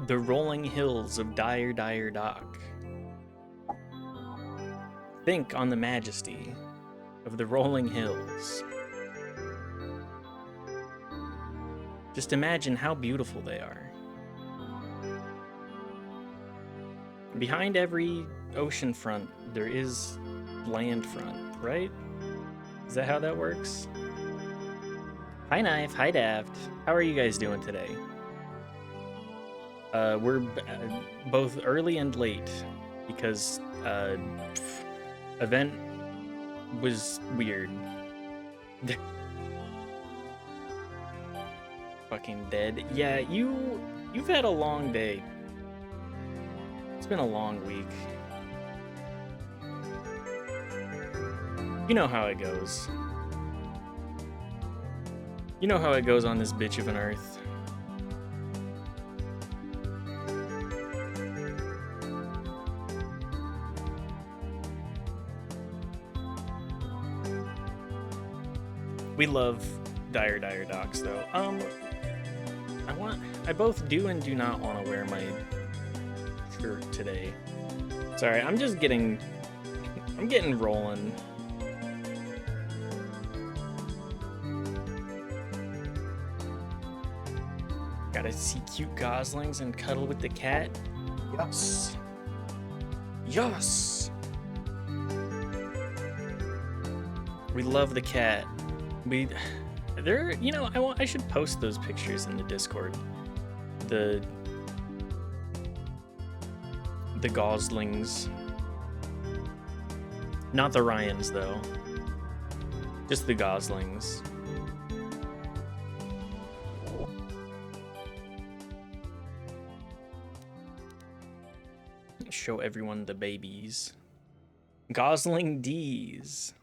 The rolling hills of Dire Dire Dock. Think on the majesty of the rolling hills. Just imagine how beautiful they are. Behind every ocean front, there is land front, right? Is that how that works? Hi Knife, hi Daft. How are you guys doing today? We're both early and late because event was weird. Fucking dead. Yeah, you've had a long day. It's been a long week. You know how it goes. You know how it goes on this bitch of an earth. We love Dire Dire Docks though. I both do and do not want to wear my shirt today. Sorry, I'm getting rolling. Gotta see cute goslings and cuddle with the cat. Yes. Yes. We love the cat. I should post those pictures in the Discord. The goslings. Not the Ryans though. Just the goslings. Show everyone the babies. Gosling D's.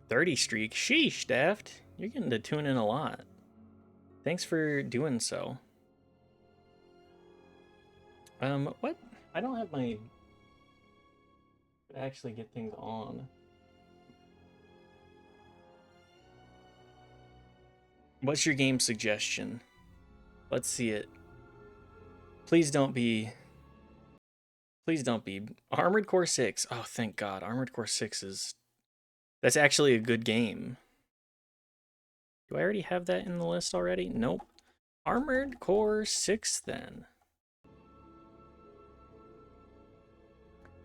30 streak. Sheesh, Daft. You're getting to tune in a lot. Thanks for doing so. What? I don't have my... actually get things on. What's your game suggestion? Let's see it. Please don't be... Please don't be... Armored Core 6. Oh, thank God. Armored Core 6 is... That's actually a good game. Do I already have that in the list already? Nope. Armored Core 6 then.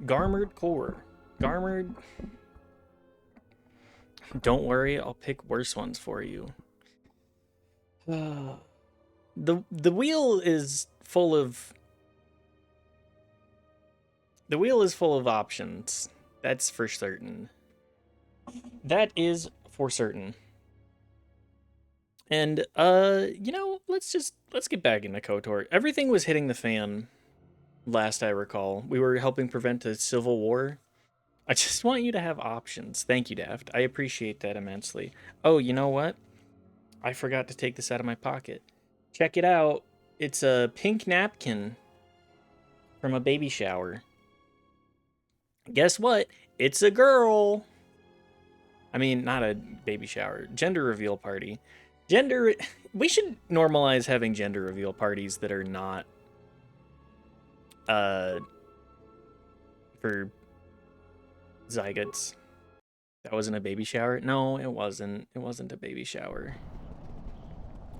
Garmored Core. Garmored... Don't worry, I'll pick worse ones for you. The wheel is full of... The wheel is full of options. That's for certain. That is for certain. And let's get back into KOTOR. Everything was hitting the fan last I recall. We were helping prevent a civil war. I just want you to have options. Thank you, Daft. I appreciate that immensely. Oh, you know what? I forgot to take this out of my pocket. Check it out. It's a pink napkin from a baby shower. Guess what? It's a girl. I mean, not a baby shower. Gender reveal party. We should normalize having gender reveal parties that are not for zygotes. That wasn't a baby shower? No, it wasn't. It wasn't a baby shower.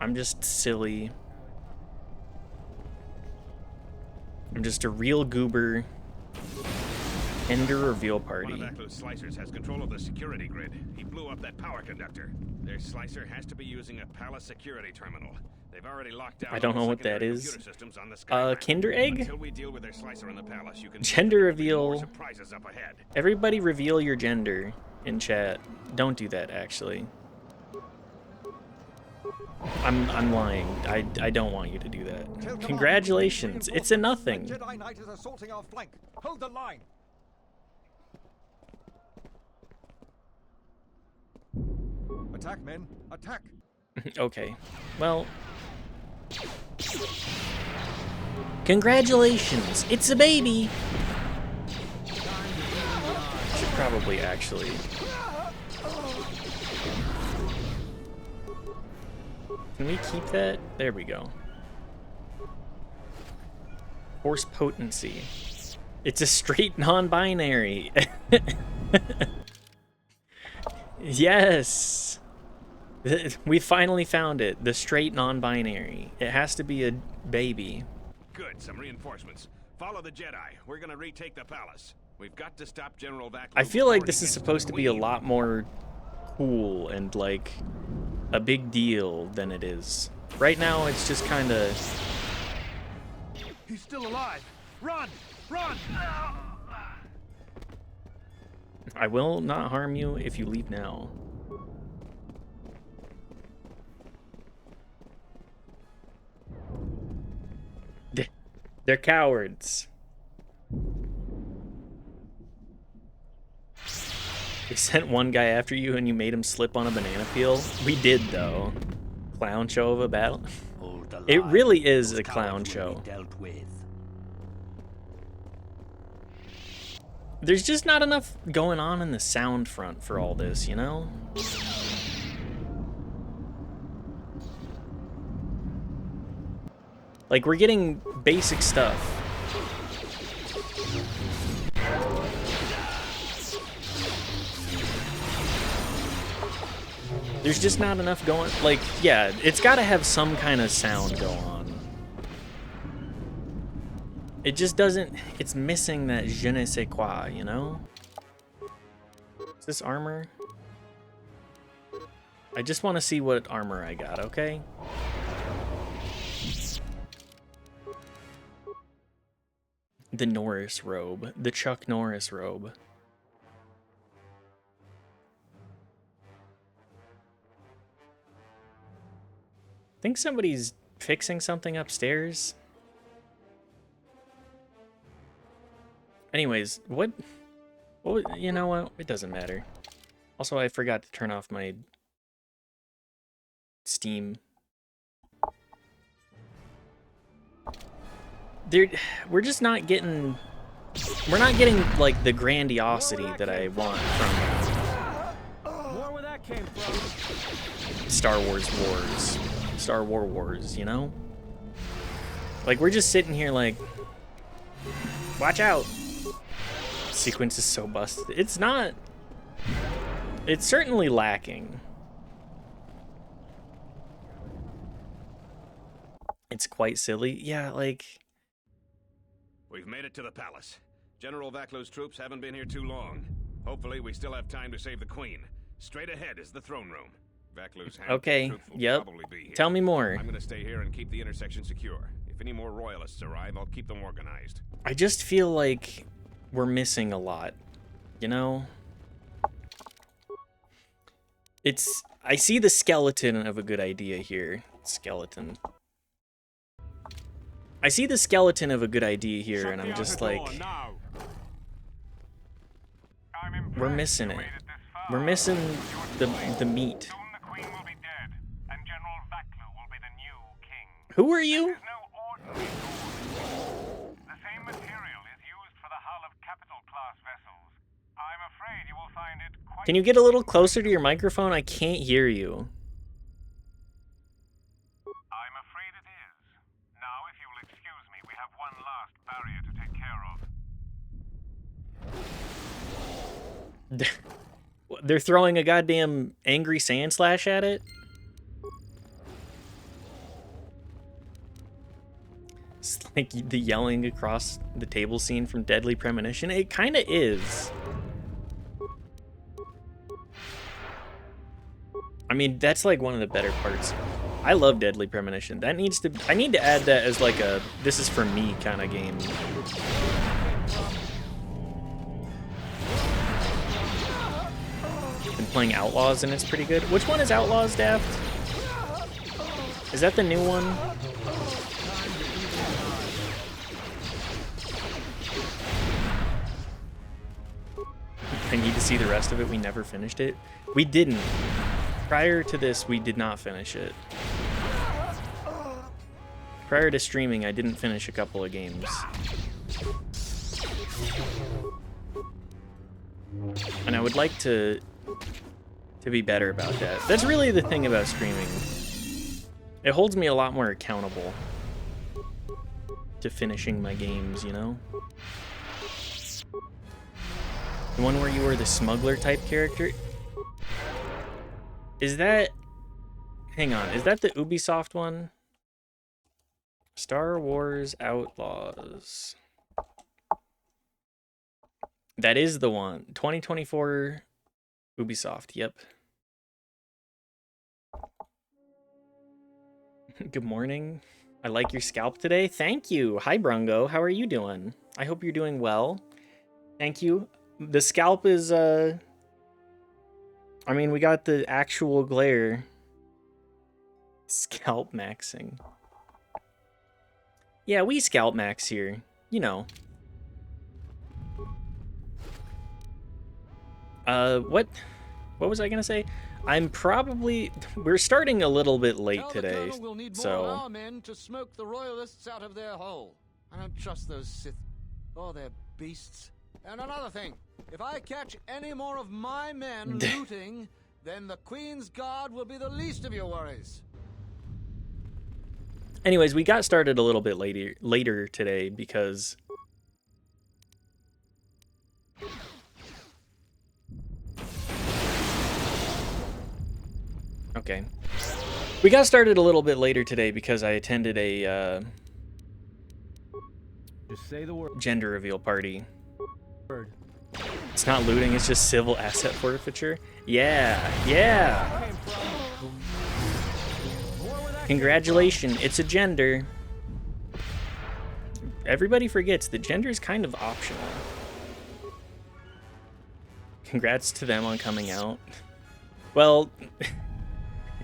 I'm just silly. I'm just a real goober. Gender reveal party. One of Echo's slicers has control of the security grid. He blew up that power conductor. Their slicer has to be using a palace security terminal. They've already locked down. I don't know what that is. On Kinder Egg? Until we deal with their slicer in the palace, you can gender reveal. Surprises up ahead. Everybody reveal your gender in chat. Don't do that, actually. I'm lying. I don't want you to do that. Congratulations. It's a nothing. Jedi Knight is assaulting our flank. Hold the line. Attack, men. Attack. Okay. Well. Congratulations. It's a baby. Should probably actually. Can we keep that? There we go. Force potency. It's a straight non-binary. Yes! We finally found it. The straight non-binary. It has to be a baby. Good, some reinforcements. Follow the Jedi. We're gonna retake the palace. We've got to stop General Vaklu. I feel like before this he is gets supposed to the be a Queen. lot more cool and like a big deal than it is. Right now it's just kind of... He's still alive. Run! Run! I will not harm you if you leave now. They're cowards. They sent one guy after you and you made him slip on a banana peel? We did, though. Clown show of a battle? Hold the It line. really is Those a clown cowards will show. be dealt with. There's just not enough going on in the sound front for all this, you know? Like, we're getting basic stuff. There's just not enough going... Like, yeah, it's got to have some kind of sound go on. It just doesn't... It's missing that je ne sais quoi, you know? Is this armor? I just want to see what armor I got, okay? The Norris robe. The Chuck Norris robe. I think somebody's fixing something upstairs. Anyways, what you know what? It doesn't matter. Also, I forgot to turn off my Steam. We're just not getting... We're not getting, like, the grandiosity that I want from More where that came from. Star Wars Wars. Star Wars, you know? Like, we're just sitting here like... Watch out! Sequence is so busted. It's not... It's certainly lacking. It's quite silly. Yeah, like... We've made it to the palace. General Vaklu's troops haven't been here too long. Hopefully, we still have time to save the Queen. Straight ahead is the throne room. Vaklu's hand Okay, troops will yep. probably be here. Tell me more. I'm gonna stay here and keep the intersection secure. If any more royalists arrive, I'll keep them organized. I just feel like we're missing a lot, you know? I see the skeleton of a good idea here. Skeleton. I see the skeleton of a good idea here, and I'm just like, we're missing it. We're missing the meat. Soon the Queen will be dead, and General Vaklu will be the new king. Who are you? There's no ordinary sword. The same material is used for the hull of capital-class vessels. I'm afraid you will find it quite... Can you get a little closer to your microphone? I can't hear you. I'm afraid it is. Now, if you will excuse me, we have one last barrier to take care of. They're throwing a goddamn angry sand slash at it? It's like the yelling across the table scene from Deadly Premonition. It kind of is. I mean, that's like one of the better parts. I love Deadly Premonition. That needs to... I need to add that as like a this is for me kind of game. Been playing Outlaws and it's pretty good. Which one is Outlaws, Daft? Is that the new one? I need to see the rest of it. We never finished it. We didn't. Prior to this, we did not finish it. Prior to streaming, I didn't finish a couple of games. And I would like to be better about that. That's really the thing about streaming. It holds me a lot more accountable to finishing my games, you know? The one where you were the smuggler type character? Is that... Hang on, is that the Ubisoft one? Star Wars Outlaws. That is the one. 2024 Ubisoft, yep. Good morning. I like your scalp today. Thank you. Hi, Brungo. How are you doing? I hope you're doing well. Thank you. The scalp is, I mean, we got the actual glare. Scalp maxing. Yeah, we scalp max here. You know. What was I gonna say? I'm probably... We're starting a little bit late Tell today, the Colonel we'll need more so... of our men to smoke the royalists out of their hole. I don't trust those Sith or their beasts. And another thing, if I catch any more of my men looting, then the Queen's Guard will be the least of your worries. Anyways, we got started a little bit later today because... Okay. We got started a little bit later today because I attended a Just say the word. gender reveal party. It's not looting, it's just civil asset forfeiture. Yeah, yeah. Congratulations, it's a gender. Everybody forgets that gender is kind of optional. Congrats to them on coming out. Well,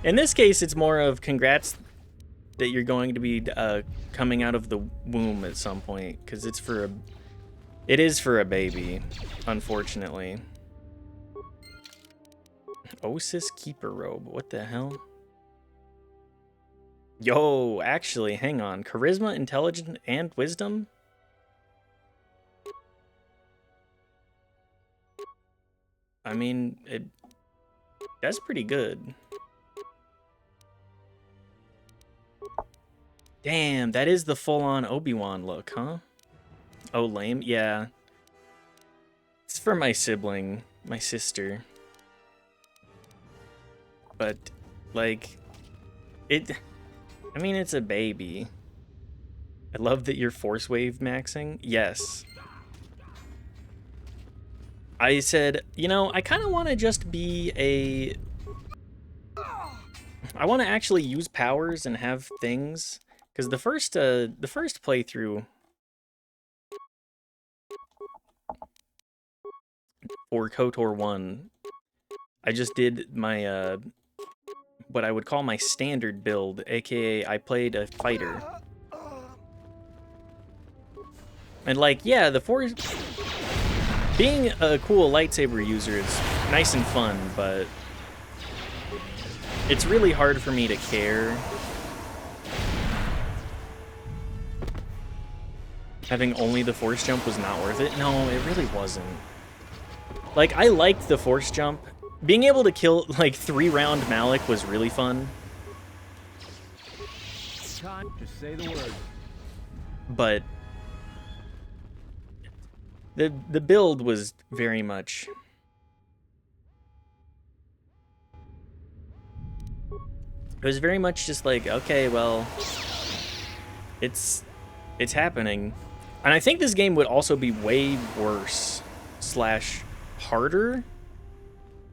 in this case, it's more of congrats that you're going to be coming out of the womb at some point, because it is for a baby, unfortunately. Osis Keeper Robe, what the hell? Yo, actually, hang on. Charisma, intelligence, and wisdom? I mean, that's pretty good. Damn, that is the full-on Obi-Wan look, huh? Oh, lame? Yeah. It's for my sibling, my sister. But, like, I mean, it's a baby. I love that you're force wave maxing. Yes. I said, you know, I kind of want to just be a... I want to actually use powers and have things. Because the first playthrough for KOTOR 1, I just did my, what I would call my standard build, aka I played a fighter. And like, yeah, the Force... Being a cool lightsaber user is nice and fun, but it's really hard for me to care. Having only the force jump was not worth it. No, it really wasn't. Like, I liked the force jump. Being able to kill, like, 3-round Malak was really fun. Time. Just say the word. But the build was very much... It was very much just like, okay, well, it's happening. And I think this game would also be way worse / harder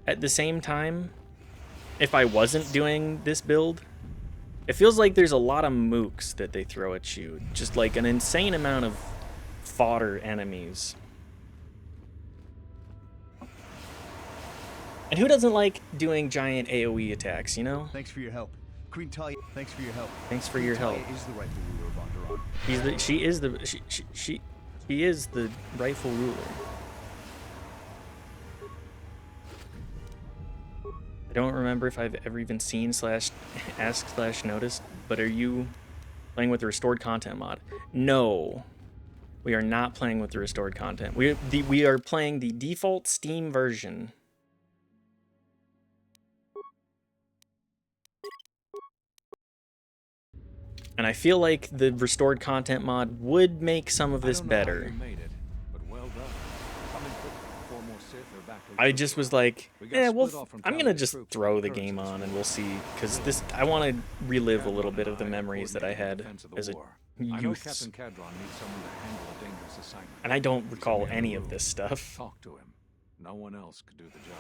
at the same time if I wasn't doing this build. It feels like there's a lot of mooks that they throw at you. Just like an insane amount of fodder enemies. And who doesn't like doing giant AoE attacks, you know? Thanks for your help. Queen Talia, thanks for your help. Thanks for your help. Talia is the rightful ruler of Onderon. She is the rightful ruler. I don't remember if I've ever even seen / asked / noticed, but are you playing with the restored content mod? No, we are not playing with the restored content. We are playing the default Steam version. And I feel like the restored content mod would make some of this I don't know how better. you made it, but well done. Coming quick before more Sith are back to I just was like, We got yeah, well, split off from I'm gonna Talon's just troops throw on the the game Kurtz's on and front. we'll see, because this I want to relive a Cadron little bit and of the I memories that I coordinated had the defense of the as a war. I know youth, Captain Cadron needs someone to handle a dangerous assignment. and I don't He's recall in the any room. of this stuff. Talk to him. No one else could do the job.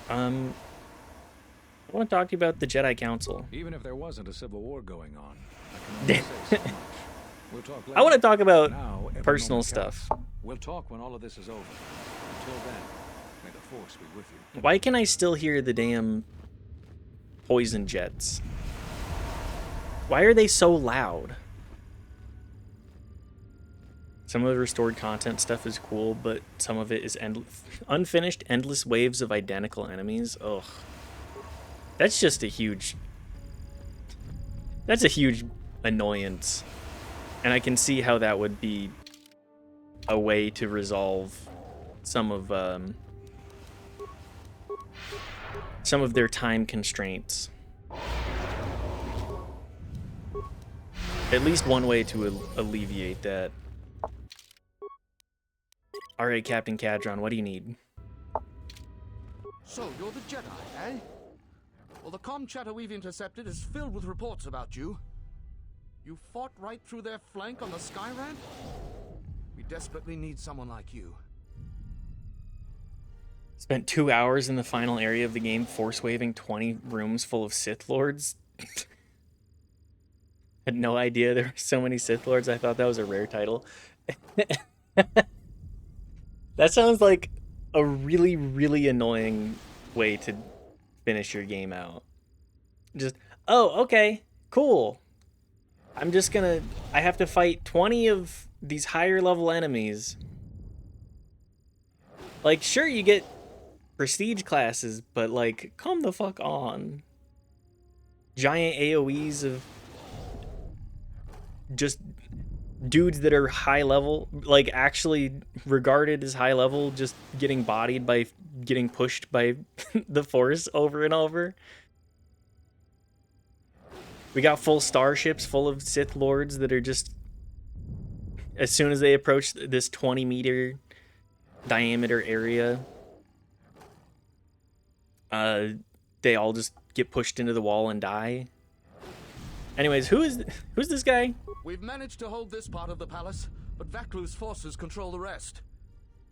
I want to talk to you about the Jedi Council. Even if there wasn't a civil war going on, I can only say so much. We'll talk later. I want to talk about Now, every personal moment counts. stuff. We'll talk when all of this is over. Until then, may the Force be with you. Why can I still hear the damn poison jets? Why are they so loud? Some of the restored content stuff is cool, but some of it is unfinished endless waves of identical enemies. Ugh. That's just a huge... That's a huge annoyance. And I can see how that would be a way to resolve some of their time constraints. At least one way to alleviate that. Alright, Captain Cadron, what do you need? So, you're the Jedi, eh? Well, the comm chatter we've intercepted is filled with reports about you. You fought right through their flank on the Skyrant? We desperately need someone like you. Spent 2 hours in the final area of the game force waving 20 rooms full of Sith Lords. Had no idea there were so many Sith Lords. I thought that was a rare title. That sounds like a really, really annoying way to finish your game out. Just, oh, okay, cool. I have to fight 20 of these higher level enemies. Like, sure, you get prestige classes, but like, come the fuck on. Giant AoEs of just dudes that are high level, like actually regarded as high level, just getting bodied by getting pushed by the Force over and over. We got full starships full of Sith Lords that are just, as soon as they approach this 20-meter diameter area, they all just get pushed into the wall and die. Anyways, who's this guy? We've managed to hold this part of the palace, but Vaklu's forces control the rest.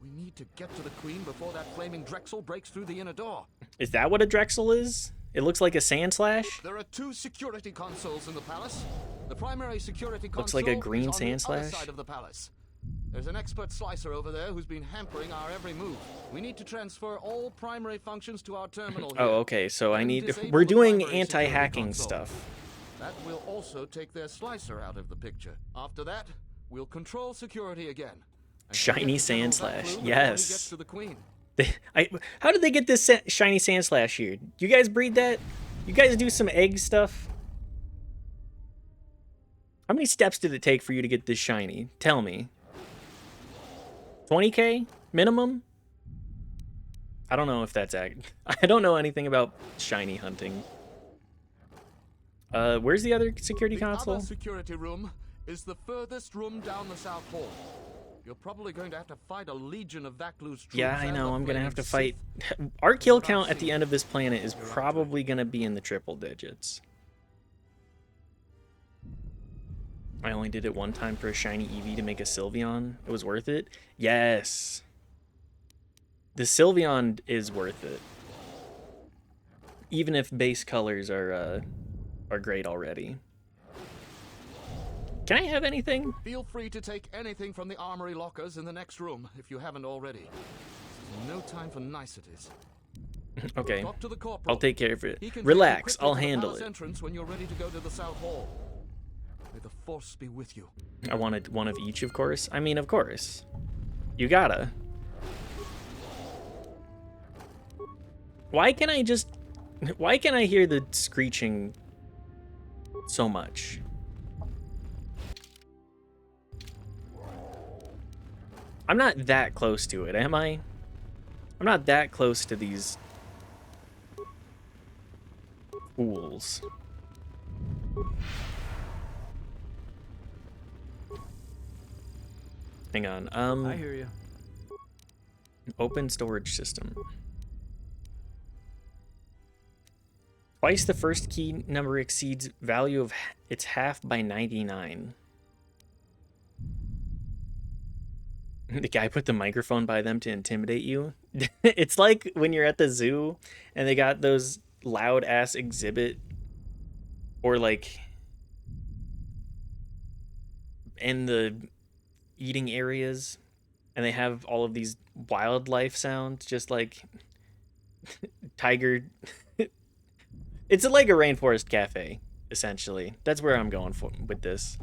We need to get to the Queen before that flaming Drexel breaks through the inner door. Is that what a Drexel is? It looks like a sand slash. There are 2 security consoles in the palace. The primary security console Looks like a green is on sand the other slash. side of the palace. There's an expert slicer over there who's been hampering our every move. We need to transfer all primary functions to our terminal here. Oh, okay. So Then we're disable the doing primary security anti-hacking console. stuff. That will also take their slicer out of the picture. After that, we'll control security again. And Shiny get to General sand slash, Vaklu before he yes. gets to the Queen. How did they get this shiny sand slash here? You guys breed that? You guys do some egg stuff? How many steps did it take for you to get this shiny? Tell me. 20k minimum? I don't know if that's I don't know anything about shiny hunting. Where's the other security The console? other security room is the furthest room down the South Hall. You're probably going to have to fight a legion of Vaklu's troops. Yeah, I and know. the I'm gonna have to flaming fight. Sith. Our kill count at the end of this planet is probably gonna be in the triple digits. I only did it one time for a shiny Eevee to make a Sylveon. It was worth it. Yes, the Sylveon is worth it, even if base colors are great already. Can I have anything? Feel free to take anything from the armory lockers in the next room if you haven't already. This is no time for niceties. Okay, Talk to the corporal. I'll take care of it. He can take you Relax, quickly I'll to the handle palace it. entrance when you're ready to go to the South Hall. May the Force be with you. I wanted one of each, of course. I mean, of course. You gotta. Why can I hear the screeching so much? I'm not that close to it, am I? I'm not that close to these Fools. Hang on. I hear you. Open storage system. Twice the first key number exceeds value of its half by 99. The guy put the microphone by them to intimidate you. It's like when you're at the zoo and they got those loud ass exhibit, or like in the eating areas, and they have all of these wildlife sounds, just like tiger. It's like a rainforest cafe, essentially. That's where I'm going for with this.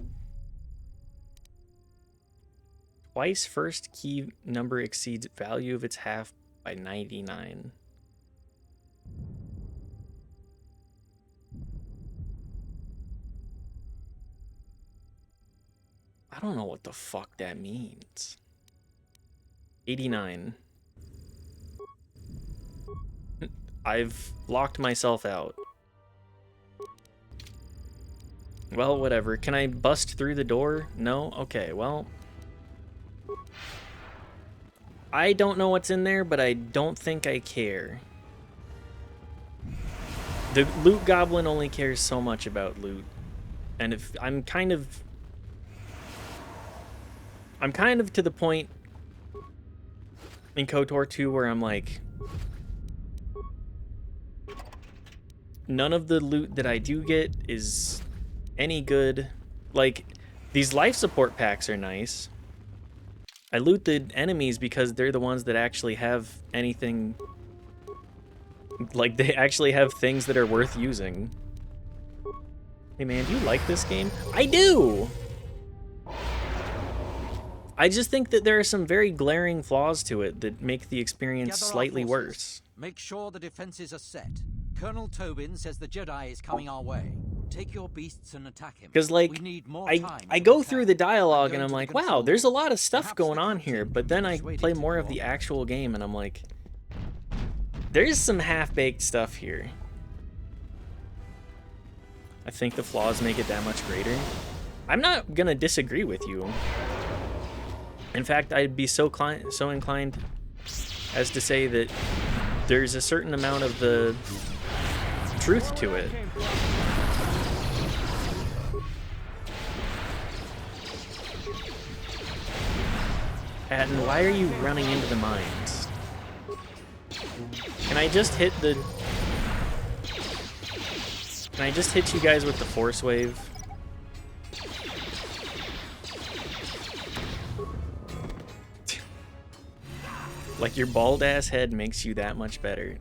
Twice first key number exceeds value of its half by 99. I don't know what the fuck that means. 89. I've locked myself out. Well, whatever. Can I bust through the door? No? Okay, well. I don't know what's in there, but I don't think I care. The loot goblin only cares so much about loot. And if I'm kind of to the point in KOTOR 2 where I'm like, none of the loot that I do get is any good. Like, these life support packs are nice. I loot the enemies because they're the ones that actually have anything. Like, they actually have things that are worth using. Hey man, do you like this game? I do! I just think that there are some very glaring flaws to it that make the experience Gather our slightly forces. worse. Make sure the defenses are set. Colonel Tobin says the Jedi is coming our way. Take your beasts and attack him. Because, like, we need more I time go to through the prepare. dialogue and going I'm to like, the wow, control there's a room. lot of stuff Perhaps going the on captain here. can But be then I persuaded play to more of the cooperate. actual game and I'm like, there's some half-baked stuff here. I think the flaws make it that much greater. I'm not gonna disagree with you. In fact, I'd be so inclined as to say that there's a certain amount of the truth to it. Atten, why are you running into the mines? Can I just hit the... Can I just hit you guys with the force wave? Like, your bald ass head makes you that much better.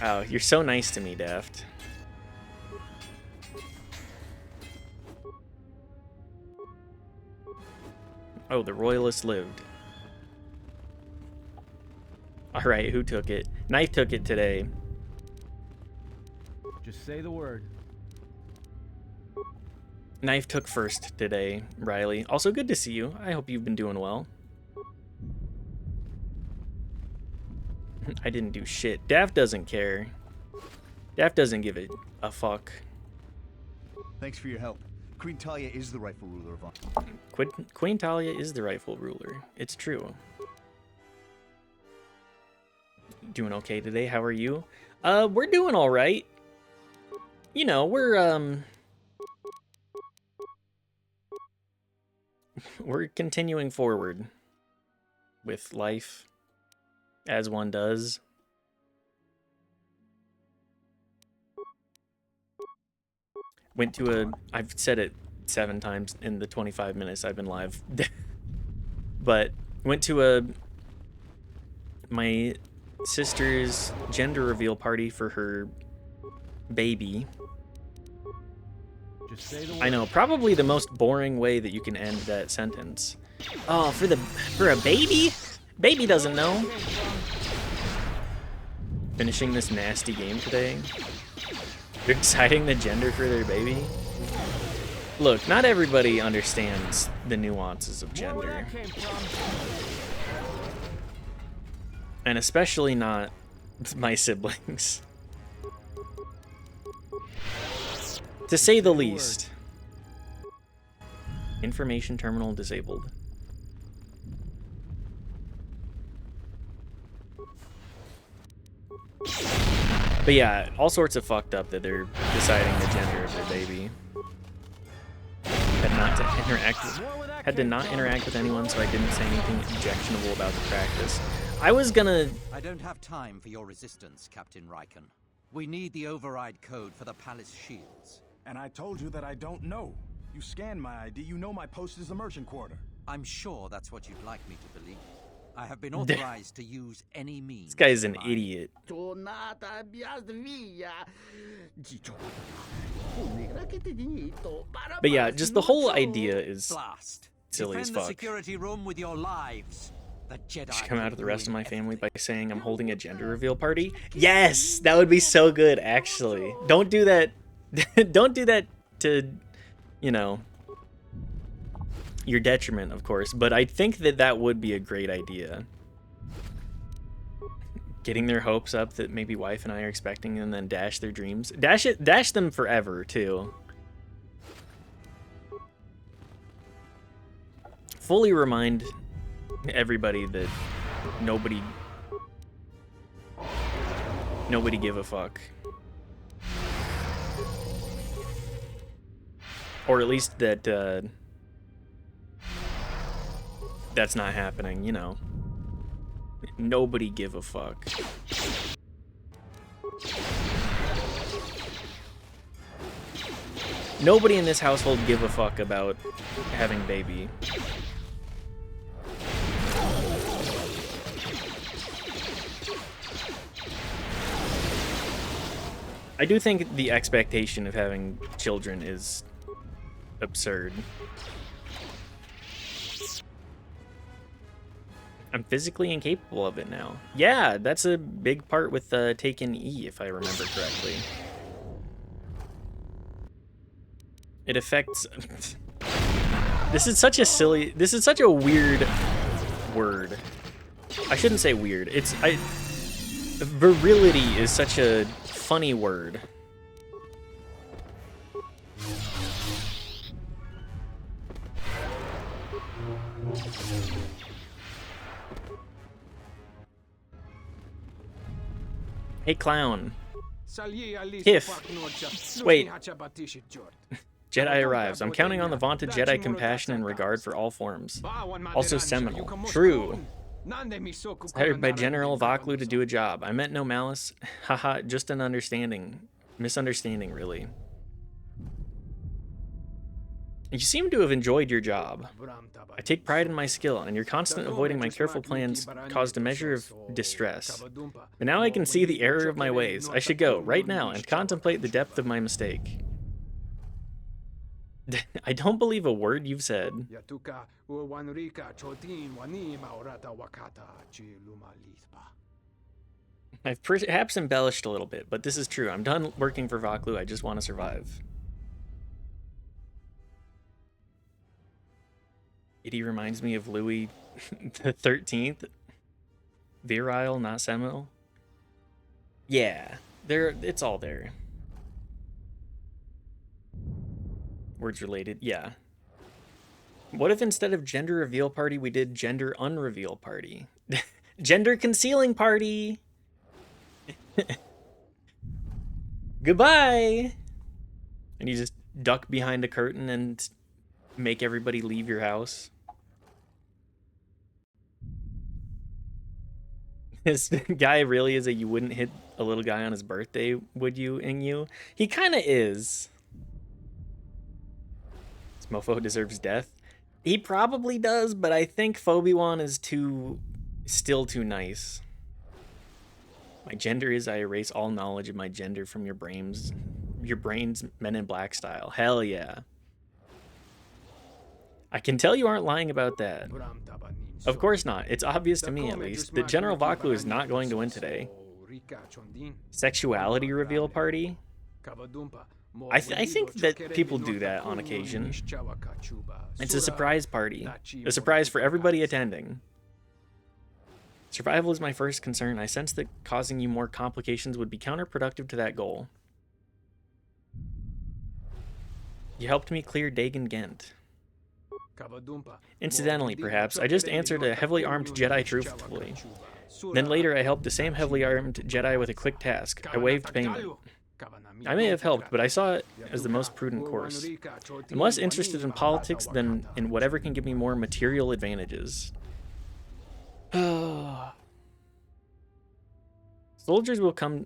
Oh, you're so nice to me, Daft. Oh, the Royalists lived. Alright, who took it? Knife took it today. Just say the word. Knife took first today, Riley. Also, good to see you. I hope you've been doing well. I didn't do shit. Daft doesn't care. Daft doesn't give a fuck. Thanks for your help. Queen Talia is the rightful ruler of... Queen Talia is the rightful ruler. It's true. Doing okay today. How are you? We're doing all right. You know, we're continuing forward with life as one does. Went to a... I've said it 7 times in the 25 minutes I've been live. But went to my sister's gender reveal party for her baby. Just say the word. I know, probably the most boring way that you can end that sentence. Oh, for a baby? Baby doesn't know. Finishing this nasty game today. They're deciding the gender for their baby. Look, not everybody understands the nuances of More where gender. that came from. And especially not my siblings. To say the least. Information terminal disabled. But yeah, all sorts of fucked up that they're deciding the gender of their baby. Had to not interact with anyone, so I didn't say anything objectionable about the practice. I was gonna... I don't have time for your resistance, Captain Riken. We need the override code for the palace shields. And I told you that I don't know. You scanned my ID, you know my post is the merchant quarter. I'm sure that's what you'd like me to believe. I have been authorized to use any means. This guy's an idiot. But yeah, just the whole idea is Blast. silly as Defend the fuck. security room with your lives. The Jedi Should come out of the rest of my ruin family by everything. saying I'm holding a gender reveal party. Yes, that would be so good, actually. Don't do that. Don't do that to, you know, your detriment, of course. But I think that that would be a great idea. Getting their hopes up that maybe wife and I are expecting, and then dash their dreams. Dash them forever too. Fully remind everybody that nobody give a fuck. Or at least that that's not happening, you know. Nobody give a fuck. Nobody in this household give a fuck about having baby. I do think the expectation of having children is absurd. I'm physically incapable of it now. Yeah, that's a big part with Taken E, if I remember correctly. It affects... This is such a weird word. I shouldn't say weird. Virility is such a funny word. Hey, clown. Hif. Wait. Jedi arrives. I'm counting on the vaunted Jedi compassion and regard for all forms. Also seminal. True. Hired by General Vaklu to do a job. I meant no malice. Haha, just an misunderstanding, really. You seem to have enjoyed your job. I take pride in my skill, and your constant avoiding my careful plans caused a measure of distress. But now I can see the error of my ways. I should go, right now, and contemplate the depth of my mistake. I don't believe a word you've said. I've perhaps embellished a little bit, but this is true. I'm done working for Vaklu. I just want to survive. It reminds me of Louis the 13th. Virile, not seminal. Yeah, it's all there. Words related, yeah. What if instead of gender reveal party, we did gender unreveal party? Gender concealing party! Goodbye! And you just duck behind a curtain and make everybody leave your house. This guy really is you wouldn't hit a little guy on his birthday, would you, Ingyu? He kind of is. This mofo deserves death. He probably does, but I think Phoebe-wan is still too nice. My gender is I erase all knowledge of my gender from your brains Men in Black style. Hell yeah. I can tell you aren't lying about that. Of course not. It's obvious to me, at least, that General Vaklu is not going to win today. Sexuality reveal party? I think that people do that on occasion. It's a surprise party. A surprise for everybody attending. Survival is my first concern. I sense that causing you more complications would be counterproductive to that goal. You helped me clear Dagon Gent. Incidentally, perhaps, I just answered a heavily armed Jedi truthfully. Then later I helped the same heavily armed Jedi with a quick task. I waived payment. I may have helped, but I saw it as the most prudent course. I'm less interested in politics than in whatever can give me more material advantages. Soldiers will come...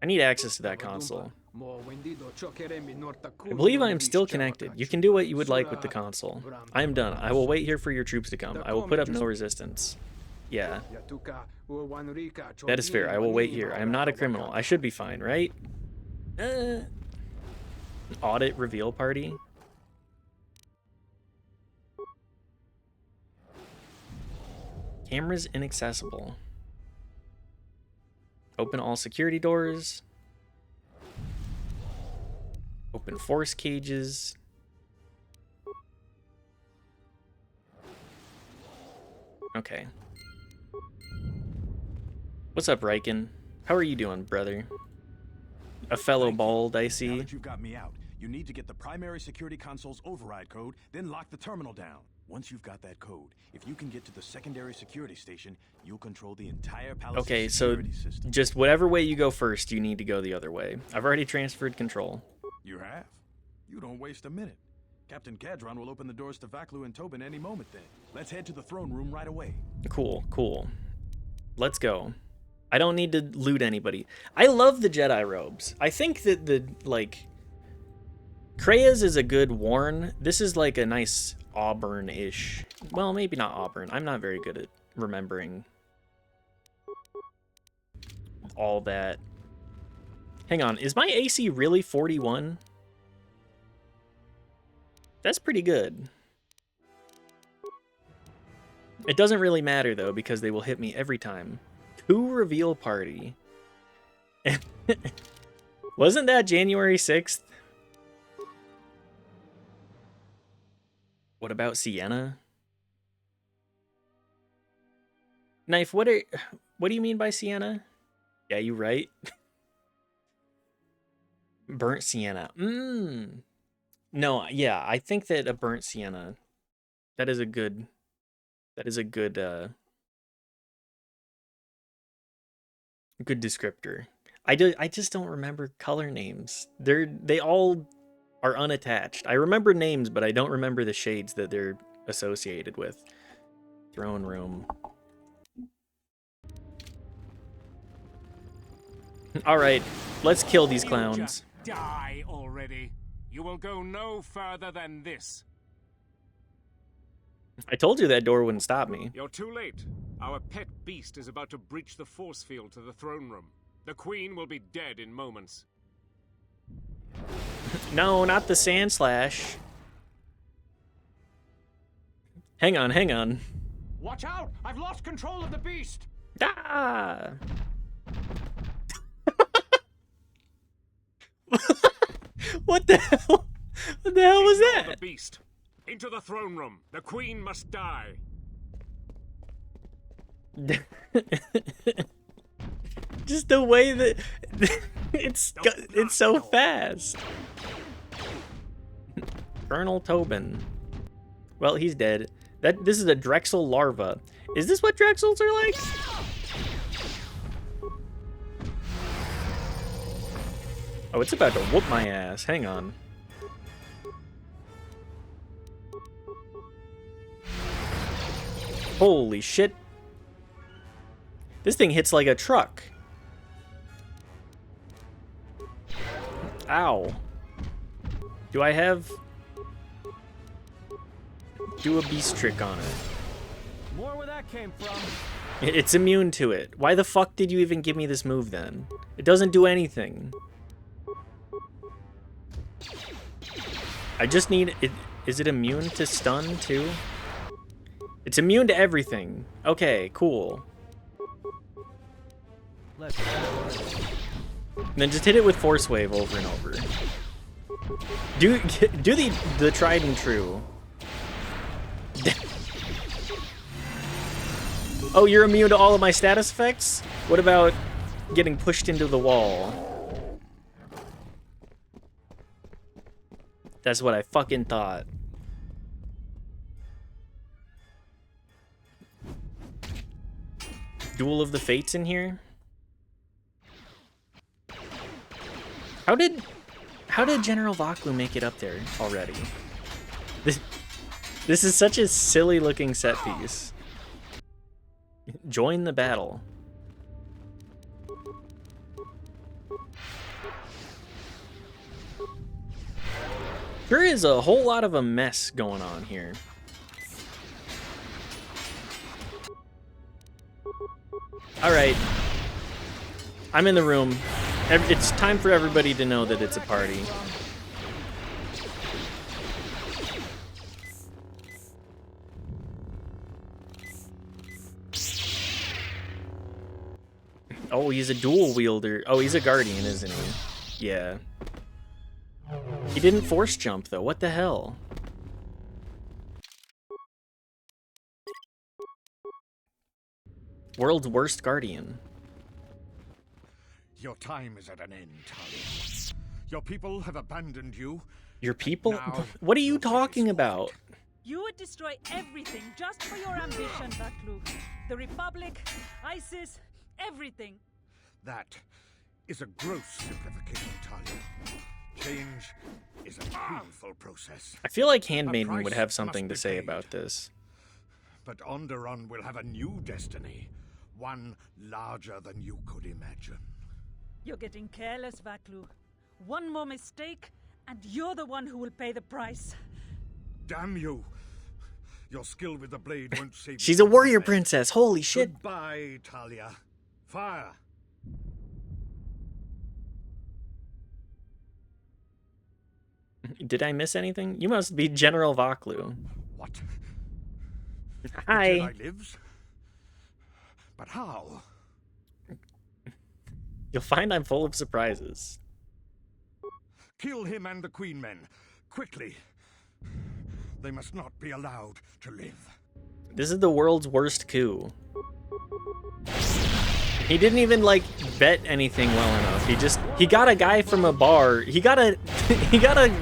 I need access to that console. I believe I am still connected. You can do what you would like with the console. I am done. I will wait here for your troops to come. I will put up no resistance. Yeah. That is fair. I will wait here. I am not a criminal. I should be fine, right? Audit reveal party? Cameras inaccessible. Open all security doors. Open force cages. Okay. What's up, Riken? How are you doing, brother? A fellow bald, I Now see. that you've got me out, you need to get the primary security console's override code, then lock the terminal down. Once you've got that code, if you can get to the secondary security station, you'll control the entire palace's Okay, so security system. just whatever way you go first, you need to go the other way. I've already transferred control. You have? You don't waste a minute. Captain Kadron will open the doors to Vaklu and Tobin any moment then. Let's head to the throne room right away. Cool, cool. Let's go. I don't need to loot anybody. I love the Jedi robes. I think that Krea's is a good worn. This is like a nice auburn-ish. Well, maybe not auburn. I'm not very good at remembering all that. Hang on, is my AC really 41? That's pretty good. It doesn't really matter, though, because they will hit me every time. Coup reveal party. Wasn't that January 6th? What about Sienna? Knife, what do you mean by Sienna? Yeah, you right. Burnt sienna. No, yeah, I think that a burnt sienna, that is a good good descriptor. I just don't remember color names. They all are unattached. I remember names, but I don't remember the shades that they're associated with. Throne room. All right, let's kill these clowns. Die already. You will go no further than this. I told you that door wouldn't stop me. You're too late. Our pet beast is about to breach the force field to the throne room. The queen will be dead in moments. No, not the sand slash. Hang on, hang on. Watch out! I've lost control of the beast! Ah! What the hell? What the hell was Ignore that? the beast. Into the throne room. The queen must die. Just the way that it's so fast. Colonel Tobin. Well, he's dead. This is a Drexel larva. Is this what Drexels are like? Oh, it's about to whoop my ass. Hang on. Holy shit. This thing hits like a truck. Ow. Do I have... Do a beast trick on it. More where that came from. It's immune to it. Why the fuck did you even give me this move then? It doesn't do anything. I just need it. Is it immune to stun too? It's immune to everything. Okay, cool. Let's And then just hit it with Force Wave over and over. Do the tried and true. Oh, you're immune to all of my status effects? What about getting pushed into the wall? That's what I fucking thought. Duel of the Fates in here? How did General Vaklu make it up there already? This is such a silly looking set piece. Join the battle. There is a whole lot of a mess going on here. Alright. I'm in the room. It's time for everybody to know that it's a party. Oh, he's a dual wielder. Oh, he's a guardian, isn't he? Yeah. He didn't force jump, though. What the hell? World's worst guardian. Your time is at an end, Talia. Your people have abandoned you. Your people? Now, What are you your talking fate is about? You would destroy everything just for your ambition, Vaklu. The Republic, ISIS, everything. That is a gross simplification, Talia. Change is a painful process. I feel like A Handmaiden would price have something to must be say paid. about this. But Onderon will have a new destiny. One larger than you could imagine. You're getting careless, Vaklu. One more mistake, and you're the one who will pay the price. Damn you! Your skill with the blade won't save you. She's a from warrior death. princess. Holy shit. Goodbye, Talia. Fire! Did I miss anything? You must be General Vaklu. What? Hi. The Jedi lives? But how? You'll find I'm full of surprises. Kill him and the Queen Men. Quickly. They must not be allowed to live. This is the world's worst coup. He didn't even like vet anything well enough. He got a guy from a bar. He got a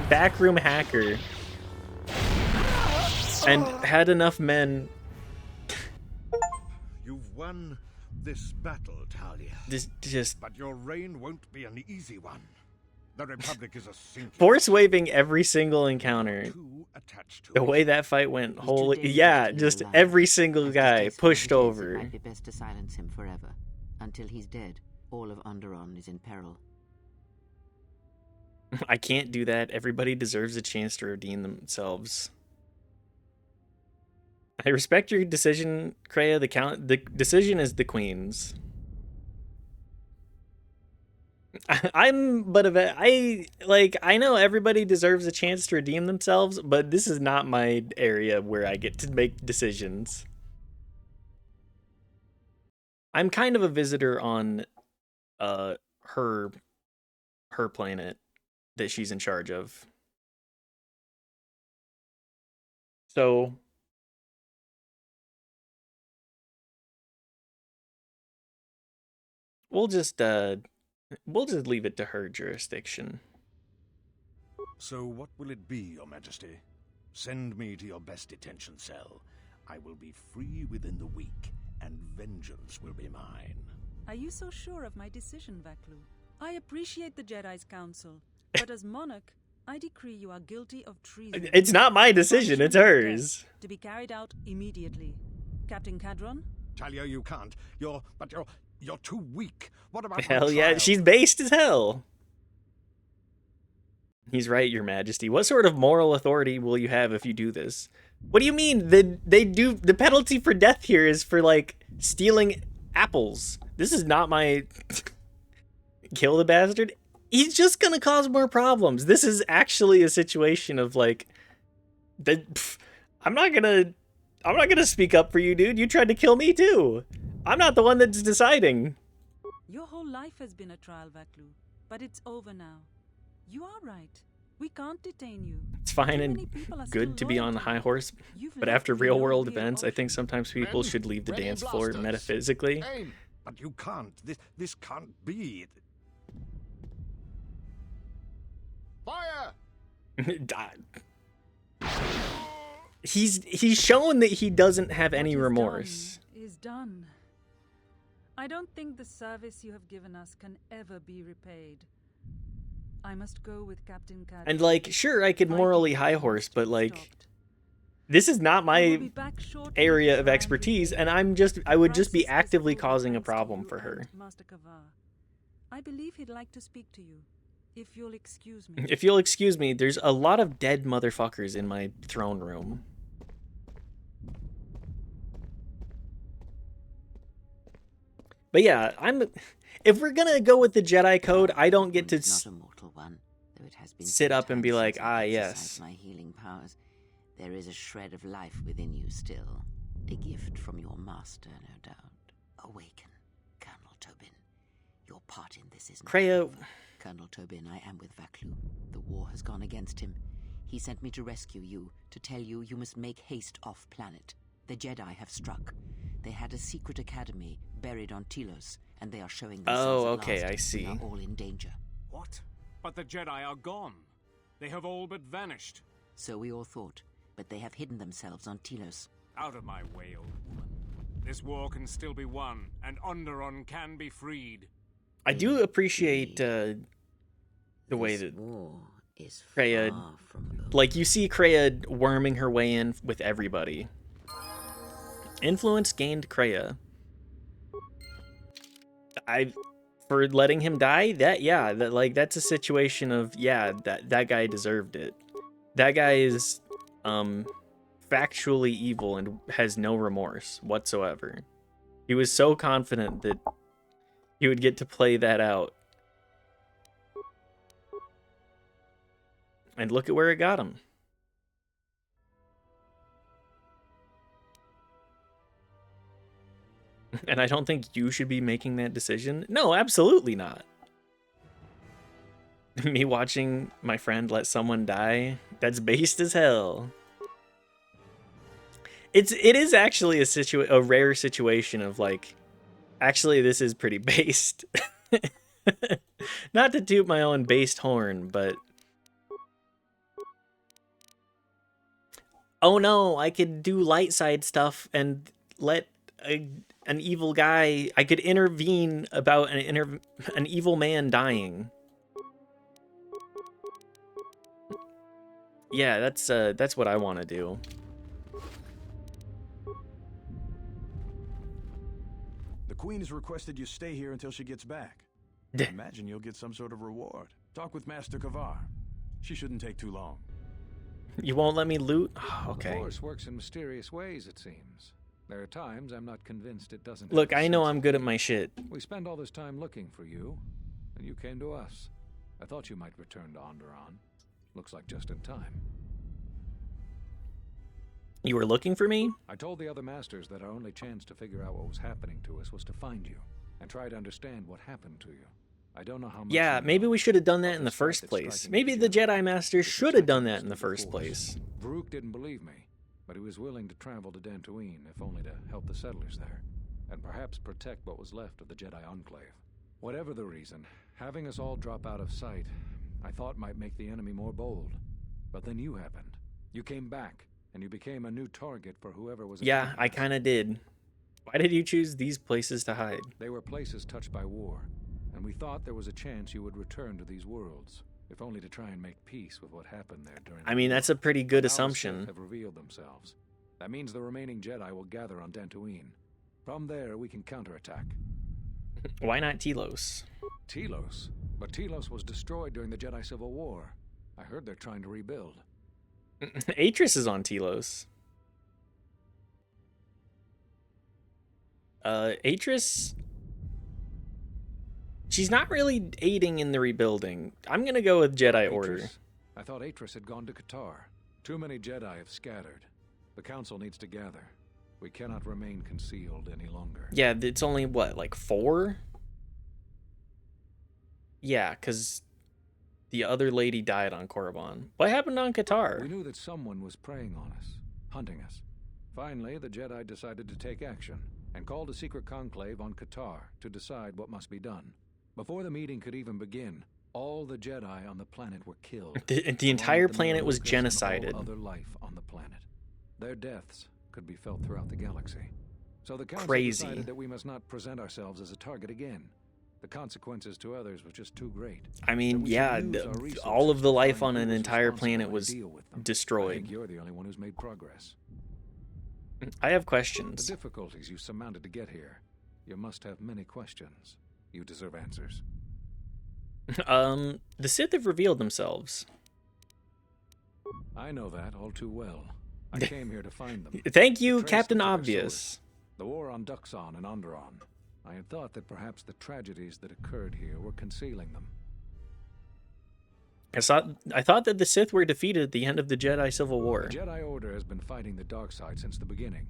backroom hacker. And had enough men. You've won this battle, Talia. But your reign won't be an easy one. The Republic is a sinking. Force waving every single encounter. Too attached to The it. way that fight went, holy yeah, just every single guy pushed over. It might be best to silence him forever. Until he's dead, all of Onderon is in peril. I can't do that. Everybody deserves a chance to redeem themselves. I respect your decision, Kreia. The decision is the Queen's. I know everybody deserves a chance to redeem themselves, but this is not my area where I get to make decisions. I'm kind of a visitor on her planet that she's in charge of. So we'll just leave it to her jurisdiction. So what will it be, Your Majesty? Send me to your best detention cell. I will be free within the week, and vengeance will be mine. Are you so sure of my decision, Vaklu? I appreciate the Jedi's counsel, but as monarch, I decree you are guilty of treason. It's not my decision, it's Punishment is hers. death, to be carried out immediately. Captain Cadron? Talia, you can't. You're too weak. What about my Hell yeah, child? she's based as hell. He's right, Your Majesty. What sort of moral authority will you have if you do this? What do you mean? The penalty for death here is for like stealing apples. This is not my kill the bastard. He's just gonna cause more problems. This is actually a situation of like I'm not gonna speak up for you, dude. You tried to kill me too. I'm not the one that's deciding. Your whole life has been a trial, Vaklu, but it's over now. You are right. We can't detain you. It's fine Too and many people are good still to be loyal on the to high you. horse, You've but left after me real no world real events, I option. think sometimes people Men, should leave the ready dance floor blasters. metaphysically. Aim. But you can't. This can't be. Fire! He's shown that he doesn't have any What is remorse. done is done. I don't think the service you have given us can ever be repaid. I must go with Captain Caddy. And like, sure, I could My morally people high must horse, but be like, stopped. this is not I will my be back shortly area with of grand expertise, repaid. and I would just be Crisis is actively over causing a thanks to problem you for her. and Master Kavar. I believe he'd like to speak to you, if you'll excuse me. If you'll excuse me, there's a lot of dead motherfuckers in my throne room. But yeah, if we're gonna go with the Jedi Code, I don't get to Not a mortal one, though it has been sit some up and be time like, since I yes. exercised my healing powers. There is a shred of life within you still. A gift from your master, no doubt. Awaken, Colonel Tobin. Your part in this is not Kreia. over. Colonel Tobin, I am with Vaklu. The war has gone against him. He sent me to rescue you, to tell you you must make haste off planet. The Jedi have struck. They had a secret academy buried on Telos, and they are showing themselves Oh, at okay, last. I see. We are all in danger. What? But the Jedi are gone. They have all but vanished. So we all thought, but they have hidden themselves on Telos. Out of my way, old woman. This war can still be won, and Onderon can be freed. I do appreciate the way This that war is Kreia, far from over. like you see Kreia worming her way in with everybody. Influence gained Kreia. For letting him die, that's a situation of that guy deserved it. That guy is factually evil and has no remorse whatsoever. He was so confident that he would get to play that out. And look at where it got him. And I don't think you should be making that decision. No, absolutely not. Me watching my friend let someone die, that's based as hell. It is actually a rare situation of like, actually this is pretty based. Not to toot my own based horn, but oh no, I could do light side stuff and let an evil guy. I could intervene about an evil man dying. Yeah, that's what I want to do. The Queen has requested you stay here until she gets back. Imagine you'll get some sort of reward. Talk with Master Kavar. She shouldn't take too long. You won't let me loot? Okay. The Force works in mysterious ways, it seems. There are times I'm not convinced it doesn't. Look, have I know sense. I'm good at my shit. We spend all this time looking for you, and you came to us. I thought you might return to Onderon. Looks like just in time. You were looking for me? I told the other masters that our only chance to figure out what was happening to us was to find you and try to understand what happened to you. I don't know how much. Yeah, you maybe know, we should have done but that in the threat first that's place. striking Maybe the Jedi Master should have done that in the first place. Varuk didn't believe me, but he was willing to travel to Dantooine, if only to help the settlers there, and perhaps protect what was left of the Jedi Enclave. Whatever the reason, having us all drop out of sight, I thought might make the enemy more bold. But then you happened. You came back, and you became a new target for whoever was. Yeah, I kind of did. Why did you choose these places to hide? They were places touched by war, and we thought there was a chance you would return to these worlds, if only to try and make peace with what happened there during. I mean, that's a pretty good Now the assumption. Sith have revealed themselves. That means the remaining Jedi will gather on Dantooine. From there, we can counterattack. Why not Telos? Telos? But Telos was destroyed during the Jedi Civil War. I heard they're trying to rebuild. Atris is on Telos. Atris... She's not really aiding in the rebuilding. I'm gonna go with Jedi Order. Atris? I thought Atris had gone to Qatar. Too many Jedi have scattered. The Council needs to gather. We cannot remain concealed any longer. Yeah, it's only, what, like 4? Yeah, because The other lady died on Korriban. What happened on Qatar? We knew that someone was preying on us, hunting us. Finally, the Jedi decided to take action and called a secret conclave on Qatar to decide what must be done. Before the meeting could even begin, all the Jedi on the planet were killed. The entire planet was Lucas and genocided. all other life on the planet. Their deaths could be felt throughout the galaxy. So the council Crazy. decided that we must not present ourselves as a target again. The consequences to others were just too great. I mean, yeah, all of the life on an entire planet was destroyed. I think you're the only one who's made progress. I have questions. The difficulties you surmounted to get here. You must have many questions. You deserve answers. The Sith have revealed themselves. I know that all too well. I came here to find them. Thank you, To trace Captain them to their Obvious. source. The war on Duxon and Onderon. I had thought that perhaps the tragedies that occurred here were concealing them. I thought that the Sith were defeated at the end of the Jedi Civil War. The Jedi Order has been fighting the dark side since the beginning.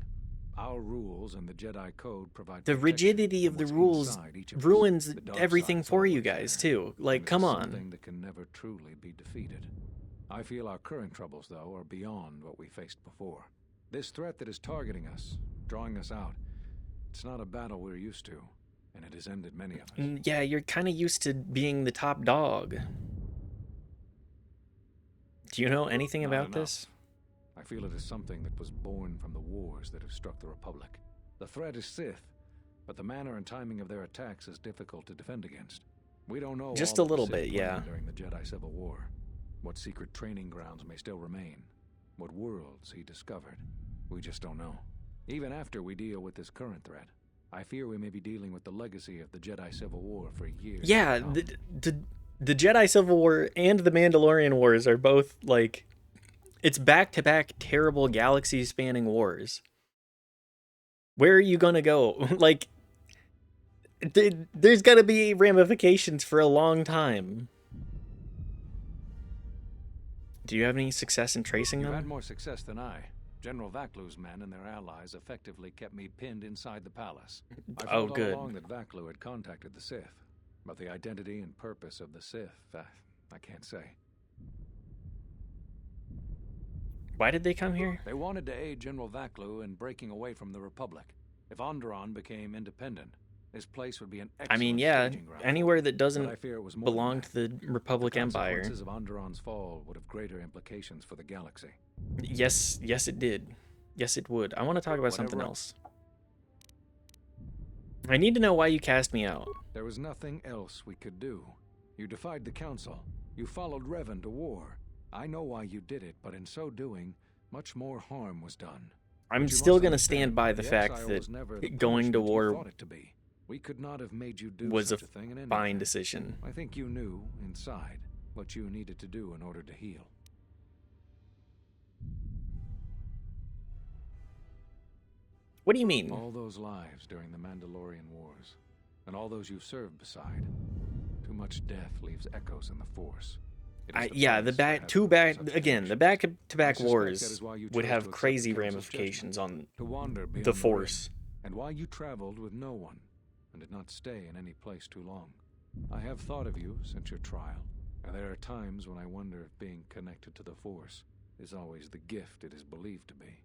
Our rules and the Jedi Code provide The protection rigidity of from the what's rules inside each of us. ruins The dark everything side's for you always guys, there, too. Like, and come it is on. something that can never truly be defeated. I feel our current troubles, though, are beyond what we faced before. This threat that is targeting us, drawing us out, it's not a battle we're used to, and it has ended many of us. Yeah, you're kind of used to being the top dog. Do you know anything Not about enough. this? I feel it is something that was born from the wars that have struck the Republic. The threat is Sith, but the manner and timing of their attacks is difficult to defend against. We don't know Just all a that little the Sith bit, yeah. planned during the Jedi Civil War. What secret training grounds may still remain. What worlds he discovered. We just don't know. Even after we deal with this current threat, I fear we may be dealing with the legacy of the Jedi Civil War for years. Yeah, to come. the Jedi Civil War and the Mandalorian Wars are both, like, it's back-to-back terrible galaxy-spanning wars. Where are you gonna go? Like, there's gonna be ramifications for a long time. Do you have any success in tracing You've had them? more success than I. General Vaklu's men and their allies effectively kept me pinned inside the palace. I Oh, felt good. all along that Vaklu had contacted the Sith, but the identity and purpose of the Sith, I can't say. Why did they come here? They wanted to aid General Vaklu in breaking away from the Republic. If Onderon became independent, this place would be an excellent I mean, yeah, staging ground. anywhere that But I doesn't fear it was more than belong that. to the Republic The Empire. consequences of Onderon's fall would have greater implications for the galaxy. Yes, it did. Yes, it would. I want to talk about something Whatever- else. I need to know why you cast me out. There was nothing else we could do. You defied the Council. You followed Revan to war. I know why you did it, but in so doing, much more harm was done. I'm But you still must going to understand, stand by the fact exile that was never the going to punishment you war thought it to be. We could not have made you do was a such a thing in any fine event. decision. I think you knew, inside, what you needed to do in order to heal. What do you mean? All those lives during the Mandalorian Wars, and all those you've served beside. Too much death leaves echoes in the Force. It is Yeah, the place to back have two those back such again. The connections. back-to-back I suspect that wars is why you would chose have to accept crazy the Council's ramifications on to wander beyond the ring, Force. and why you traveled with no one and did not stay in any place too long. I have thought of you since your trial, and there are times when I wonder if being connected to the Force is always the gift it is believed to be.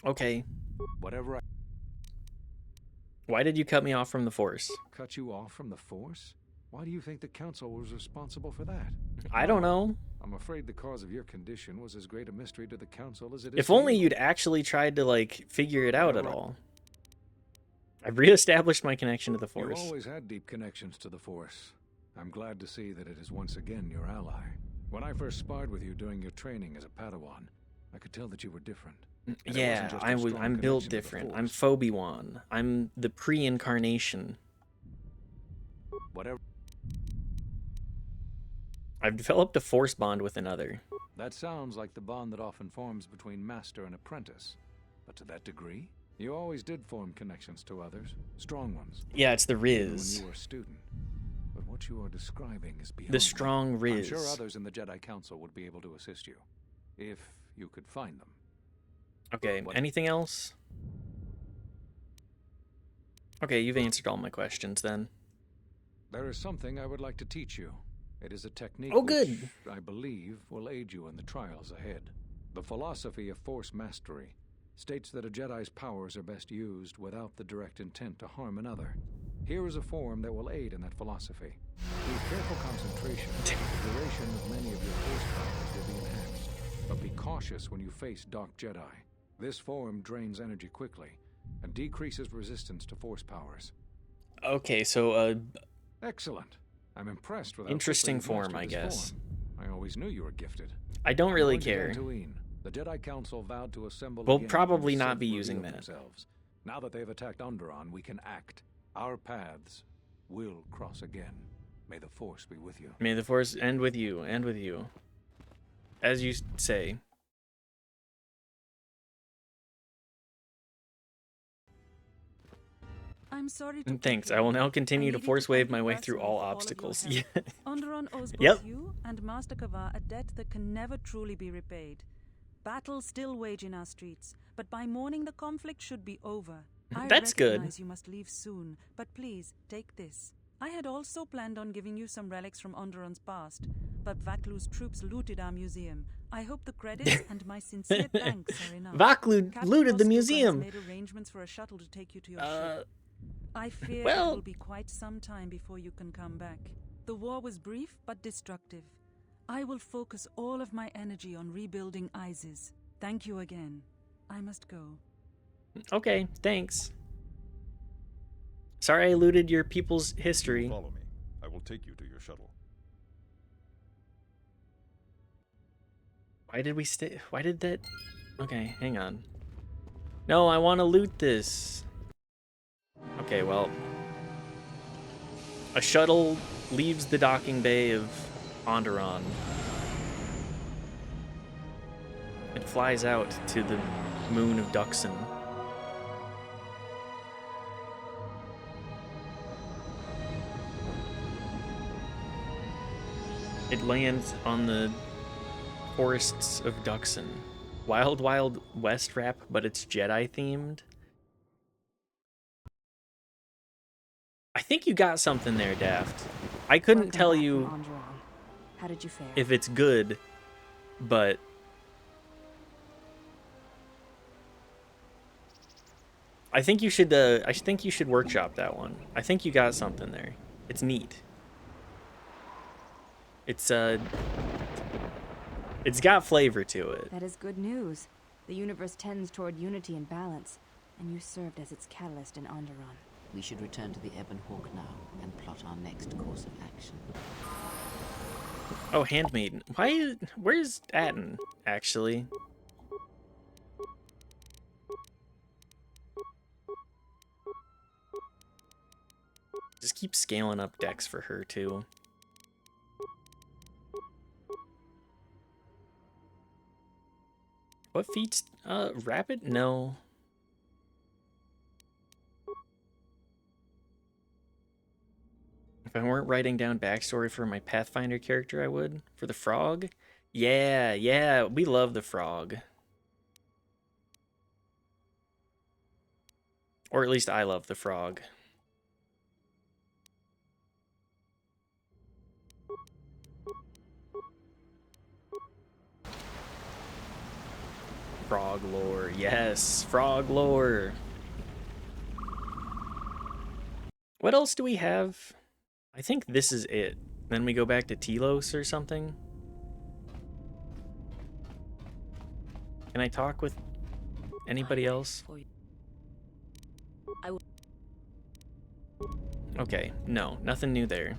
Okay. Whatever I Why did you cut me off from the Force? cut you off from the Force? Why do you think the Council was responsible for that? I don't know. I'm afraid the cause of your condition was as great a mystery to the Council as it is If to only you. you'd actually tried to, like, figure it out at Whatever. all. I've reestablished my connection to the You Force. always had deep connections to the Force. I'm glad to see that it is once again your ally. When I first sparred with you during your training as a Padawan, I could tell that you were different. And it Yeah, wasn't just a strong I'm built connection to the different. I'm Force. Phoebe-Wan. I'm the pre-incarnation. Whatever. I've developed a Force bond with another. That sounds like the bond that often forms between master and apprentice. But to that degree, you always did form connections to others, strong ones. Yeah, it's the even Riz. When you were a student. But what you are describing is beyond The me. strong I'm Riz. sure others in the Jedi Council would be able to assist you, if you could find them. Okay, anything else? Okay, you've answered all my questions then. There is something I would like to teach you. It is a technique Oh, which, good. I believe, will aid you in the trials ahead. The philosophy of force mastery states that a Jedi's powers are best used without the direct intent to harm another. Here is a form that will aid in that philosophy. With careful concentration, the duration of many of your force powers will be enhanced. But be cautious when you face Dark Jedi. This form drains energy quickly and decreases resistance to force powers. Okay, so Excellent. I'm impressed with how interesting quickly you've form, I mastered this guess. form. I always knew you were gifted. I don't really On going care. to Dantooine, the Jedi Council vowed to assemble We'll again probably when the not Sith be using reveal that. themselves. Now that they've attacked Onderon, we can act. Our paths will cross again. May the Force be with you. May the Force end with you, and with you. As you say. I'm sorry to Thanks. I will now continue to force wave my way through all obstacles. Yeah. Onderon owes both Yep. you and Master Kavar a debt that can never truly be repaid. Battles still wage in our streets, but by morning the conflict should be over. That's good. I recognize you must leave soon, but please, take this. I had also planned on giving you some relics from Onderon's past, but Vaklu's troops looted our museum. I hope the credits and my sincere thanks are enough. Vaklu Captain looted the Mostuka museum. has made arrangements for a shuttle to take you to your ship. I fear well- it will be quite some time before you can come back. The war was brief but destructive. I will focus all of my energy on rebuilding Isis. Thank you again. I must go. Okay, thanks. Sorry I looted your people's history. Follow me. I will take you to your shuttle. Why did we stay? Why did that? Okay, hang on. No, I want to loot this. Okay, well. A shuttle leaves the docking bay of Onderon. It flies out to the moon of Duxon. It lands on the forests of Duxon. Wild Wild West rap, but it's Jedi themed. I think you got something there, Daft. I couldn't tell you How did you fare? if it's good, but I think you should workshop that one. I think you got something there. It's neat. It's got flavor to it. That is good news. The universe tends toward unity and balance, and you served as its catalyst in Onderon. We should return to the Ebon Hawk now and plot our next course of action. Oh, Handmaiden. Where's Atten, actually? Just keep scaling up decks for her, too. What feats? Rapid? No. If I weren't writing down backstory for my Pathfinder character, I would. For the frog? Yeah, we love the frog. Or at least I love the frog. Frog lore. Yes, frog lore. What else do we have? I think this is it. Then we go back to Telos or something. Can I talk with anybody else? Okay, no, nothing new there.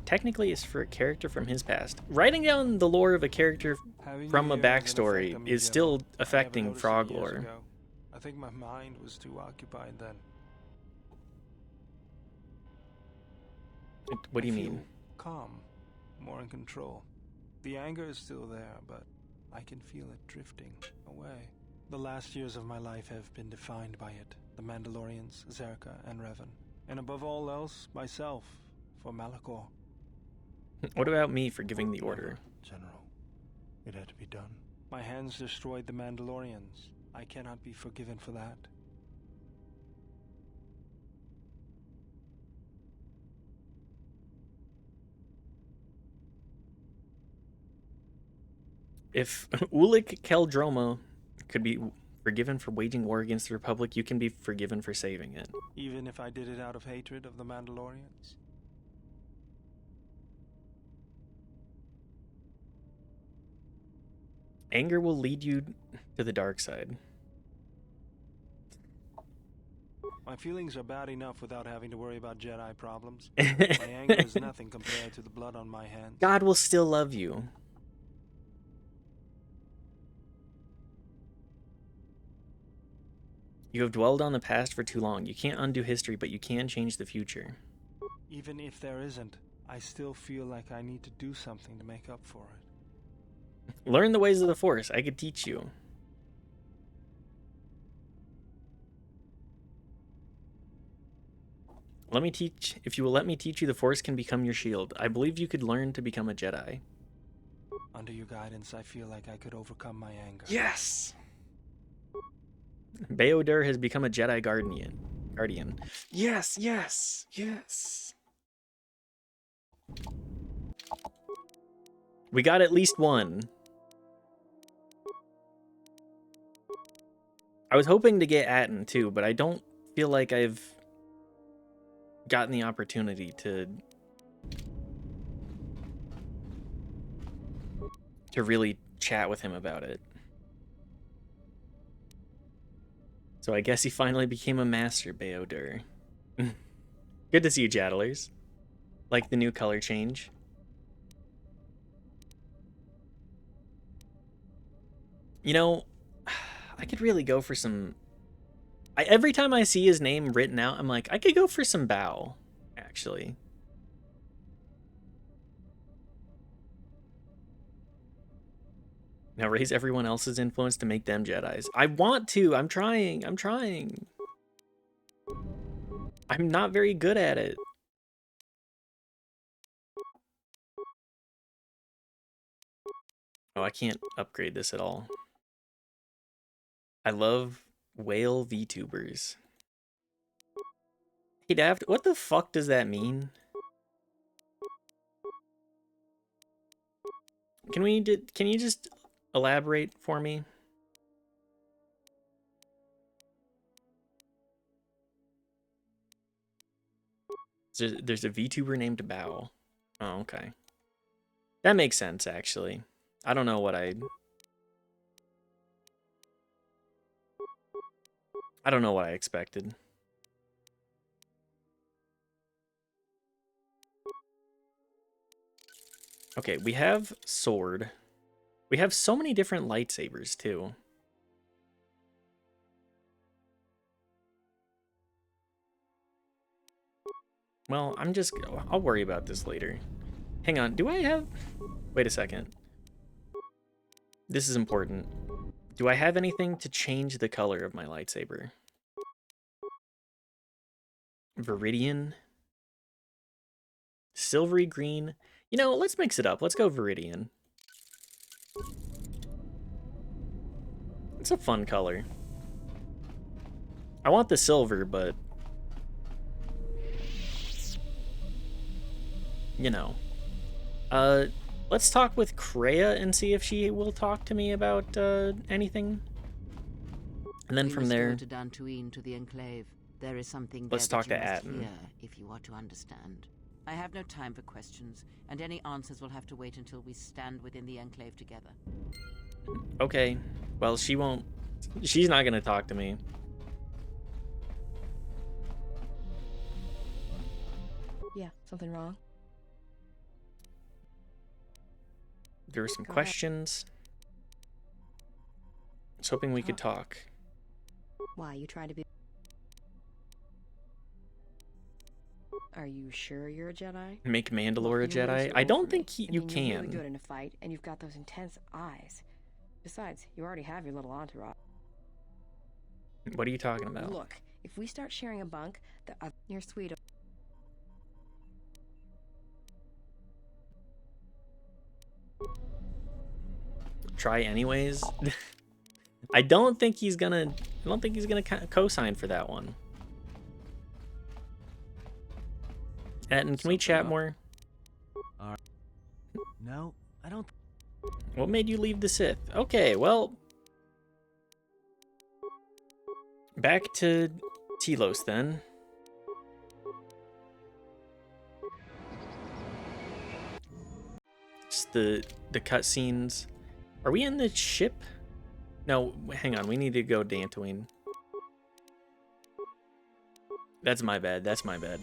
Technically, it's for a character from his past. Writing down the lore of a character from a backstory is still affecting frog lore. I think my mind was too occupied then. What do you I feel mean? Calm, more in control. The anger is still there, but I can feel it drifting away. The last years of my life have been defined by it. The Mandalorians, Zerka, and Revan. And above all else, myself, for Malachor. What about me for giving the order? General, it had to be done. My hands destroyed the Mandalorians. I cannot be forgiven for that. If Ulik Keldroma could be forgiven for waging war against the Republic, you can be forgiven for saving it. Even if I did it out of hatred of the Mandalorians? Anger will lead you to the dark side. My feelings are bad enough without having to worry about Jedi problems. My anger is nothing compared to the blood on my hands. God will still love you. You have dwelled on the past for too long. You can't undo history, but you can change the future. Even if there isn't, I still feel like I need to do something to make up for it. Learn the ways of the Force. I could teach you. Let me teach. If you will let me teach you, the Force can become your shield. I believe you could learn to become a Jedi. Under your guidance, I feel like I could overcome my anger. Yes! Bayodur has become a Jedi Guardian. Yes, yes, yes. We got at least one. I was hoping to get Atton too, but I don't feel like I've gotten the opportunity to really chat with him about it. So I guess he finally became a master, Bayodur. Good to see you, Jattlers. Like the new color change. You know, I could really go for some... every time I see his name written out, I'm like, I could go for some Bao, actually. Now raise everyone else's influence to make them Jedis. I want to. I'm trying. I'm trying. I'm not very good at it. Oh, I can't upgrade this at all. I love whale VTubers. Hey, Daft, what the fuck does that mean? Can you just elaborate for me? There's a VTuber named Bao. Oh, okay. That makes sense, actually. I don't know what I don't know what I expected. Okay, we have sword. We have so many different lightsabers, too. Well, I'll worry about this later. Hang on, do I have... Wait a second. This is important. Do I have anything to change the color of my lightsaber? Viridian? Silvery green? You know, let's mix it up. Let's go Viridian. It's a fun color. I want the silver, but... you know. Let's talk with Kreia and see if she will talk to me about anything. And then from there, to Dantooine, to the Enclave. There is something let's there talk to Atton. Hear if you are to understand. I have no time for questions, and any answers will have to wait until we stand within the Enclave together. Okay. Well, she won't. She's not gonna talk to me. Yeah, something wrong? There were some Go questions. I was hoping we could talk. Why, you trying to be... Are you sure you're a Jedi? Make Mandalore a You really Jedi? should I roll don't for think me. I you mean, You're really can. good in a fight, and you've got those intense eyes. Besides, you already have your little entourage. What are you talking about? Look, if we start sharing a bunk, you're sweet. Try anyways. I don't think he's gonna co-sign for that one. Atton, can we chat more? No, I don't. What made you leave the Sith? Okay, well, back to Telos then. Just the cutscenes. Are we in the ship? No, hang on. We need to go Dantooine. That's my bad. That's my bad.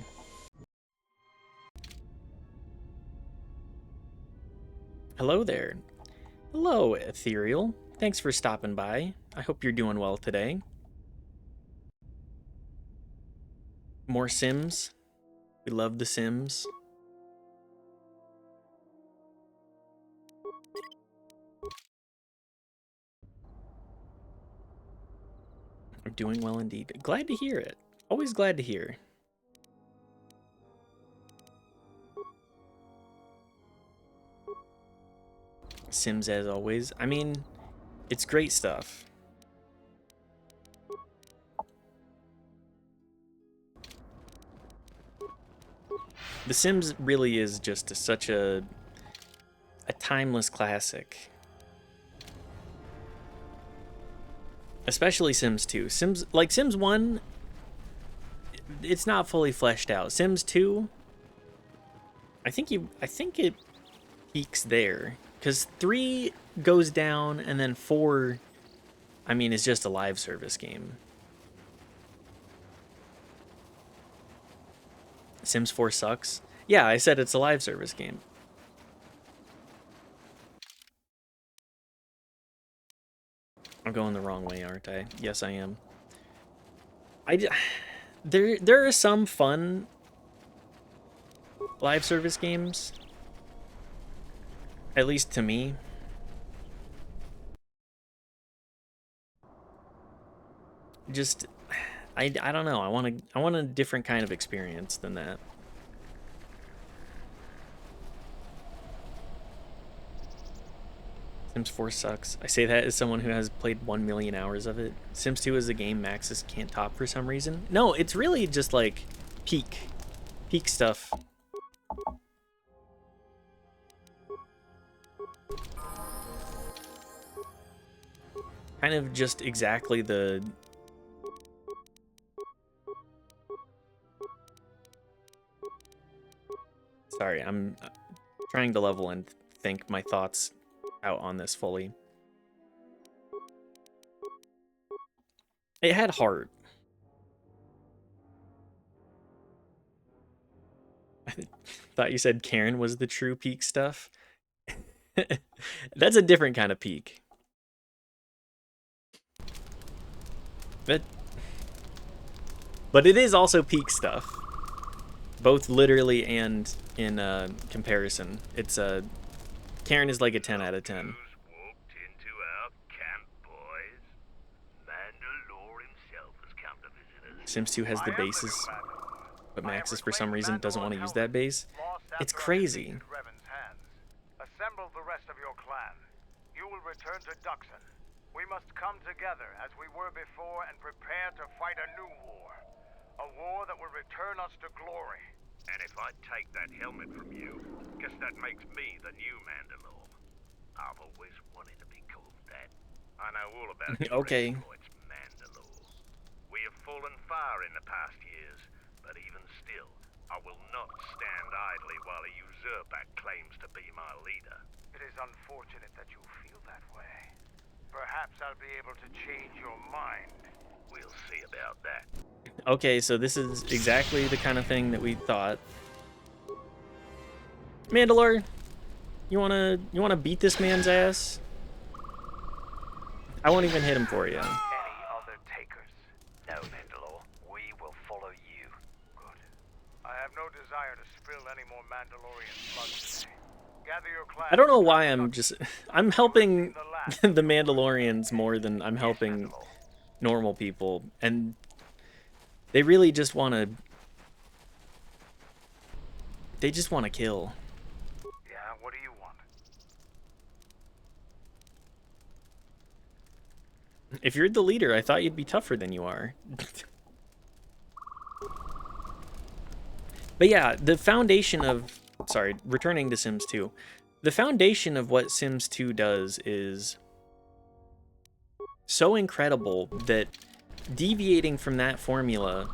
Hello there. Hello, Ethereal. Thanks for stopping by. I hope you're doing well today. More Sims. We love the Sims. I'm doing well indeed. Glad to hear it. Always glad to hear. Sims as always. I mean, it's great stuff. The Sims really is just such a timeless classic. Especially Sims 2. Sims 1, it's not fully fleshed out. Sims 2, I think it peaks there. Because 3 goes down, and then 4, I mean, is just a live service game. Sims 4 sucks. Yeah, I said it's a live service game. I'm going the wrong way, aren't I? Yes, I am. There are some fun live service games. At least to me. Just I don't know. I want a different kind of experience than that. Sims 4 sucks. I say that as someone who has played 1 million hours of it. Sims 2 is a game Maxis can't top for some reason. No, it's really just like peak stuff. Kind of just exactly the... Sorry, I'm trying to level and think my thoughts out on this fully. It had heart. I thought you said Karen was the true peak stuff. That's a different kind of peak. But it is also peak stuff. Both literally and in comparison. It's Karen is like a 10 out of 10. Sims 2 has the bases, but Maxis for some reason doesn't want to use that base. It's crazy. Assemble the rest of your clan. You will return to Duxon. We must come together as we were before and prepare to fight a new war. A war that will return us to glory. And if I take that helmet from you, guess that makes me the new Mandalore. I've always wanted to be called that. I know all about your okay. exploits, Mandalore. We have fallen far in the past years, but even still, I will not stand idly while a usurper claims to be my leader. It is unfortunate that you feel that way. Perhaps I'll be able to change your mind. We'll see about that. Okay, so this is exactly the kind of thing that we thought. Mandalore, you wanna beat this man's ass? I won't even hit him for you. Any other takers? No, Mandalore. We will follow you. Good. I have no desire to spill any more Mandalorian blood today. Gather your clan. I don't know why I'm helping the Mandalorians more than I'm helping normal people, and they really just want to... They just want to kill. Yeah, what do you want? If you're the leader, I thought you'd be tougher than you are. But yeah, the foundation of... Sorry, returning to Sims 2. the foundation of what Sims 2 does is so incredible that deviating from that formula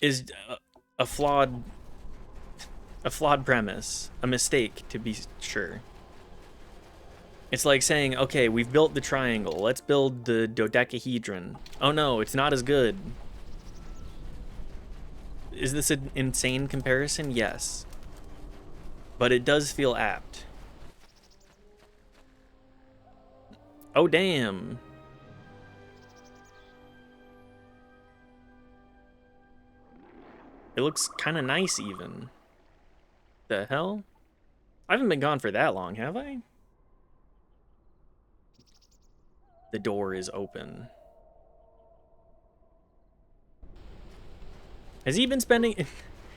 is a flawed premise, a mistake to be sure. It's like saying, okay, we've built the triangle, let's build the dodecahedron. Oh no, it's not as good. Is this an insane comparison? Yes. But it does feel apt. Oh damn. It looks kind of nice even. The hell? I haven't been gone for that long, have I? The door is open. Has he been spending...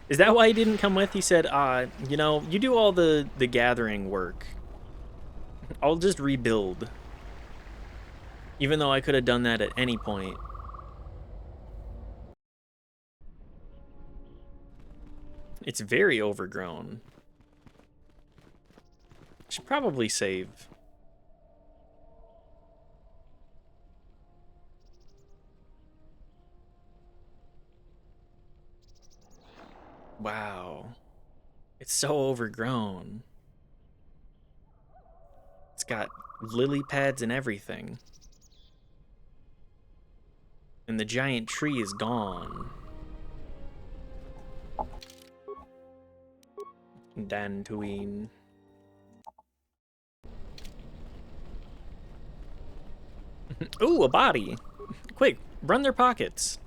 Is that why he didn't come with? He said, you know, you do all the gathering work. I'll just rebuild. Even though I could have done that at any point. It's very overgrown. Should probably save. Wow. It's so overgrown. It's got lily pads and everything. And the giant tree is gone. Dantooine. Ooh, a body. Quick, run their pockets.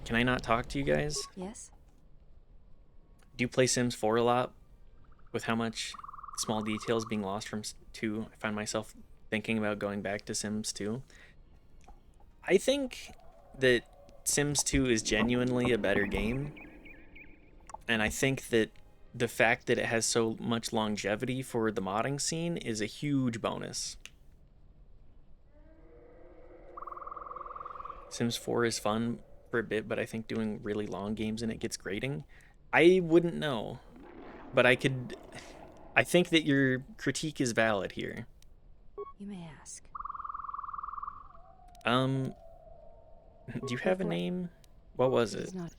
Can I not talk to you guys? Yes? Do you play Sims 4 a lot? With how much small details being lost from 2, I find myself thinking about going back to Sims 2. I think that Sims 2 is genuinely a better game. And I think that the fact that it has so much longevity for the modding scene is a huge bonus. Sims 4 is fun for a bit, but I think doing really long games in it gets grating. I wouldn't know, but I think that your critique is valid here. You may ask. Do you have a name? What was it? Not...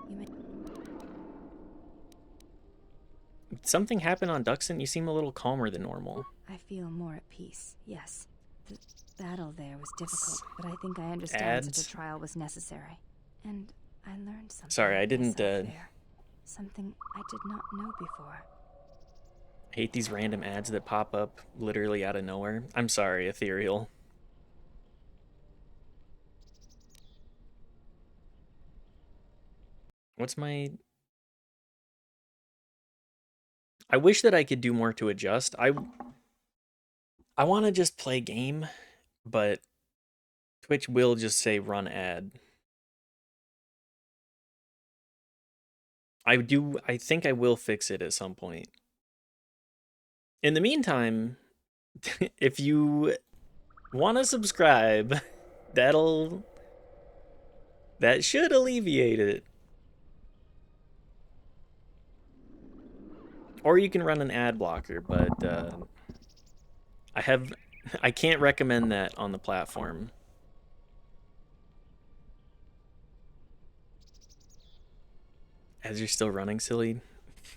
You may... Did something happen on Duxon? You seem a little calmer than normal. I feel more at peace, yes. The battle there was difficult, but I think I understand Ads? such a trial was necessary. And I learned something. Sorry, I didn't, Something I did not know before. I hate these random ads that pop up literally out of nowhere. I'm sorry, Ethereal. What's my... I wish that I could do more to adjust. I want to just play game, but Twitch will just say run ad. I think I will fix it at some point. In the meantime, if you want to subscribe, that should alleviate it. Or you can run an ad blocker, but I can't recommend that on the platform. As you're still running, silly,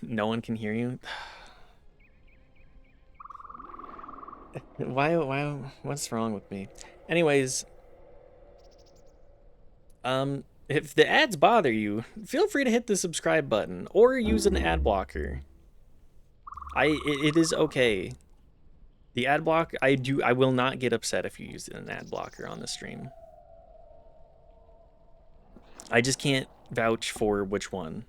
no one can hear you. Why, what's wrong with me? Anyways, if the ads bother you, feel free to hit the subscribe button or use an ad blocker. It is okay. The ad block, I will not get upset if you use an ad blocker on the stream. I just can't vouch for which one.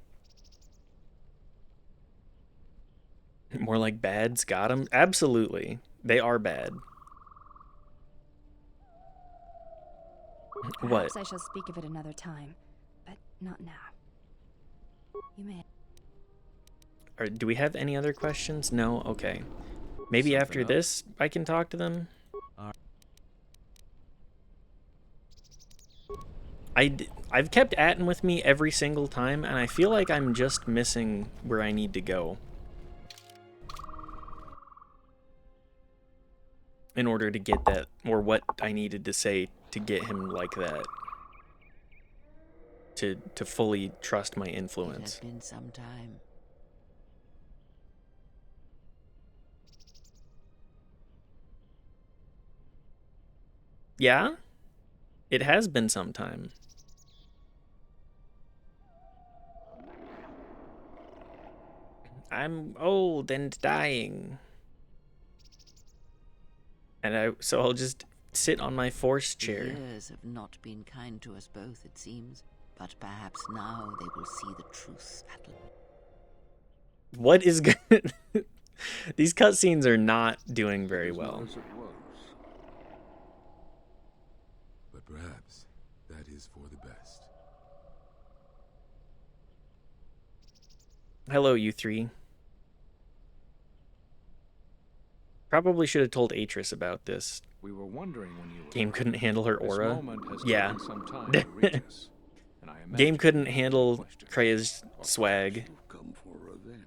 More like bads got them? Absolutely. They are bad. Perhaps I shall speak of it another time, but not now. You may... Or do we have any other questions? No? Okay. Maybe after this I can talk to them? I've kept Atten with me every single time, and I feel like I'm just missing where I need to go in order to get that, or what I needed to say to get him like that, to fully trust my influence. It has been some time. Yeah? It has been some time. I'm old and dying. And so I'll just sit on my force chair. Years have not been kind to us both, it seems. But perhaps now they will see the truth, Atlan. What is good? These cutscenes are not doing very well. But perhaps that is for the best. Hello, you three. Probably should have told Atris about this. We were wondering when you were Game couldn't handle her aura. This moment has Yeah. taken some time to reach us, and I imagine Game couldn't handle Krea's swag. Come for revenge.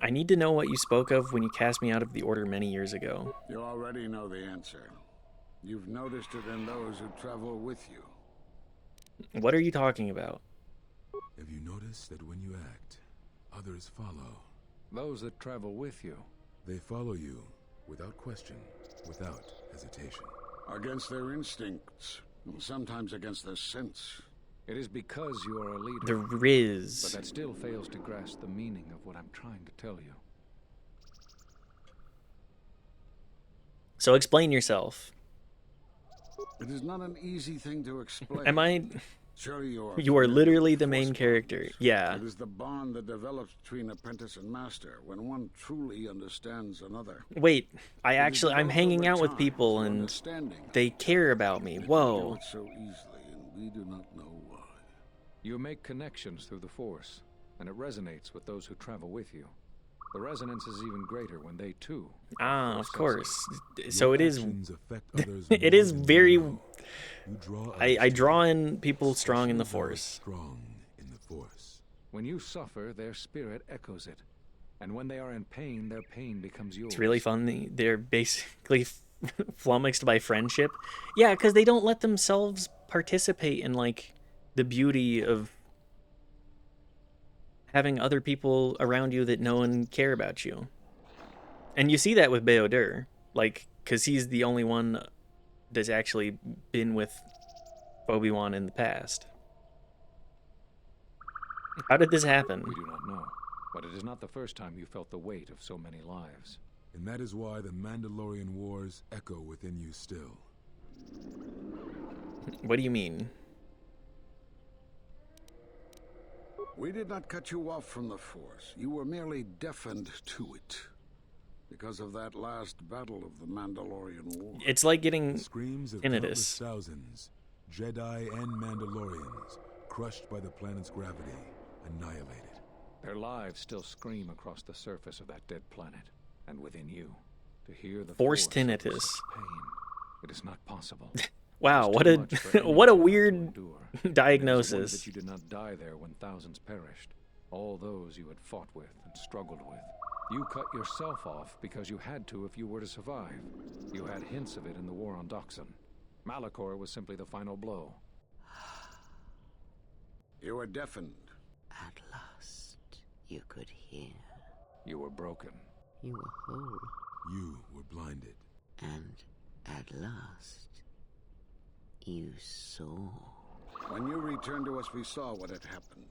I need to know what you spoke of when you cast me out of the Order many years ago. You already know the answer. You've noticed it in those who travel with you. What are you talking about? Have you noticed that when you act, others follow? Those that travel with you. They follow you without question, without hesitation. Against their instincts, and sometimes against their sense. It is because you are a leader. The Riz. But that still fails to grasp the meaning of what I'm trying to tell you. So explain yourself. It is not an easy thing to explain. Am I... Surely You are literally the main character. Yeah. It is the bond that develops between apprentice and master when one truly understands another. Wait, I'm hanging out with people and they care about me. Whoa. Do it so easily, and we do not know why. You make connections through the Force, and it resonates with those who travel with you. The resonance is even greater when they too. Ah, of course. So it is. It is very. I draw in people strong in the Force. When you suffer, their spirit echoes it, and when they are in pain, their pain becomes yours. It's really fun. They're basically flummoxed by friendship. Yeah, because they don't let themselves participate in like the beauty of having other people around you that know and care about you. And you see that with Baodur, like, because he's the only one that's actually been with Obi-Wan in the past. How did this happen? We do not know, but it is not the first time you felt the weight of so many lives. And that is why the Mandalorian wars echo within you still. What do you mean? We did not cut you off from the Force. You were merely deafened to it. Because of that last battle of the Mandalorian War. It's like getting screams of tinnitus. Thousands, Jedi and Mandalorians, crushed by the planet's gravity, annihilated. Their lives still scream across the surface of that dead planet, and within you, to hear the Force tinnitus. Pain. It is not possible. Wow, what a what a weird diagnosis. That you did not die there when thousands perished. All those you had fought with and struggled with. You cut yourself off because you had to if you were to survive. You had hints of it in the war on Doxon. Malachor was simply the final blow. You were deafened. At last, you could hear. You were broken. You were whole. You were blinded. And at last, you saw. When you returned to us, we saw what had happened.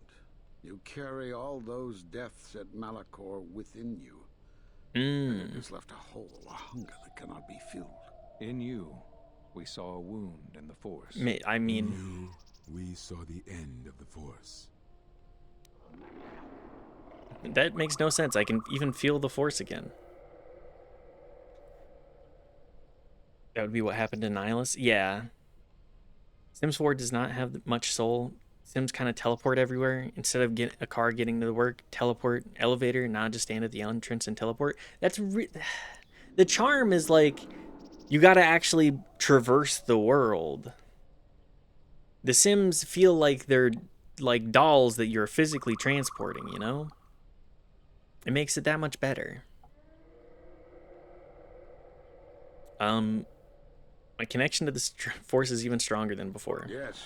You carry all those deaths at Malachor within you. And it has left a hole, a hunger that cannot be filled. In you, we saw a wound in the Force. I mean... In you, we saw the end of the Force. That makes no sense. I can even feel the Force again. That would be what happened to Nihilus? Yeah. Sims 4 does not have much soul. Sims kind of teleport everywhere. Instead of a car getting to the work, teleport, elevator, not just stand at the entrance and teleport. That's the charm is like, you got to actually traverse the world. The Sims feel like they're like dolls that you're physically transporting, you know? It makes it that much better. My connection to the Force is even stronger than before. Yes.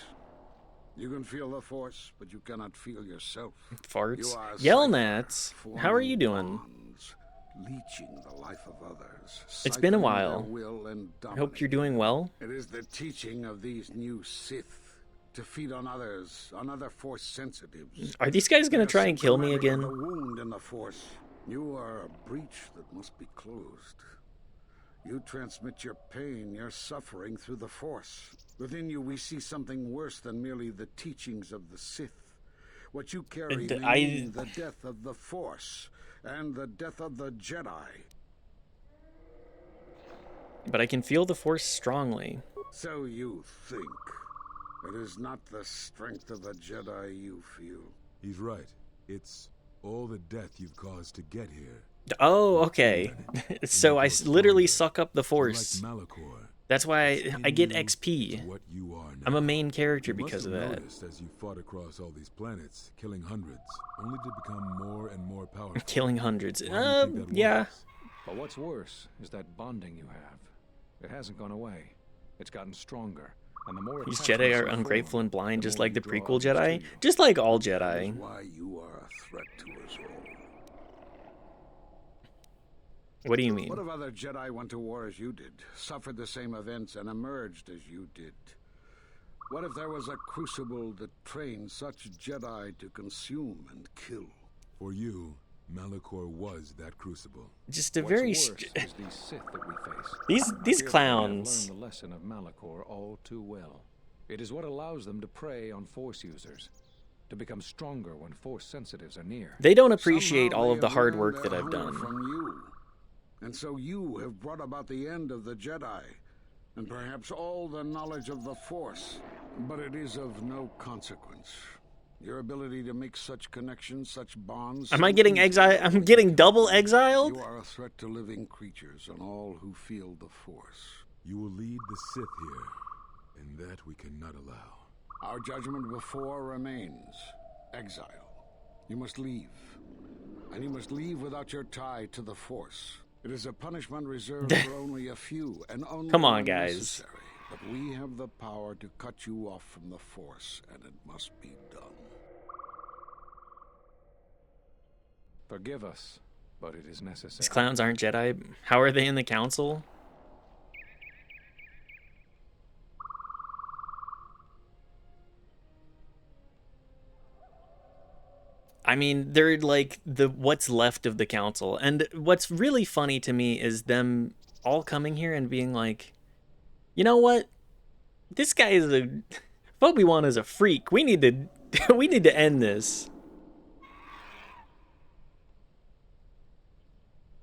You can feel the Force, but you cannot feel yourself. Farts. Yelnats, how are you doing? Bonds, leeching the life of others. It's been a siphoning while. their will and I hope you're doing well. It is the teaching of these new Sith to feed on others, on other Force sensitives. Are these guys gonna try and kill me again? A wound in the Force. You are a breach that must be closed. You transmit your pain, your suffering through the Force. Within you, we see something worse than merely the teachings of the Sith. What you carry may mean the death of the Force and the death of the Jedi. But I can feel the Force strongly. So you think. It is not the strength of a Jedi you feel. He's right. It's all the death you've caused to get here. Oh, okay. So I literally suck up the Force. Like Malachor, that's why I get XP. what you are now. I'm a main character because of that. Noticed as you fought across all these planets, killing hundreds, only to become more and more powerful. Killing hundreds. Yeah. But what's worse is that bonding you have. It hasn't gone away. It's gotten stronger. And the more these Jedi are ungrateful and blind, just like the prequel Jedi. Just like all Jedi. Why you are a threat to us all. What do you mean? What if other Jedi went to war as you did, suffered the same events, and emerged as you did? What if there was a crucible that trained such Jedi to consume and kill? For you, Malachor was that crucible. Just a very is these Sith that we face. These clowns. Learned the lesson of Malachor all too well. It is what allows them to prey on Force users, to become stronger when Force sensitives are near. They don't appreciate all of the hard work that I've done. From you. And so you have brought about the end of the Jedi, and perhaps all the knowledge of the Force. But it is of no consequence. Your ability to make such connections, such bonds... Am I getting exiled? I'm getting double exiled? You are a threat to living creatures and all who feel the Force. You will lead the Sith here, and that we cannot allow. Our judgment before remains. Exile. You must leave. And you must leave without your tie to the Force. It is a punishment reserved for only a few, and only Come on, guys. necessary. But we have the power to cut you off from the Force, and it must be done. Forgive us, but it is necessary. These clowns aren't Jedi. How are they in the council? I mean, they're like what's left of the council. And what's really funny to me is them all coming here and being like, you know what? This guy is Obi-Wan is a freak. We need to end this.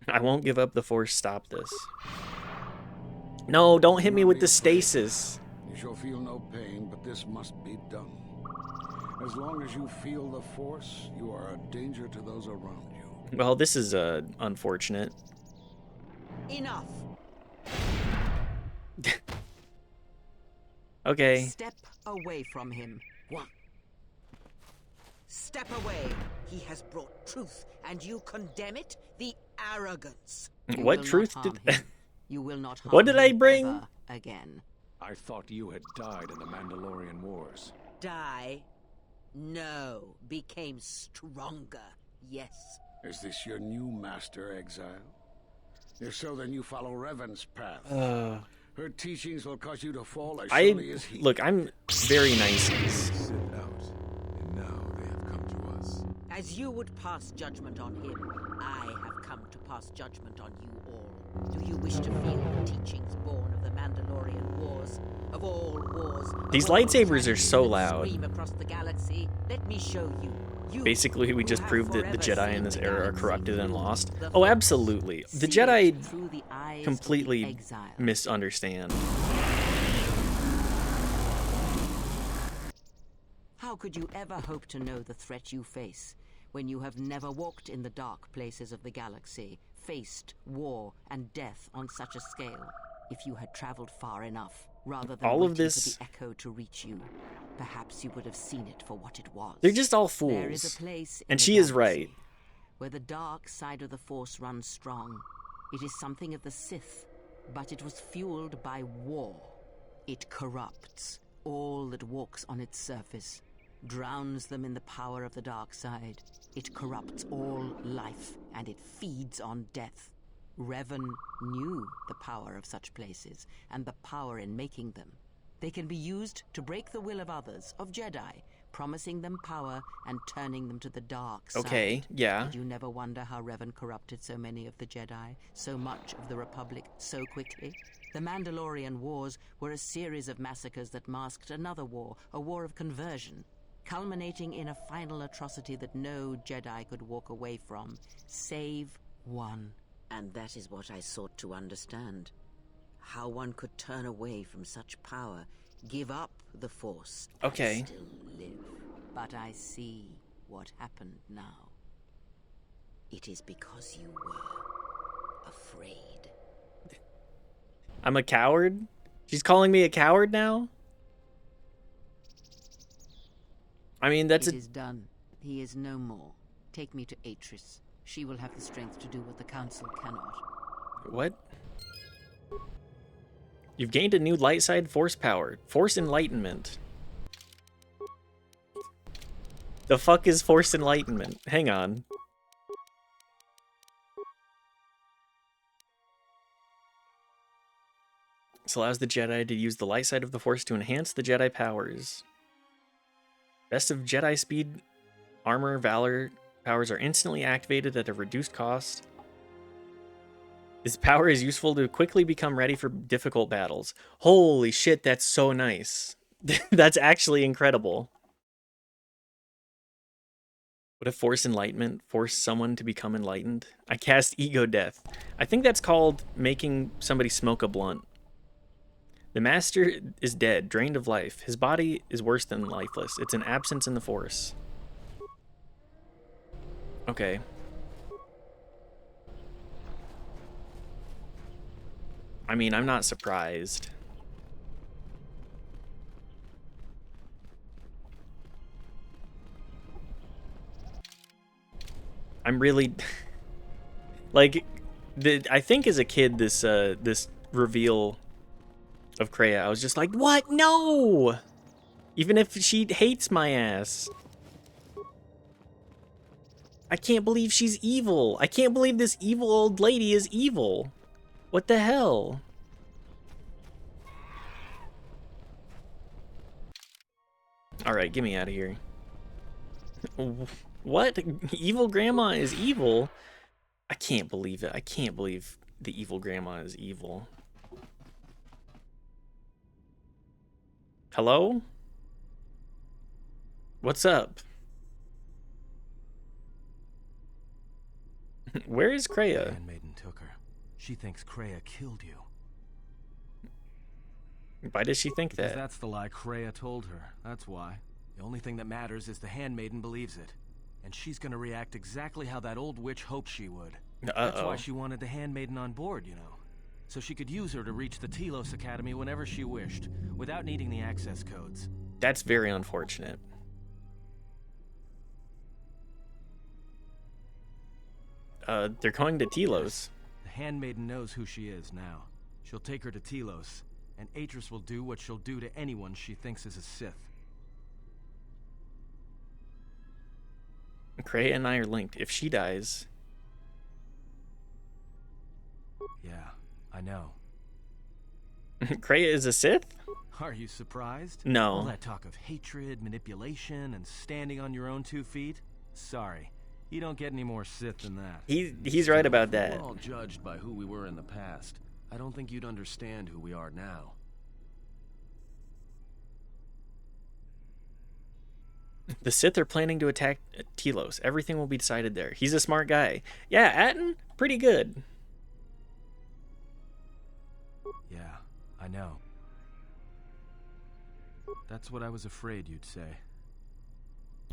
I won't give up the Force. Stop this. No, don't hit me with the stasis. You shall feel no pain, but this must be done. As long as you feel the Force, you are a danger to those around you. Well, this is unfortunate. Enough. Okay. Step away from him. What? Step away. He has brought truth, and you condemn it? The arrogance. What truth did... You will not harm What did I him bring? ever again. I thought you had died in the Mandalorian Wars. Die? No. Became stronger. Yes. Is this your new master, Exile? If so, then you follow Revan's path. Her teachings will cause you to fall as surely as he. Look, I'm very nice. Sit out, and now they have come to us. As you would pass judgment on him, I have come to pass judgment on you all. Do you wish to feel the teachings born of the Mandalorian Wars? Of all wars. These lightsabers are so loud. Scream across the galaxy. Let me show you. Basically, we just proved that the Jedi in this era are corrupted and lost. Oh, absolutely. The Jedi completely misunderstand. could you ever hope to know the threat you face when you have never walked in the dark places of the galaxy, faced war and death on such a scale? If you had traveled far enough, rather than all of waiting this, for the echo to reach you, perhaps you would have seen it for what it was. They're just all There is fools. a place in And the she is galaxy right. where the dark side of the Force runs strong. It is something of the Sith, but it was fueled by war. It corrupts all that walks on its surface, drowns them in the power of the dark side. It corrupts all life, and it feeds on death. Revan knew the power of such places, and the power in making them. They can be used to break the will of others, of Jedi, promising them power and turning them to the dark side. Okay, yeah. Did you never wonder how Revan corrupted so many of the Jedi, so much of the Republic, so quickly? The Mandalorian Wars were a series of massacres that masked another war, a war of conversion, culminating in a final atrocity that no Jedi could walk away from. Save one. And that is what I sought to understand. How one could turn away from such power, give up the Force, Okay. and still live. But I see what happened now. It is because you were afraid. I'm a coward? She's calling me a coward now? I mean, that's It is done. He is no more. Take me to Atris. She will have the strength to do what the Council cannot. What? You've gained a new light side force power. Force enlightenment. The fuck is force enlightenment? Hang on. This allows the Jedi to use the light side of the Force to enhance the Jedi powers. Best of Jedi speed, armor, valor powers are instantly activated at a reduced cost. This power is useful to quickly become ready for difficult battles. Holy shit, that's so nice. That's actually incredible. What if Force Enlightenment forced someone to become enlightened? I cast Ego Death. I think that's called making somebody smoke a blunt. The Master is dead, drained of life. His body is worse than lifeless. It's an absence in the Force. Okay. I mean, I'm not surprised. I'm really like I think as a kid this this reveal of Kreia, I was just like, "What? No!" Even if she hates my ass. I can't believe she's evil. I can't believe this evil old lady is evil. What the hell? All right, get me out of here. What? Evil grandma is evil? I can't believe it. I can't believe the evil grandma is evil. Hello? What's up? Where is Kreia? The handmaiden took her. She thinks Kreia killed you. Why does she think Because that? that's the lie Kreia told her. That's why. The only thing that matters is the handmaiden believes it. And she's gonna react exactly how that old witch hoped she would. That's why she wanted the handmaiden on board, you know. So she could use her to reach the Telos Academy whenever she wished, without needing the access codes. That's very unfortunate. They're going to Telos. The handmaiden knows who she is now. She'll take her to Telos, and Atris will do what she'll do to anyone she thinks is a Sith. Kreia and I are linked. If she dies... Yeah, I know. Kreia is a Sith? Are you surprised? No. All that talk of hatred, manipulation, and standing on your own 2 feet? Sorry. You don't get any more Sith than that. He's right about that. We're all judged by who we were in the past. I don't think you'd understand who we are now. The Sith are planning to attack Telos. Everything will be decided there. He's a smart guy. Yeah, Atton, pretty good. Yeah, I know. That's what I was afraid you'd say.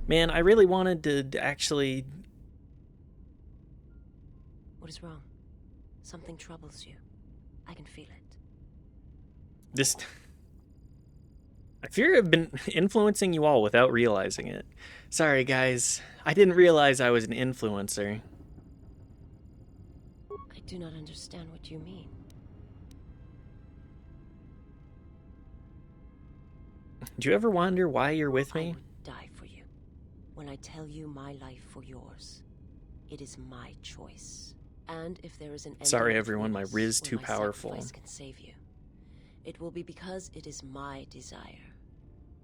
Man, I really wanted to actually... What is wrong? Something troubles you. I can feel it. This... I fear I've been influencing you all without realizing it. Sorry, guys. I didn't realize I was an influencer. I do not understand what you mean. Do you ever wonder why you're with me? I would die for you. When I tell you my life for yours, it is my choice. And if there is an end, sorry, everyone, my Riz too powerful. Can save you. It will be because it is my desire,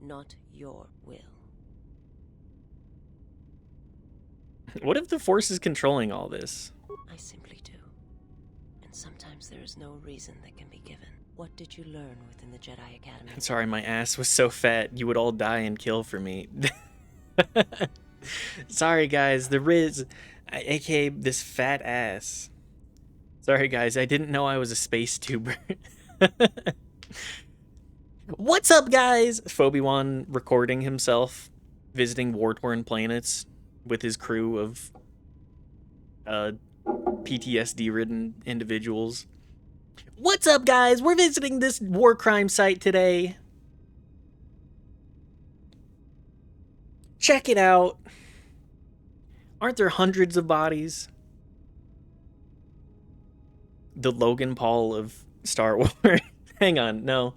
not your will. What if the Force is controlling all this? I simply do. And sometimes there is no reason that can be given. What did you learn within the Jedi Academy? Sorry, my ass was so fat, you would all die and kill for me. Sorry, guys, the Riz, aka this fat ass. Sorry, guys, I didn't know I was a space tuber. What's up, guys? Phoebe-Wan recording himself, visiting war-torn planets with his crew of PTSD-ridden individuals. What's up, guys? We're visiting this war crime site today. Check it out. Aren't there hundreds of bodies? The Logan Paul of Star Wars. Hang on, no.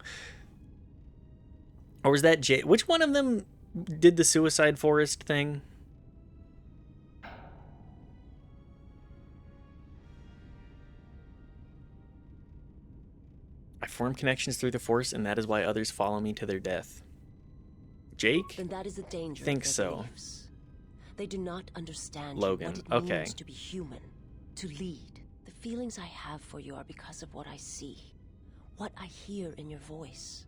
Or was that Jay? Which one of them did the Suicide Forest thing? I form connections through the Force, and that is why others follow me to their death. Jake? Then that is the danger. Think so. Beliefs. They do not understand Logan. what it Okay. means to be human, to lead. The feelings I have for you are because of what I see, what I hear in your voice.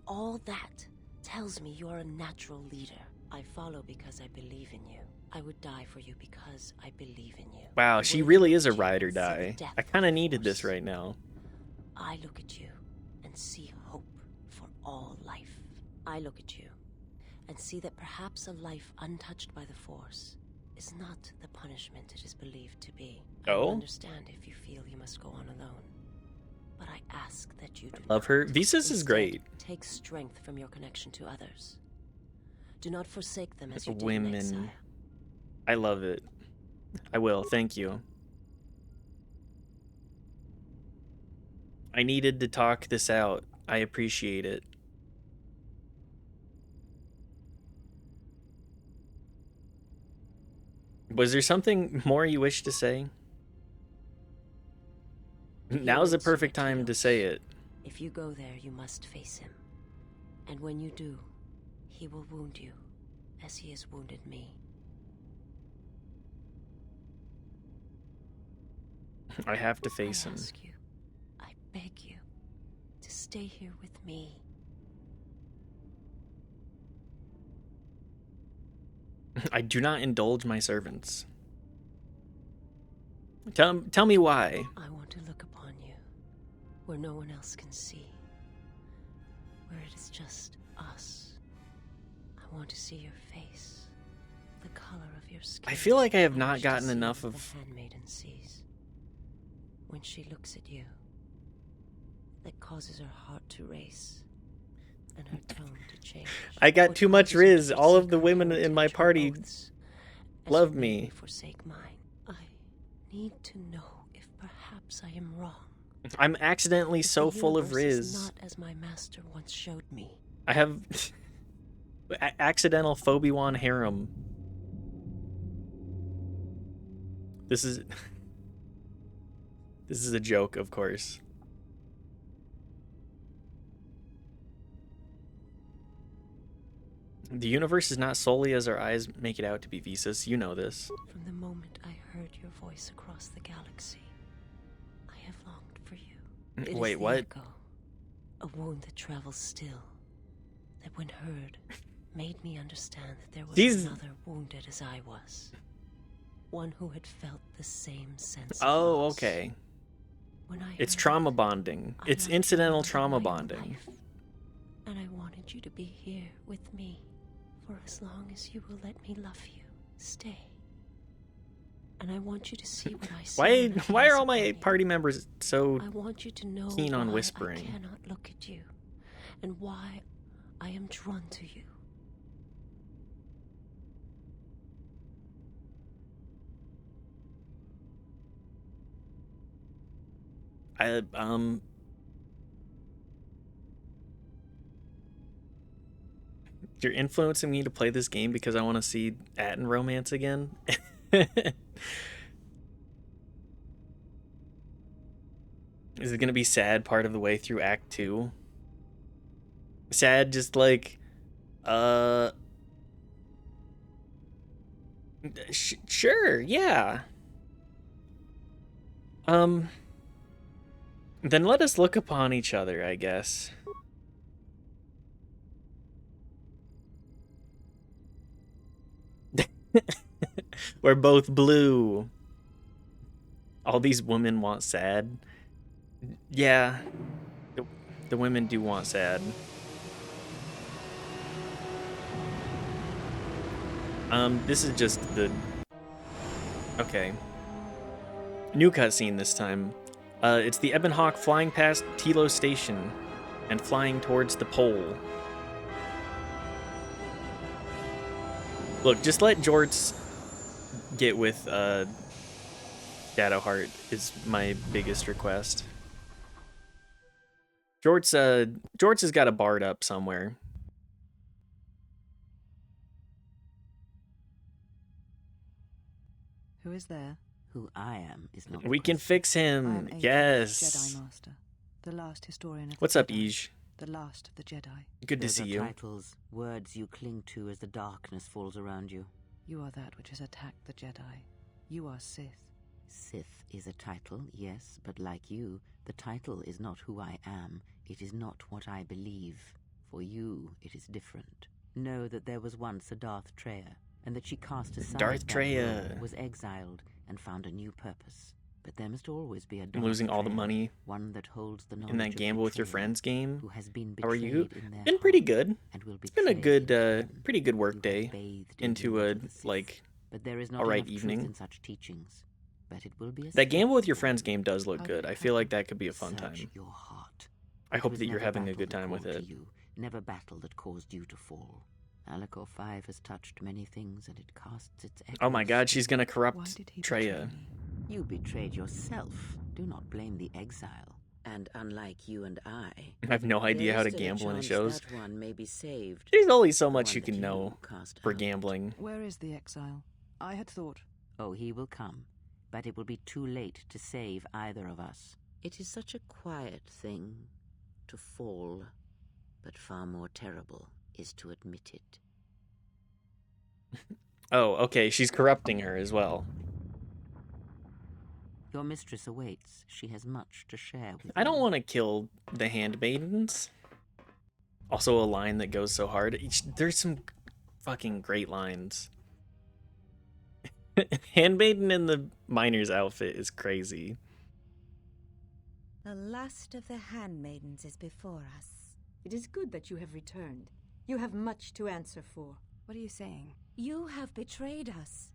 All that tells me you are a natural leader. I follow because I believe in you. I would die for you because I believe in you. Wow, she really is a ride or die. I kind of needed this right now. I look at you and see hope for all life. I look at you and see that perhaps a life untouched by the Force is not the punishment it is believed to be. I will understand if you feel you must go on alone. But I ask that you do Love her. Visas is Instead, great. Take strength from your connection to others. Do not forsake them as you did in Women. exile. I love it. I will. Thank you. I needed to talk this out. I appreciate it. Was there something more you wish to say? Now's the perfect time to say it. If you go there, you must face him. And when you do, he will wound you, as he has wounded me. I have to face him. Ask you, I beg you, to stay here with me. I do not indulge my servants. Tell me why. I want to look upon you, where no one else can see. Where it is just us. I want to see your face, the color of your skin. I feel like I have not gotten enough of... The handmaiden sees. When she looks at you, that causes her heart to race. And her tone to change. I got too much Riz. All of the women in my party love me. Forsake mine. I need to know if perhaps I am wrong. I'm accidentally so full of Riz. Not as my master once showed me. I have accidental Phoebe-Wan harem. This is a joke, of course. The universe is not solely as our eyes make it out to be, Visas. You know this. From the moment I heard your voice across the galaxy, I have longed for you. It Wait, is the what? Echo, a wound that travels still, that when heard, made me understand that there was another wounded as I was. One who had felt the same sense of loss. Okay. When I It's heard trauma bonding. It's incidental trauma bonding. and I wanted you to be here with me For as long as you will let me love you, stay. And I want you to see what I see. Why are all my party members so I want you to know keen on why whispering? I cannot look at you, and why I am drawn to you. You're influencing me to play this game because I want to see Atten romance again. Is it gonna be sad part of the way through Act 2? Sad, just like, sure, yeah. Then let us look upon each other, I guess. We're both blue. All these women want sad. Yeah, the women do want sad. This is just the... Okay. New cutscene this time. It's the Ebon Hawk flying past Telos Station and flying towards the pole. Look, just let Jorts get with Shadowheart is my biggest request. Jorts has got a bard up somewhere. Who is there? Who I am is not. We can fix him. Yes. Jedi Master, the last historian of What's the up, Jedi, Ij? The last of the Jedi. Good to Those see are you. Titles, words you cling to as the darkness falls around you. You are that which has attacked the Jedi. You are Sith. Sith is a title, yes, but like you, the title is not who I am. It is not what I believe. For you, it is different. Know that there was once a Darth Treya, and that she cast aside Darth that Treya. role, was exiled, and found a new purpose. But there must always be a I'm Darth losing all the Treya, money one that holds the in knowledge that of Gamble with Your betrayal, Friends game. who has been How are you? betrayed in their Been pretty heart, good. and will It's been a betray good, pretty good work day bathed into a like but there is not alright enough truth evening. in such teachings. But it will be a That Gamble with Your step Friends game does look good. I feel like that could be a fun Search time. your heart. I It hope was that you're never having a battle good that time with called to it. you, never battle that caused you to fall. Alacor 5 has touched many things, and it casts its Oh my echoes. god, she's gonna corrupt Treya. You betrayed yourself. Do not blame the exile. And unlike you and I have no idea how to there is still a gamble in chance shows. that one may be saved. There's only so much One you that can know cast for out. gambling. Where is the exile? I had thought. Oh, he will come, but it will be too late to save either of us. It is such a quiet thing to fall, but far more terrible is to admit it. Oh, okay, she's corrupting her as well. Your mistress awaits. She has much to share with I don't you. want to kill the handmaidens. Also a line that goes so hard. There's some fucking great lines. Handmaiden in the miner's outfit is crazy. The last of the handmaidens is before us. It is good that you have returned. You have much to answer for. What are you saying? You have betrayed us.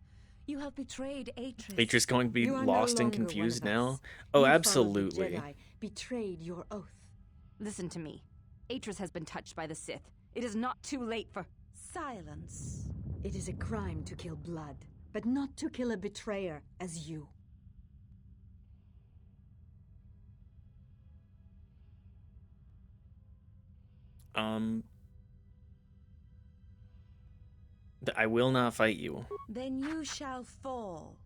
You have betrayed Atris. Atris going to be You are lost no and longer confused one of now? us. Oh, You followed the absolutely. Jedi, betrayed your oath. Listen to me. Atris has been touched by the Sith. It is not too late for... Silence. It is a crime to kill blood, but not to kill a betrayer as you. I will not fight you. Then you shall fall.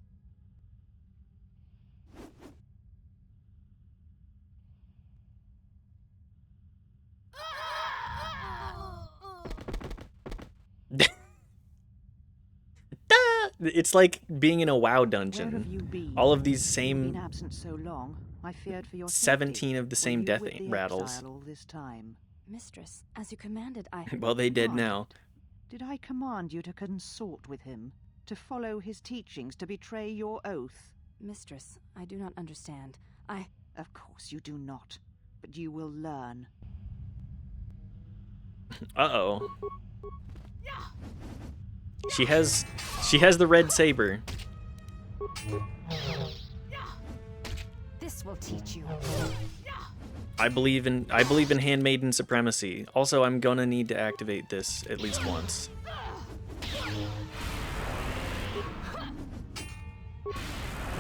It's like being in a WoW Where have dungeon. you been? All of these Been same absent so long, I feared for your 17 of the safety. same Were you death with the rattles. exile all this time? Mistress, as you commanded, I... Well, they did now. Did I command you to consort with him, to follow his teachings, to betray your oath? Mistress, I do not understand. Of course you do not, but you will learn. Uh-oh. She has the red saber. This will teach you. I believe in handmaiden supremacy. Also, I'm gonna need to activate this at least once.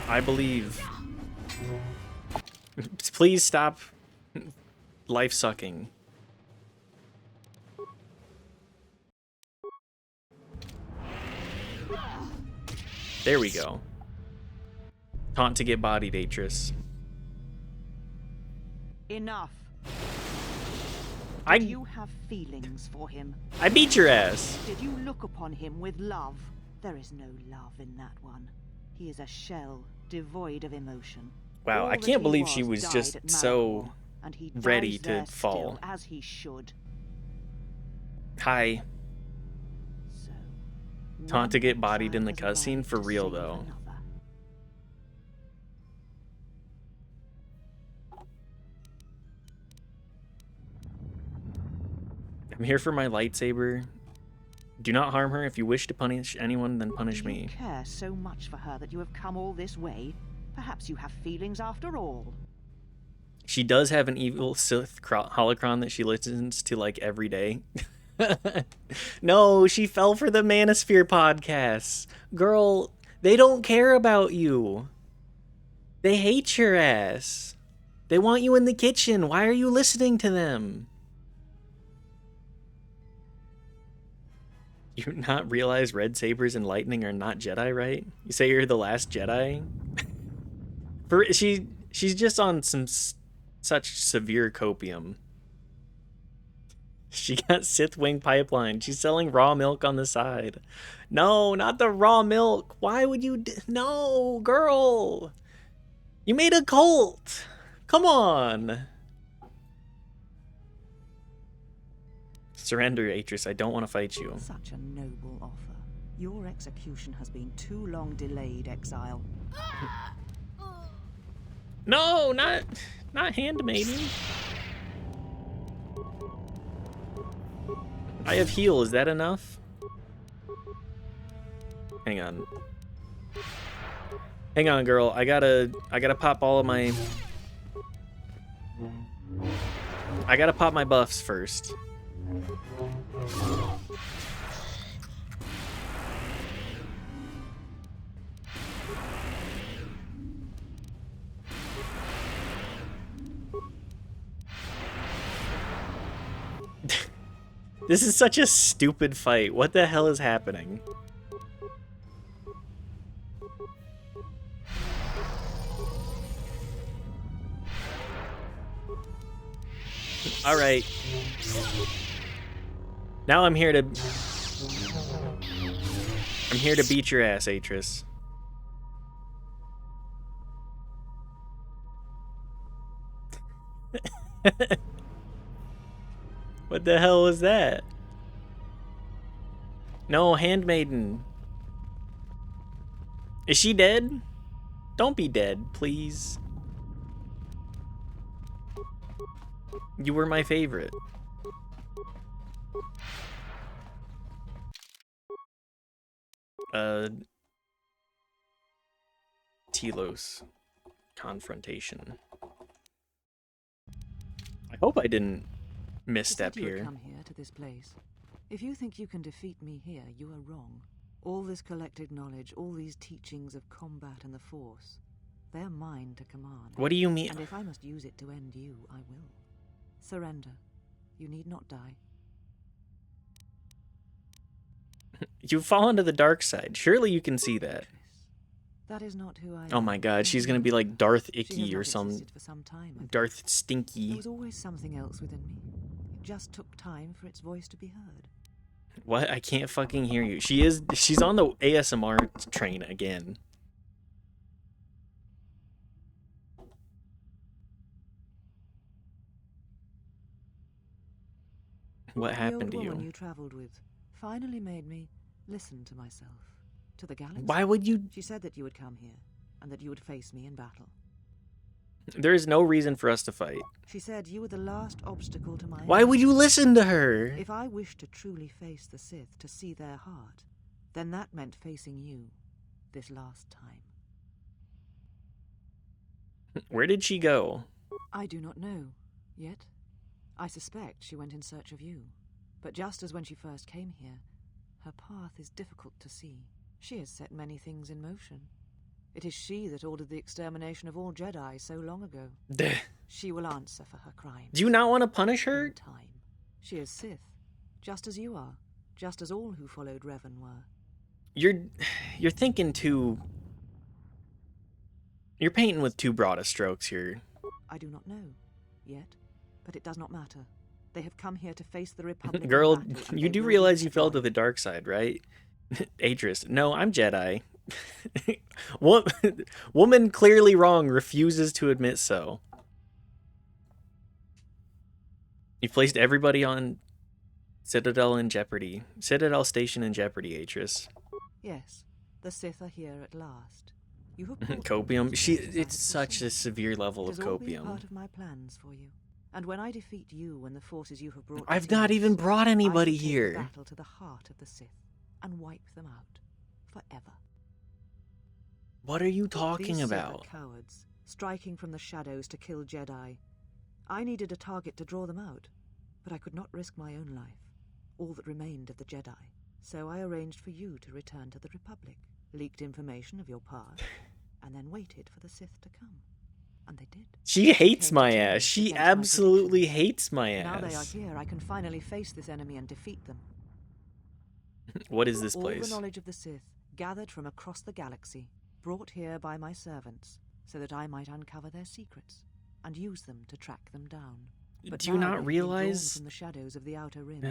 I believe. Please stop life sucking. There we go. Taunt to get bodied, Atris. Enough. Did you have feelings for him? I beat your ass. Did you look upon him with love? There is no love in that one. He is a shell, devoid of emotion. Wow, All I that can't he believe she was died just at so Malachor, and he ready dies to there fall. still, as he should. Hi. Taunt to get bodied in the cutscene? For real, though. I'm here for my lightsaber. Do not harm her. If you wish to punish anyone, then punish me. You care so much for her that you have come all this way. Perhaps you have feelings after all. She does have an evil Sith holocron that she listens to like every day. No, she fell for the Manosphere podcasts. Girl, they don't care about you. They hate your ass. They want you in the kitchen. Why are you listening to them? You not realize red sabers and lightning are not Jedi, right? You say you're the last Jedi? She's just on some such severe copium. She got Sith Wing pipeline. She's selling raw milk on the side. No, not the raw milk. Why would you? No, girl. You made a cult. Come on. Surrender, Atris. I don't want to fight you. Such a noble offer. Your execution has been too long delayed, exile. No, not handmaiden. I have heal. Is that enough? Hang on. Hang on, girl. I gotta pop all of my. I gotta pop my buffs first. This is such a stupid fight. What the hell is happening? All right. Now I'm here to beat your ass, Atris. What the hell was that? No, handmaiden. Is she dead? Don't be dead, please. You were my favorite. Telos confrontation. I hope I didn't misstep You said you here. would come here to this place. If you think you can defeat me here, you are wrong. All this collected knowledge, all these teachings of combat and the Force, they're mine to command. What do you mean? And if I must use it to end you, I will. Surrender. You need not die. You've fallen to the dark side. Surely you can see that. That is not who I am. Oh my god, she's gonna be like Darth She has Icky or not some existed for some time, I Darth There Stinky. was always something else within me. It just took time for its voice to be heard. What? I can't fucking hear you. She's on the ASMR train again. What happened to The old woman you? you traveled with finally made me listen to myself, to the galaxy. Why would you? She said that you would come here, and that you would face me in battle. There is no reason for us to fight. She said you were the last obstacle to my... Why would you listen to her? If I wish to truly face the Sith, to see their heart, then that meant facing you this last time. Where did she go? I do not know, yet. I suspect she went in search of you. But just as when she first came here, her path is difficult to see. She has set many things in motion. It is she that ordered the extermination of all Jedi so long ago. She will answer for her crimes. Do you not want to punish her? In time. She is Sith, just as you are, just as all who followed Revan were. You're thinking too... You're painting with too broad of strokes here. I do not know, yet, but it does not matter. They have come here to face the Republic. Girl, you do realize you fell to the dark side, right? Atris, no, I'm Jedi. Woman clearly wrong, refuses to admit so. You placed everybody on Citadel in jeopardy. Citadel Station in jeopardy, Atris. Yes, the Sith are here at last. You have copium. It's such a severe level of copium. Part of my plans for you. And when I defeat you and the forces you have brought, I've not even brought anybody I will take here. the battle to the heart of the Sith and wipe them out forever. What are you talking These about? Sith are cowards, striking from the shadows to kill Jedi. I needed a target to draw them out, but I could not risk my own life, all that remained of the Jedi. So I arranged for you to return to the Republic, leaked information of your past, and then waited for the Sith to come. And they did. She hates my ass. She absolutely hates my ass. Now they are here, I can finally face this enemy and defeat them. What is this All place? the knowledge of the Sith, gathered from across the galaxy, brought here by my servants, so that I might uncover their secrets and use them to track them down. But do you now not they've been realize? drawn from the shadows of the Outer Rim,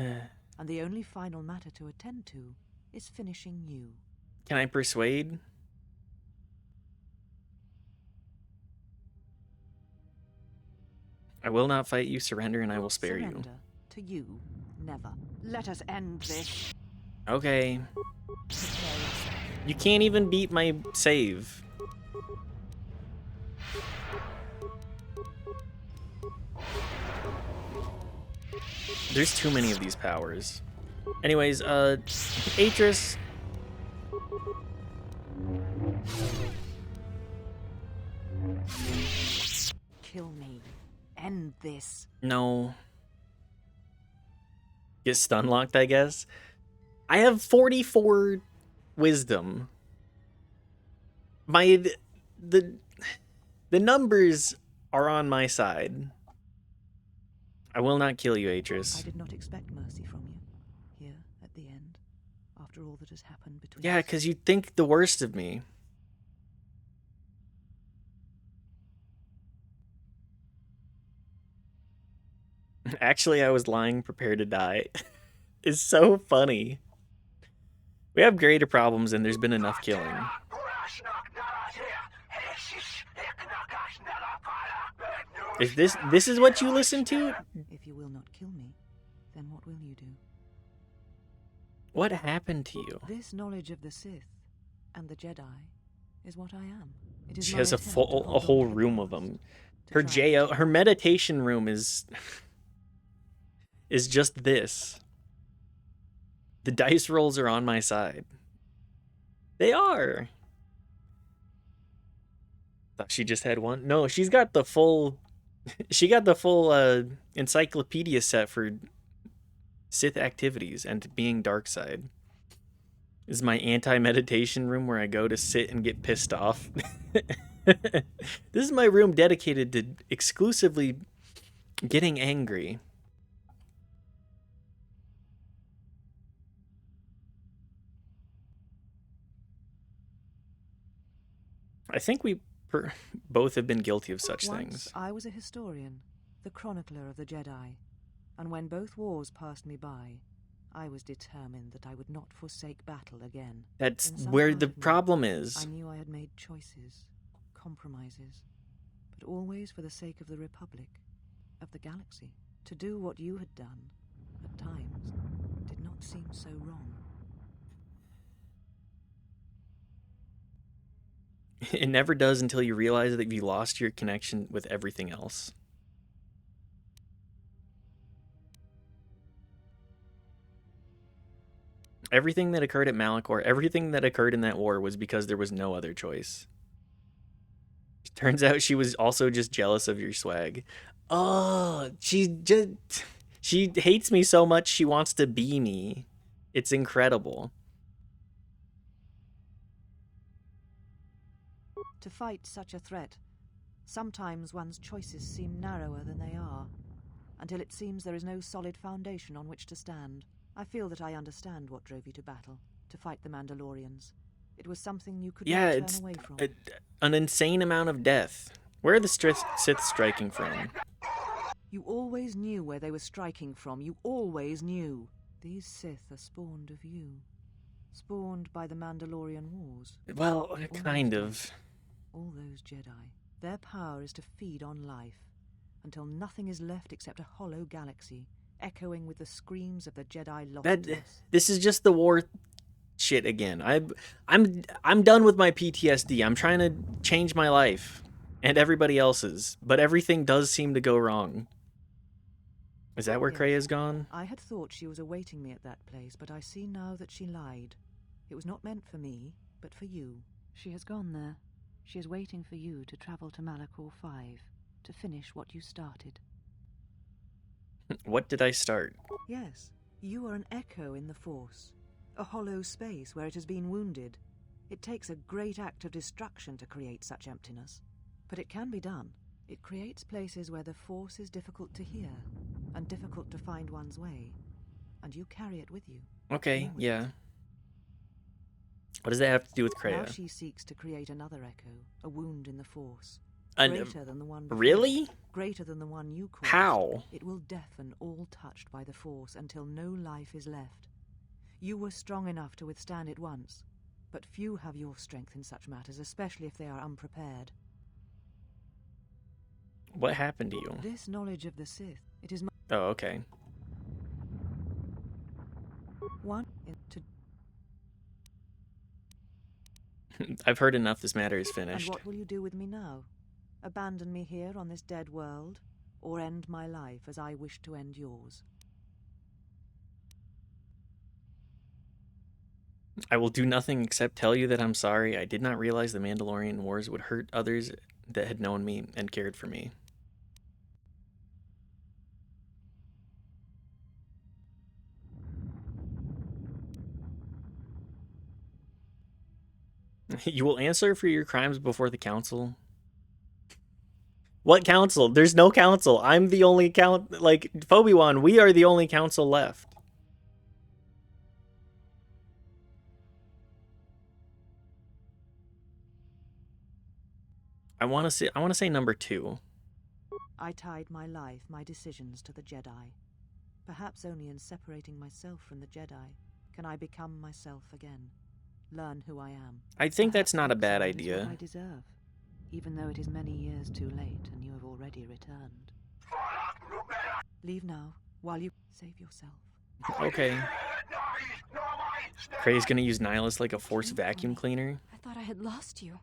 and the only final matter to attend to is finishing you. Can I persuade? I will not fight you. Surrender, and I will spare you. Surrender to you, never. Let us end this. Okay. You can't even beat my save. There's too many of these powers. Anyways, Atris. Kill me. End this. No. Get stun locked, I guess. I have 44 wisdom. The numbers are on my side. I will not kill you, Atris. I did not expect mercy from you here at the end, after all that has happened between Yeah, us. because you think the worst of me. Actually, I was lying, prepared to die. It's so funny. We have greater problems and there's been enough killing. If this is what you listen to? If you will not kill me, then what will you do? What happened to you? This knowledge of the Sith and the Jedi is what I am. It is She my has a attempt to hold on whole to the room of past, them. to Her try her meditation room is just this. The dice rolls are on my side. They are. Thought she just had one. No, she's got the full. She got the full encyclopedia set for Sith activities and being dark side. This is my anti-meditation room where I go to sit and get pissed off. This is my room dedicated to exclusively getting angry. I think we both have been guilty of such Once things. I was a historian, the chronicler of the Jedi, and when both wars passed me by, I was determined that I would not forsake battle again. That's In some where part the of me, problem is. I knew I had made choices, compromises, but always for the sake of the Republic, of the galaxy. To do what you had done, at times, did not seem so wrong. It never does until you realize that you lost your connection with everything else. Everything that occurred at Malachor, everything that occurred in that war was because there was no other choice. Turns out she was also just jealous of your swag. Oh, she hates me so much she wants to be me. It's incredible. To fight such a threat, sometimes one's choices seem narrower than they are, until it seems there is no solid foundation on which to stand. I feel that I understand what drove you to battle, to fight the Mandalorians. It was something you could not turn away from. An insane amount of death. Where are the Sith striking from? You always knew where they were striking from. You always knew. These Sith are spawned of you. Spawned by the Mandalorian Wars. Well, kind of. All those Jedi. Their power is to feed on life, until nothing is left except a hollow galaxy, echoing with the screams of the Jedi lost to us. This is just the war shit again. I'm done with my PTSD. I'm trying to change my life and everybody else's, but everything does seem to go wrong. Is that where Krea's gone? I had thought she was awaiting me at that place, but I see now that she lied. It was not meant for me, but for you. She has gone there. She is waiting for you to travel to Malachor 5, to finish what you started. What did I start? Yes, you are an echo in the Force. A hollow space where it has been wounded. It takes a great act of destruction to create such emptiness. But it can be done. It creates places where the Force is difficult to hear, and difficult to find one's way. And you carry it with you. Okay, yeah. What does that have to do with Krea? Now she seeks to create another echo, a wound in the Force. Greater than the one before. Really? Greater than the one you caused. How? It will deafen all touched by the Force until no life is left. You were strong enough to withstand it once, but few have your strength in such matters, especially if they are unprepared. What happened to you? This knowledge of the Sith, it is Oh, okay. I've heard enough. This matter is finished. And what will you do with me now? Abandon me here on this dead world, or end my life as I wish to end yours? I will do nothing except tell you that I'm sorry. I did not realize the Mandalorian Wars would hurt others that had known me and cared for me. You will answer for your crimes before the council. What council? There's no council. I'm the only like, Phoebe-Wan, we are the only council left. I want to say number 2. I tied my life, my decisions to the Jedi. Perhaps only in separating myself from the Jedi can I become myself again. Learn who I am. I think that's not a bad idea. What I deserve, even though it is many years too late and you have already returned. Leave now, while you save yourself. Okay. Krea's gonna use Nihilus like a Force vacuum cleaner. I thought I had lost you.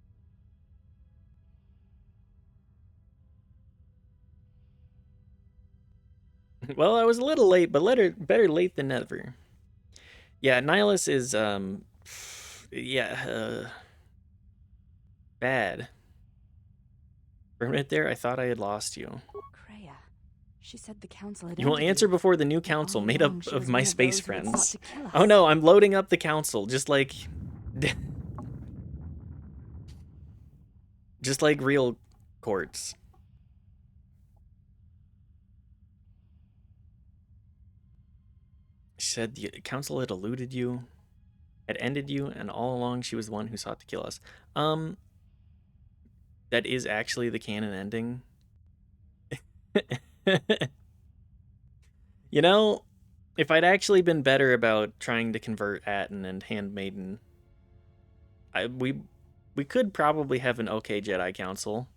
Well, I was a little late, but better late than never. Yeah, Nihilus is bad. For a minute there, I thought I had lost you. Krea. She said the council had You will answer before the new council, made up of my space those who had friends. sought to kill us. Oh no, I'm loading up the council, just like real courts. She said the council had eluded you, had ended you, and all along she was the one who sought to kill us. That is actually the canon ending. You know, if I'd actually been better about trying to convert Atton and Handmaiden, we could probably have an okay Jedi Council.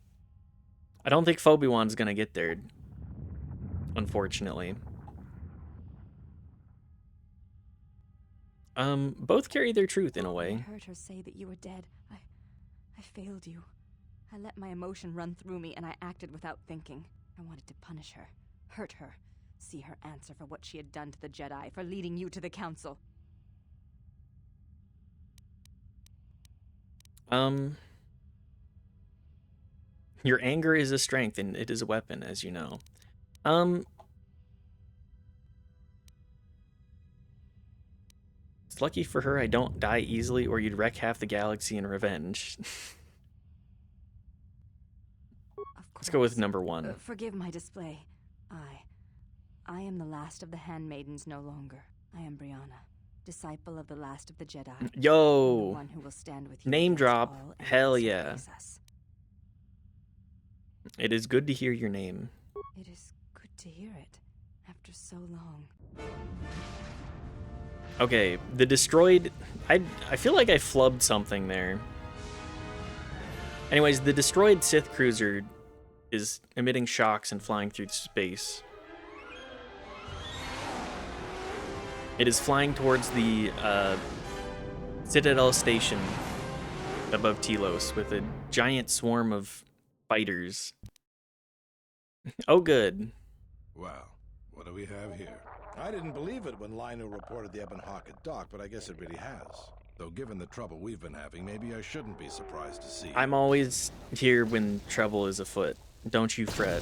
I don't think Phoebe-Wan's gonna get there, unfortunately. Both carry their truth in a way. I heard her say that you were dead. I failed you. I let my emotion run through me and I acted without thinking. I wanted to punish her, hurt her, see her answer for what she had done to the Jedi, for leading you to the council. Your anger is a strength, and it is a weapon, as you know. It's lucky for her I don't die easily, or you'd wreck half the galaxy in revenge. Let's go with number 1. Forgive my display. I am the last of the handmaidens no longer. I am Brianna, disciple of the last of the Jedi. Yo! The one who will stand with you Name drop. Hell enemies who yeah. face us. It is good to hear your name. It is good to hear it after so long. Okay, the destroyed... I feel like I flubbed something there. Anyways, the destroyed Sith cruiser is emitting shocks and flying through space. It is flying towards the Citadel station above Telos with a giant swarm of fighters. Oh, good. Well, what do we have here? I didn't believe it when Lino reported the Ebon Hawk at dock, but I guess it really has. Though given the trouble we've been having, maybe I shouldn't be surprised to see. I'm always here when trouble is afoot. Don't you fret.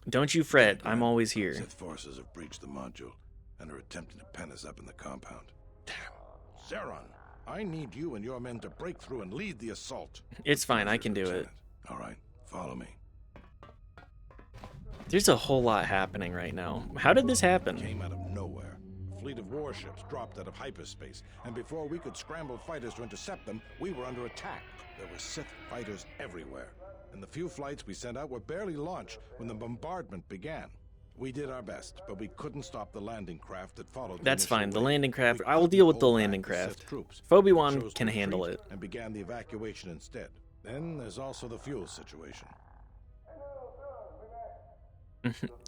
Don't you fret, I'm always here. Sith forces have breached the module and are attempting to pen us up in the compound. Damn. Zeron, I need you and your men to break through and lead the assault. It's fine, I can do it. All right, follow me. There's a whole lot happening right now. How did this happen? Came out of nowhere. A fleet of warships dropped out of hyperspace, and before we could scramble fighters to intercept them, we were under attack. There were Sith fighters everywhere, and the few flights we sent out were barely launched when the bombardment began. We did our best, but we couldn't stop the landing craft that followed. That's fine. The landing craft. I will deal with the landing craft. Obi-Wan can handle it. And began the evacuation instead. Then there's also the fuel situation.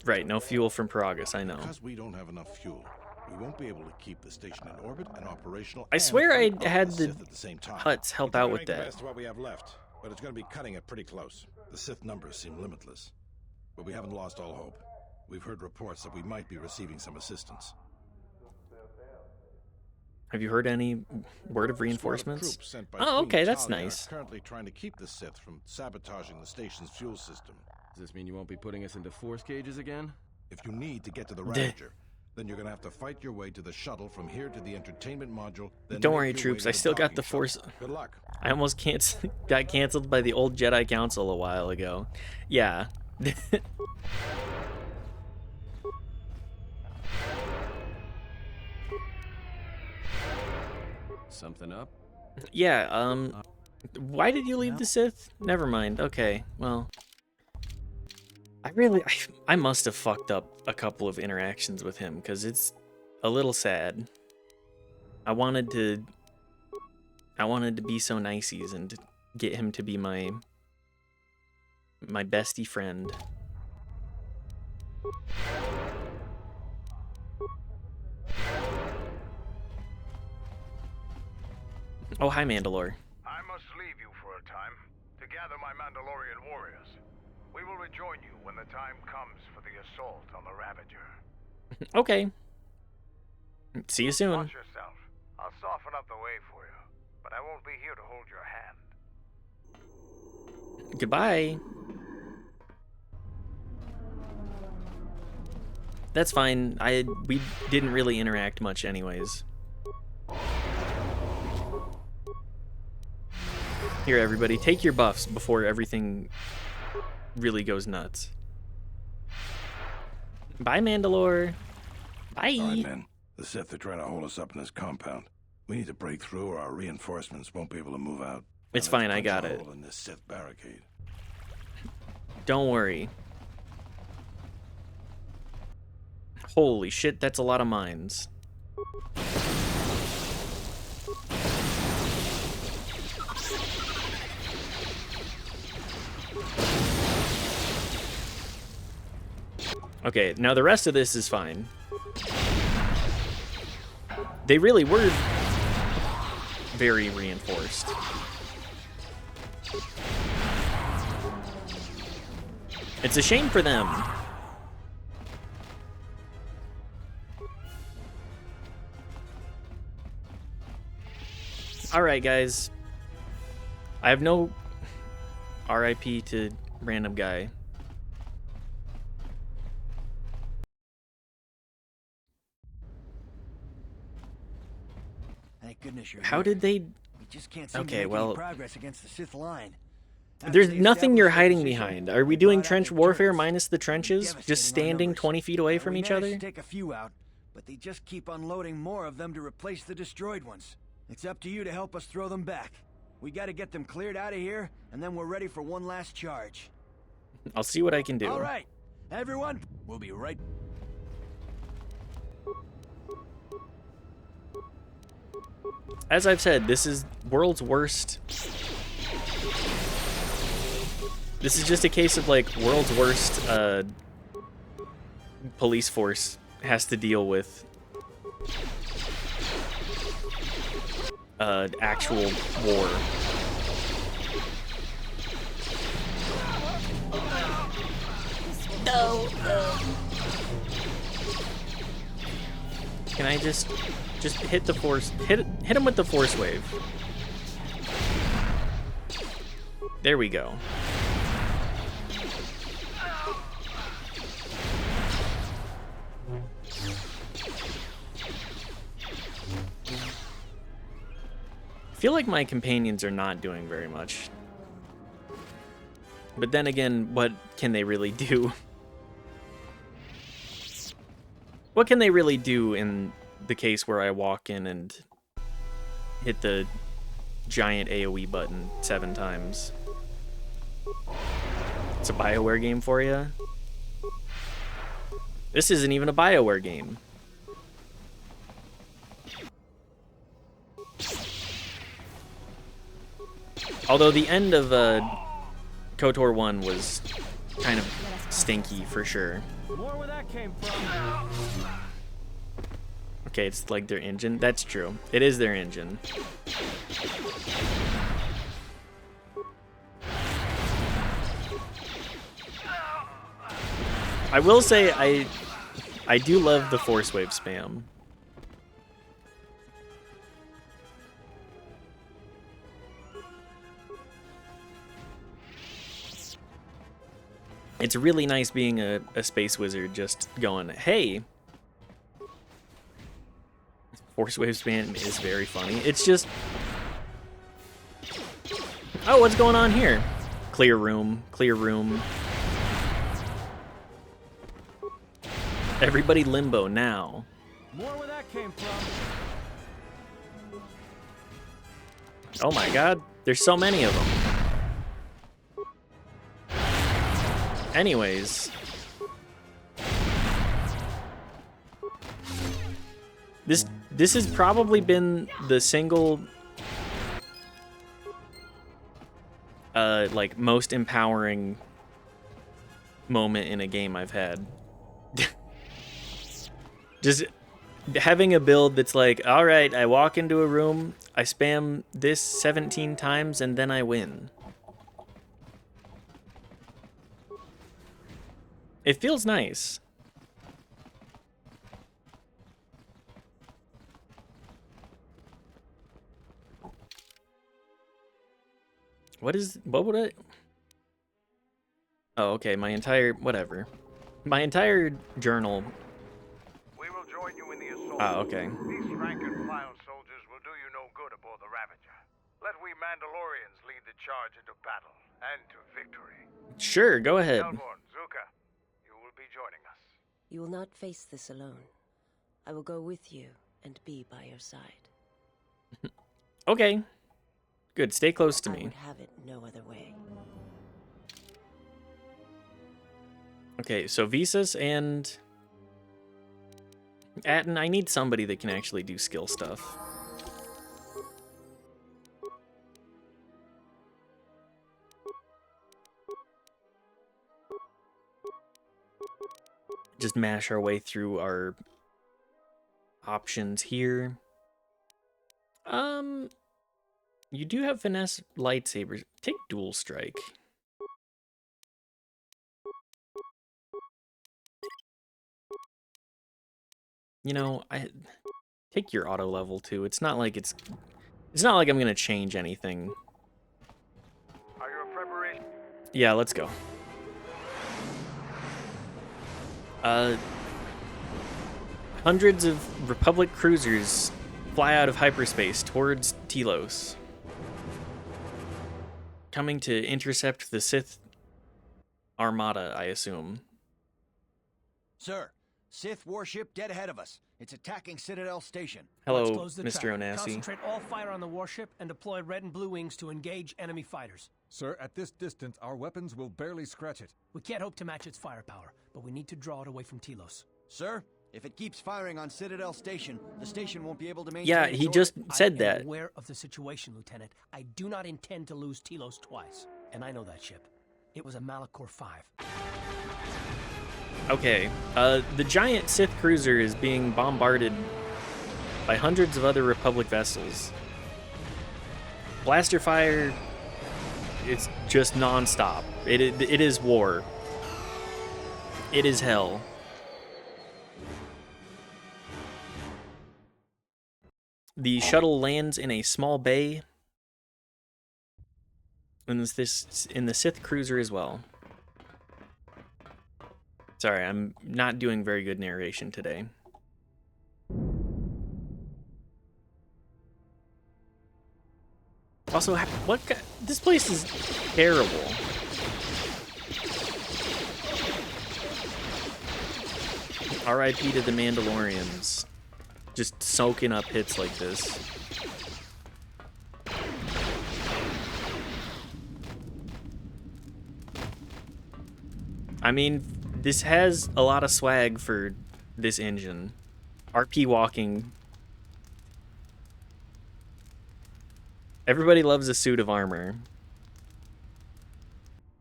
Right, no fuel from Peragus, I know. Because we don't have enough fuel, we won't be able to keep the station in orbit and operational. I swear I had the the Hutts help out with that. Best what we have left, but it's going to be cutting it pretty close. The Sith numbers seem limitless, but we haven't lost all hope. We've heard reports that we might be receiving some assistance. Have you heard any word of reinforcements? Sent by Oh, okay, Queen that's Talia nice. are currently trying to keep the Sith from sabotaging the station's fuel system. Does this mean you won't be putting us into force cages again? If you need to get to the Ravager, then you're gonna have to fight your way to the shuttle from here to the entertainment module. Then Don't make worry, your troops. way I to the still got docking the shuttle. force. Good luck. I almost got canceled by the old Jedi Council a while ago. Yeah. Something up? Yeah, why did you leave the Sith? Never mind. Okay, well, I must have fucked up a couple of interactions with him because it's a little sad. I wanted to be so niceys and to get him to be my bestie friend. Oh, hi, Mandalore. I must leave you for a time to gather my Mandalorian warriors. We will rejoin you when the time comes for the assault on the Ravager. Okay. See you soon. Watch yourself. I'll soften up the way for you, but I won't be here to hold your hand. Goodbye. That's fine. We didn't really interact much anyways. Here, everybody, take your buffs before everything really goes nuts. Bye, Mandalore. Bye. All right, men. The Sith are trying to hold us up in this compound. We need to break through, or our reinforcements won't be able to move out. It's fine, I got it. Hole in this Sith barricade. Don't worry. Holy shit, that's a lot of mines. Okay, now the rest of this is fine. They really were very reinforced. It's a shame for them. Alright, guys. I have no RIP to random guy. Thank goodness you're How here. did they... We just can't seem to Okay, make well... any progress against the Sith line. There's nothing you're hiding behind. Are we doing trench warfare minus the trenches? Just standing 20 feet away from each other? Take a few out, but they just keep unloading more of them to replace the destroyed ones. It's up to you to help us throw them back. We gotta get them cleared out of here, and then we're ready for one last charge. I'll see what I can do. All right, everyone, we'll be right. As I've said, this is world's worst. This is just a case of like world's worst police force has to deal with actual war. No. Can I just hit the force? Hit him with the force wave. There we go. I feel like my companions are not doing very much. But then again, what can they really do? What can they really do in the case where I walk in and hit the giant AoE button 7 times? It's a BioWare game for you? This isn't even a BioWare game. Although the end of KOTOR 1 was kind of stinky for sure. More where that came from. Okay, it's like their engine. That's true. It is their engine. I will say I do love the force wave spam. It's really nice being a space wizard, just going, hey. Force wave spam is very funny. It's just, oh, what's going on here? Clear room, clear room. Everybody limbo now. More where that came from. Oh my god, there's so many of them. Anyways, this has probably been the single like most empowering moment in a game I've had. Just having a build that's like, all right, I walk into a room, I spam this 17 times, and then I win. It feels nice. What would I? Oh, okay, my entire, whatever. My entire journal. We will join you in the assault. Oh, okay. These rank and file soldiers will do you no good aboard the Ravager. Let we Mandalorians lead the charge into battle and to victory. Sure, go ahead. Melbourne, Zuka, you will be joining us. You will not face this alone. I will go with you and be by your side. Okay. Good, stay close to I me. would have it no other way. Okay, so Visas and Atton, I need somebody that can actually do skill stuff. Just mash our way through our options here. You do have finesse lightsabers. Take dual strike. You know, I take your auto level too. It's not like it's It's not like I'm gonna change anything. Are you in preparation? Yeah, let's go. Hundreds of Republic cruisers fly out of hyperspace towards Telos, coming to intercept the Sith armada, I assume. Sir, Sith warship dead ahead of us. It's attacking Citadel Station. Hello, Mr. Onassi. Concentrate all fire on the warship and deploy red and blue wings to engage enemy fighters. Sir, at this distance, our weapons will barely scratch it. We can't hope to match its firepower, but we need to draw it away from Telos. Sir, if it keeps firing on Citadel Station, the station won't be able to maintain. Yeah, he just said I that. am aware of the situation, Lieutenant. I do not intend to lose Telos twice, and I know that ship. It was a Malachor 5. Okay, the giant Sith cruiser is being bombarded by hundreds of other Republic vessels. Blaster fire, it's just non-stop. It is war. It is hell. The shuttle lands in a small bay, and this in the Sith cruiser as well. Sorry, I'm not doing very good narration today. Also, this place is terrible. R.I.P. to the Mandalorians. Just soaking up hits like this. I mean, this has a lot of swag for this engine. RP walking. Everybody loves a suit of armor.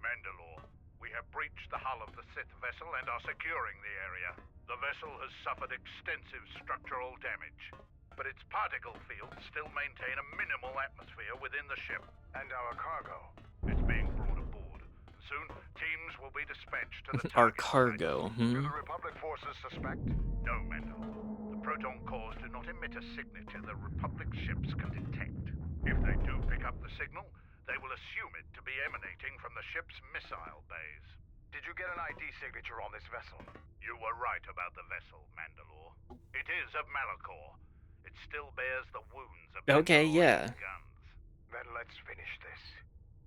Mandalore, we have breached the hull of the Sith vessel and are securing the area. The vessel has suffered extensive structural damage, but its particle fields still maintain a minimal atmosphere within the ship. And our cargo? It's being brought aboard. Soon, teams will be dispatched to the Our cargo, Do the Republic forces suspect? No, Mandalore. The proton cores do not emit a signature the Republic ships can detect. If they do pick up the signal, they will assume it to be emanating from the ship's missile bays. Did you get an ID signature on this vessel? You were right about the vessel, Mandalore. It is of Malachor. It still bears the wounds of Okay, yeah. guns. Then let's finish this.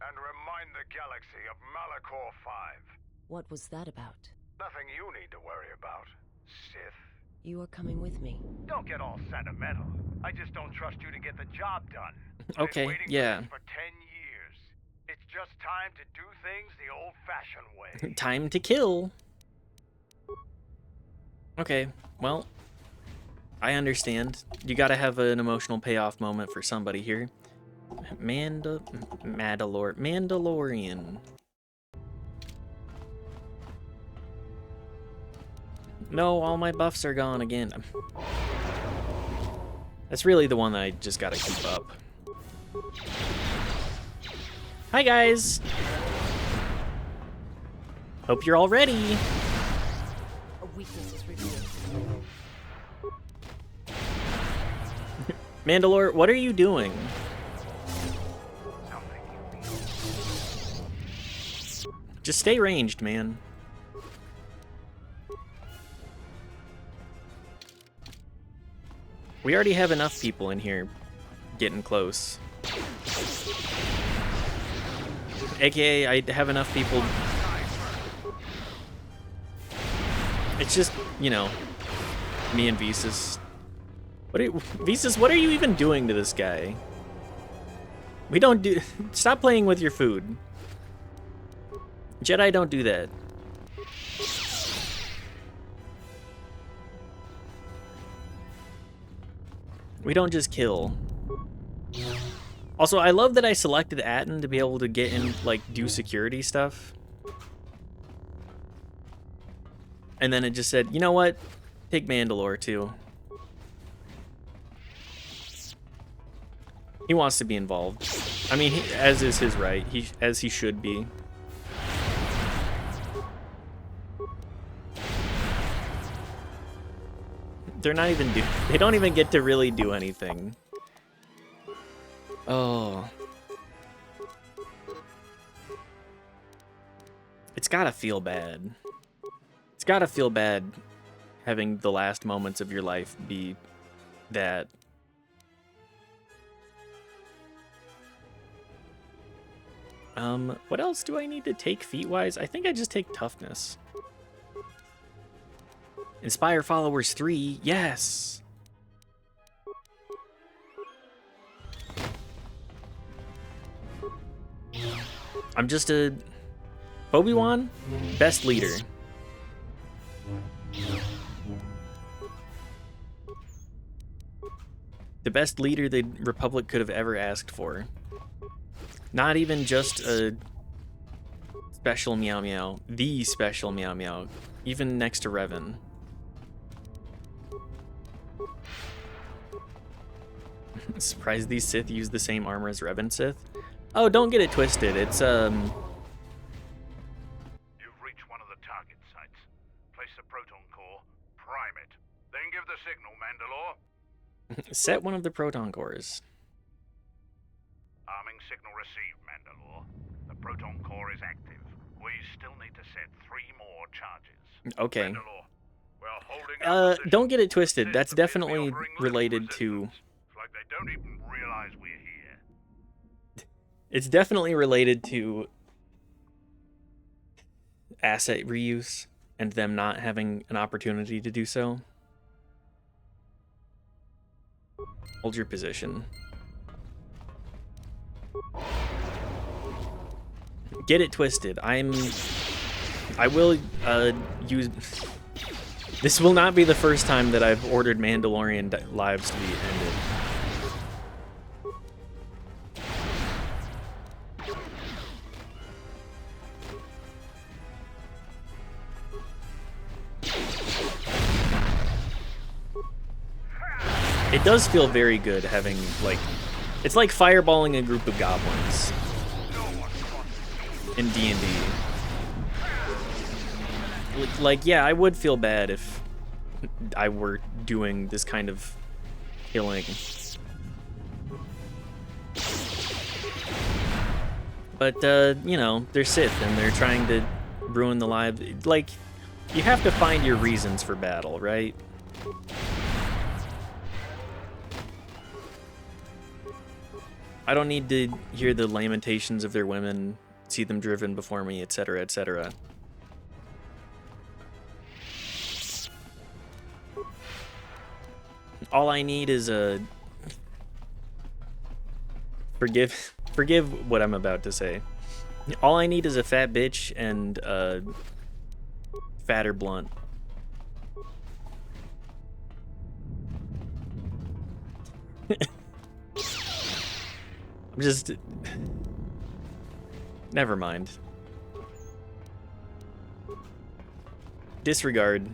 And remind the galaxy of Malachor 5. What was that about? Nothing you need to worry about, Sith. You are coming with me. Don't get all sentimental. I just don't trust you to get the job done. Okay, yeah. For 10 years. It's just time to do things the old-fashioned way. Time to kill. Okay, well, I understand. You gotta have an emotional payoff moment for somebody here. Mandalorian. No, all my buffs are gone again. That's really the one that I just gotta keep up. Hi guys! Hope you're all ready! A weakness is revealed. Mandalore, what are you doing? Just stay ranged, man. We already have enough people in here getting close. AKA, I have enough people. It's just, you know, me and Visas. Visas, what are you even doing to this guy? We don't do... Stop playing with your food. Jedi don't do that. We don't just kill. Also, I love that I selected Atton to be able to get in, like, do security stuff. And then it just said, you know what? Take Mandalore, too. He wants to be involved. I mean, as is his right. As he should be. They're not even they don't even get to really do anything. Oh. It's gotta feel bad. It's gotta feel bad having the last moments of your life be that. What else do I need to take feat-wise? I think I just take toughness. Inspire followers 3, yes! I'm just a... Obi-Wan? Best leader. The best leader the Republic could have ever asked for. Not even just a special Meow Meow. The special Meow Meow. Even next to Revan. Surprised these Sith use the same armor as Revan Sith? Oh, don't get it twisted. It's, You've reached one of the target sites. Place the proton core, prime it, then give the signal, Mandalore. Set one of the proton cores. Arming signal received, Mandalore. The proton core is active. We still need to set 3 more charges. Okay. Mandalore, we're holding don't get it twisted. That's definitely related to... It's like they don't even realize we're here. It's definitely related to asset reuse and them not having an opportunity to do so. Hold your position. Get it twisted. I will use... This will not be the first time that I've ordered Mandalorian lives to be ended. It does feel very good having, like... It's like fireballing a group of goblins in D&D. Like, yeah, I would feel bad if I were doing this kind of killing. But, you know, they're Sith, and they're trying to ruin the lives. Like, you have to find your reasons for battle, right? I don't need to hear the lamentations of their women, see them driven before me, etc., etc. All I need is a... Forgive what I'm about to say. All I need is a fat bitch and a fatter blunt. I'm just... Never mind. Disregard.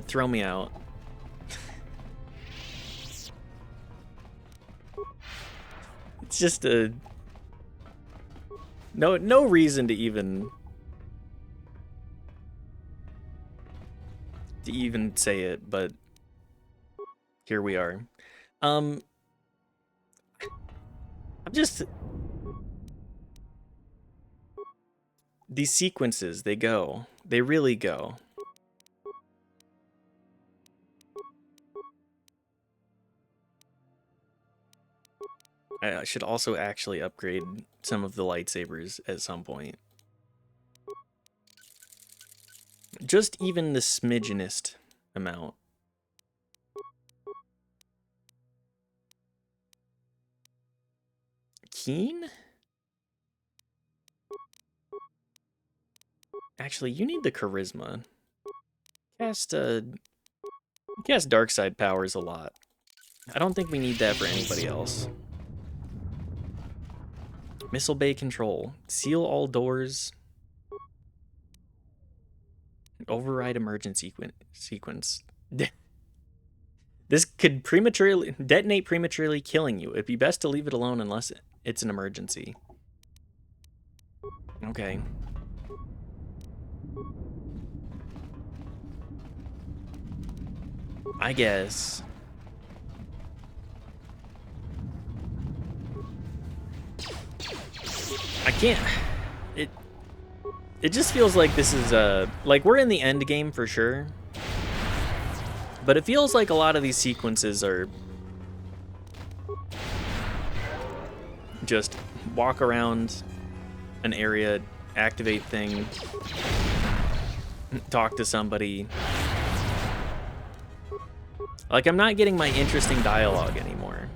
Throw me out. It's just a... No reason to even say it, but here we are. I'm just... These sequences, they go. They really go. I should also actually upgrade some of the lightsabers at some point. Just even the smidgenest amount. Keen? Actually, you need the charisma. Cast dark side powers a lot. I don't think we need that for anybody else. Missile bay control. Seal all doors. Override emergency sequence. This could detonate prematurely, killing you. It'd be best to leave it alone unless it's an emergency. Okay. I guess. can't... It just feels like this is, like, we're in the end game for sure. But it feels like a lot of these sequences are... just walk around an area, activate thing, talk to somebody. Like, I'm not getting my interesting dialogue anymore.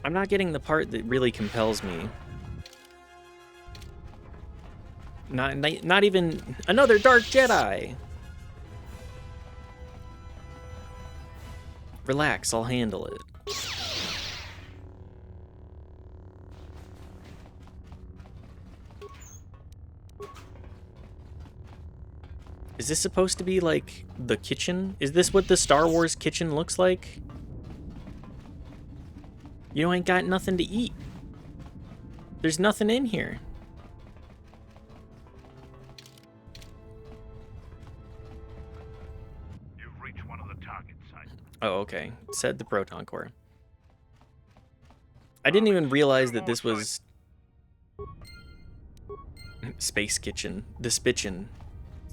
I'm not getting the part that really compels me. Not even another Dark Jedi. Relax, I'll handle it. Is this supposed to be like the kitchen? Is this what the Star Wars kitchen looks like? You ain't got nothing to eat. There's nothing in here. You've reached one of the target sites. Oh, okay. Said the Proton Core. I didn't even realize that this was Space Kitchen. The Spitchin.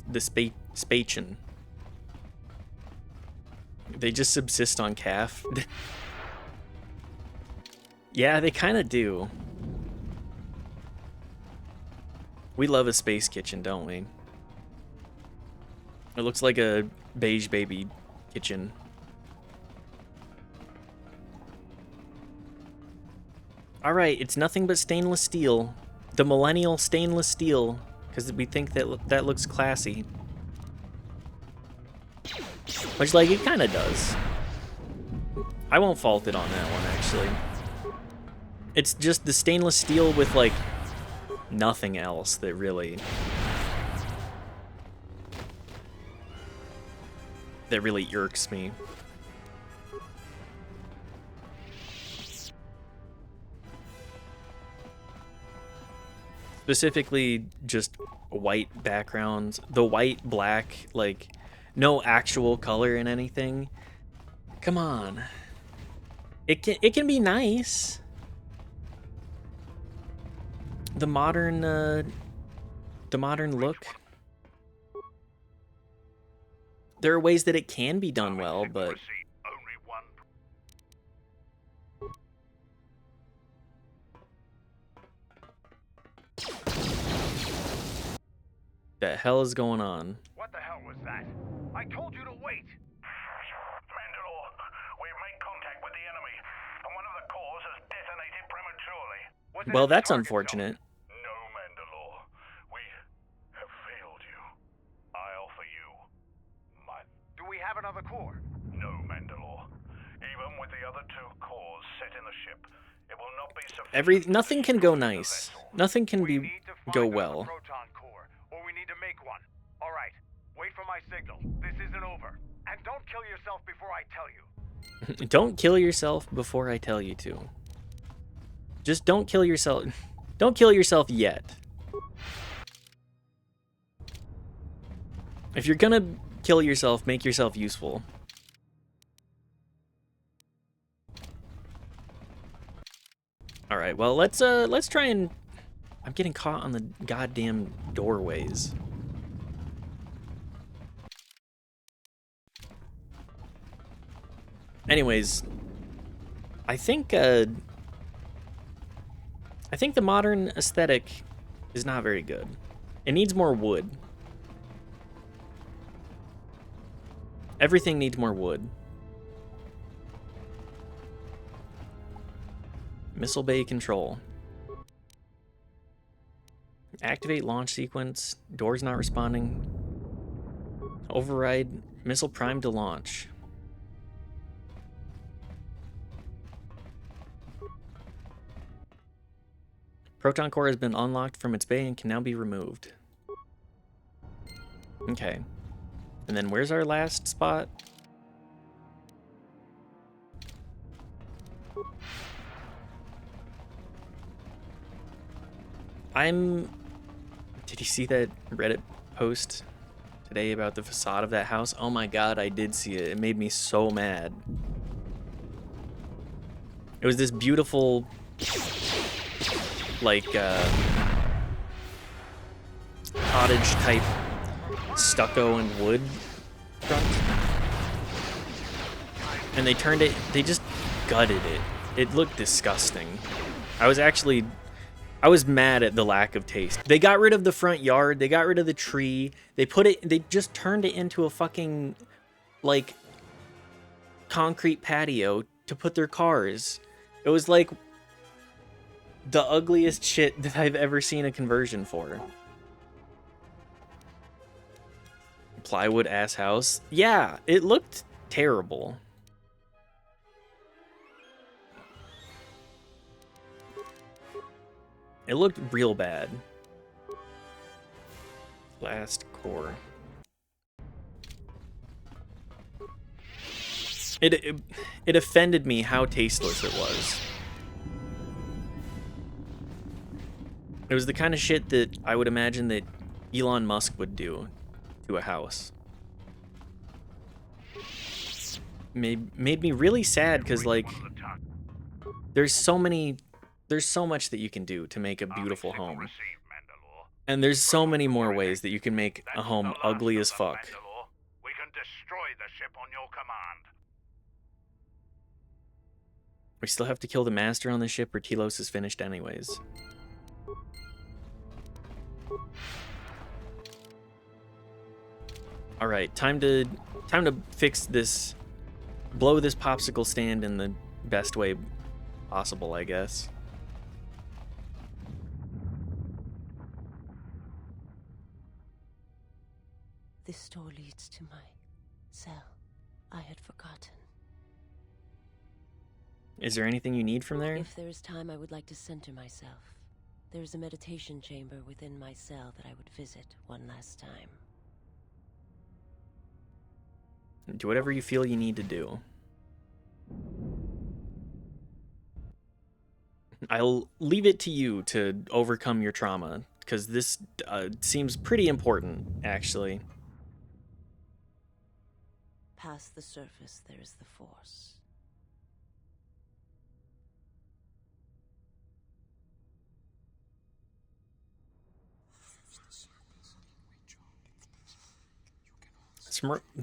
The Spachin. They just subsist on calf. Yeah, they kind of do. We love a space kitchen, don't we? It looks like a beige baby kitchen. Alright, it's nothing but stainless steel. The millennial stainless steel. Because we think that that looks classy. Which, like, it kind of does. I won't fault it on that one, actually. It's just the stainless steel with, like, nothing else that really... that really irks me. Specifically, just white backgrounds. The white, black, like, no actual color in anything. Come on. It can be nice. The modern look. There are ways that it can be done well, but... The hell is going on? What the hell was that? I told you to wait. Mandalore, we've made contact with the enemy, and one of the cores has detonated prematurely. Well, that's unfortunate. No, Mandalore. We have failed you. I offer you my... Do we have another core? No, Mandalore. Even with the other two cores set in the ship, it will not be sufficient. Nothing can go nice. Nothing can go well. Make one. All right. Wait for my signal. This isn't over. And don't kill yourself before I tell you. Don't kill yourself before I tell you to. Just don't kill yourself. Don't kill yourself yet. If you're gonna kill yourself, make yourself useful. All right. Well, let's try and... I'm getting caught on the goddamn doorways. Anyways, I think the modern aesthetic is not very good. It needs more wood. Everything needs more wood. Missile bay control. Activate launch sequence. Doors not responding. Override. Missile primed to launch. Proton core has been unlocked from its bay and can now be removed. Okay. And then where's our last spot? Did you see that Reddit post today about the facade of that house? Oh my god, I did see it. It made me so mad. It was this beautiful like cottage type stucco and wood front, and they just gutted it. It looked disgusting. I was mad at the lack of taste. They got rid of the front yard, they got rid of the tree, they just turned it into a fucking like concrete patio to put their cars. It was like the ugliest shit that I've ever seen a conversion for. Plywood ass house. Yeah, it looked terrible. It looked real bad. Last core. It offended me how tasteless it was. It was the kind of shit that I would imagine that Elon Musk would do to a house. Made me really sad because, like, there's so much that you can do to make a beautiful home. And there's so many more ways that you can make a home ugly as fuck. We can destroy the ship on your command. We still have to kill the master on the ship, or Telos is finished anyways. Alright, time to fix this, blow this popsicle stand in the best way possible, I guess. This door leads to my cell. I had forgotten. Is there anything you need from there? If there is time, I would like to center myself. There is a meditation chamber within my cell that I would visit one last time. Do whatever you feel you need to do. I'll leave it to you to overcome your trauma, because this seems pretty important, actually. Past the surface, there is the Force.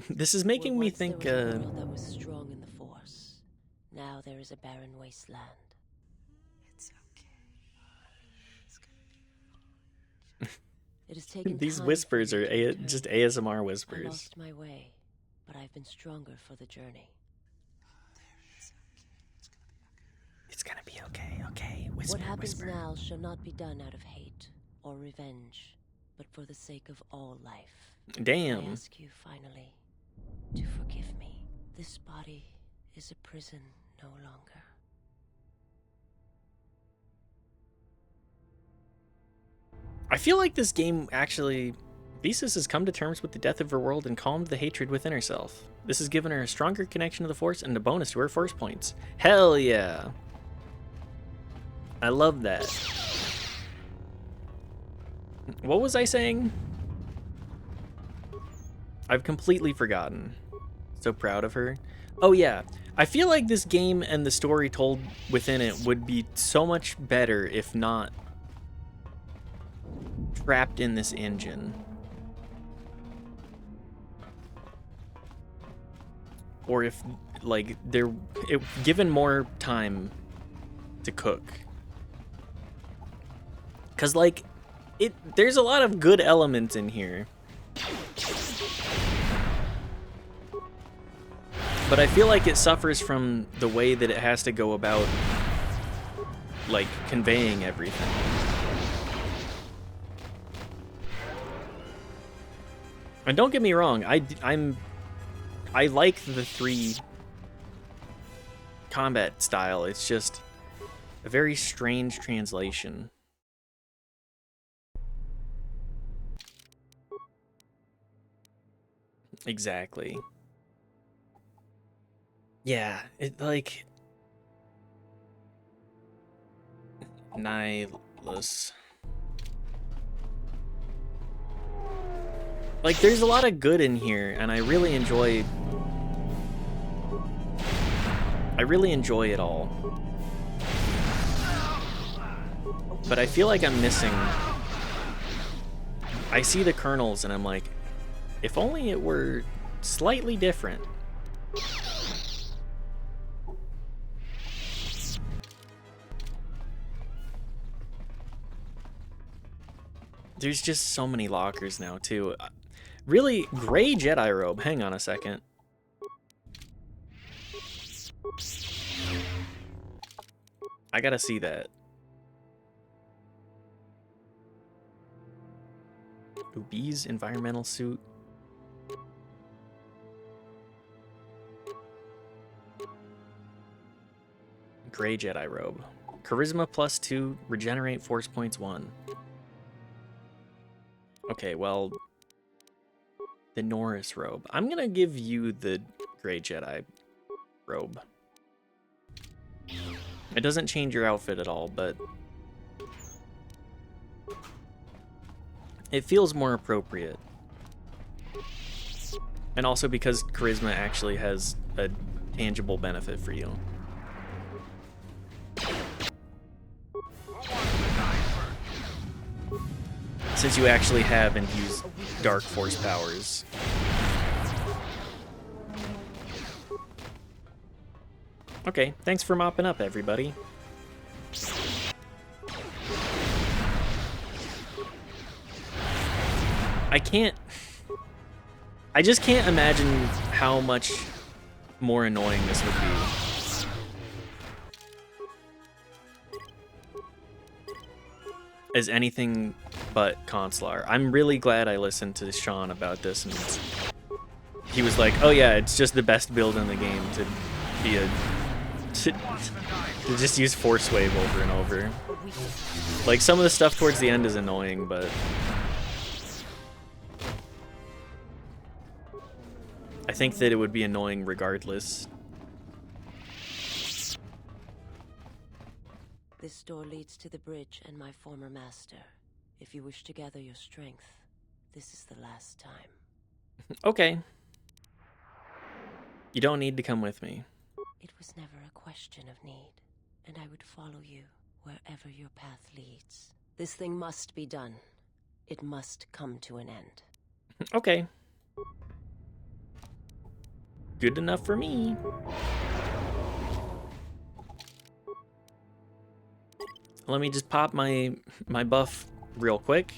This is making me think. There was a world that was strong in the Force. Now there is a barren wasteland. It's okay. It has taken These time whispers for me are to just return. ASMR whispers. I lost my way, but I've been stronger for the journey. It's gonna be okay. Okay, whisper. What happens whisper. now shall not be done out of hate or revenge, but for the sake of all life. Damn. I ask you finally to forgive me. This body is a prison no longer. I feel like this game actually... Thesis has come to terms with the death of her world and calmed the hatred within herself. This has given her a stronger connection to the Force and a bonus to her Force points. Hell yeah! I love that. What was I saying? I've completely forgotten. So proud of her. Oh yeah, I feel like this game and the story told within it would be so much better if not trapped in this engine. Or if, like, given more time to cook. Cause, like, there's a lot of good elements in here. But I feel like it suffers from the way that it has to go about, like, conveying everything. And don't get me wrong, I like the 3 combat style. It's just a very strange translation. Exactly. Yeah, it like Nihilus. Like, there's a lot of good in here, and I really enjoy it all. But I feel like I'm missing... I see the kernels and I'm like, if only it were slightly different. There's just so many lockers now, too. Really, gray Jedi robe. Hang on a second. I gotta see that. Ooh, B's environmental suit. Gray Jedi robe. Charisma +2, regenerate force points 1. Okay, well, the Norris robe. I'm gonna give you the Gray Jedi robe. It doesn't change your outfit at all, but it feels more appropriate. And also because charisma actually has a tangible benefit for you. Since you actually have and use dark force powers. Okay, thanks for mopping up, everybody. I just can't imagine how much more annoying this would be. As anything but Consular. I'm really glad I listened to Sean about this, and he was like, oh yeah, it's just the best build in the game to be a... to just use Force Wave over and over. Like, some of the stuff towards the end is annoying, but... I think that it would be annoying regardless. This door leads to the bridge and my former master. If you wish to gather your strength, this is the last time. Okay. You don't need to come with me. It was never a question of need, and I would follow you wherever your path leads. This thing must be done. It must come to an end. Okay. Good enough for me. Let me just pop my buff real quick.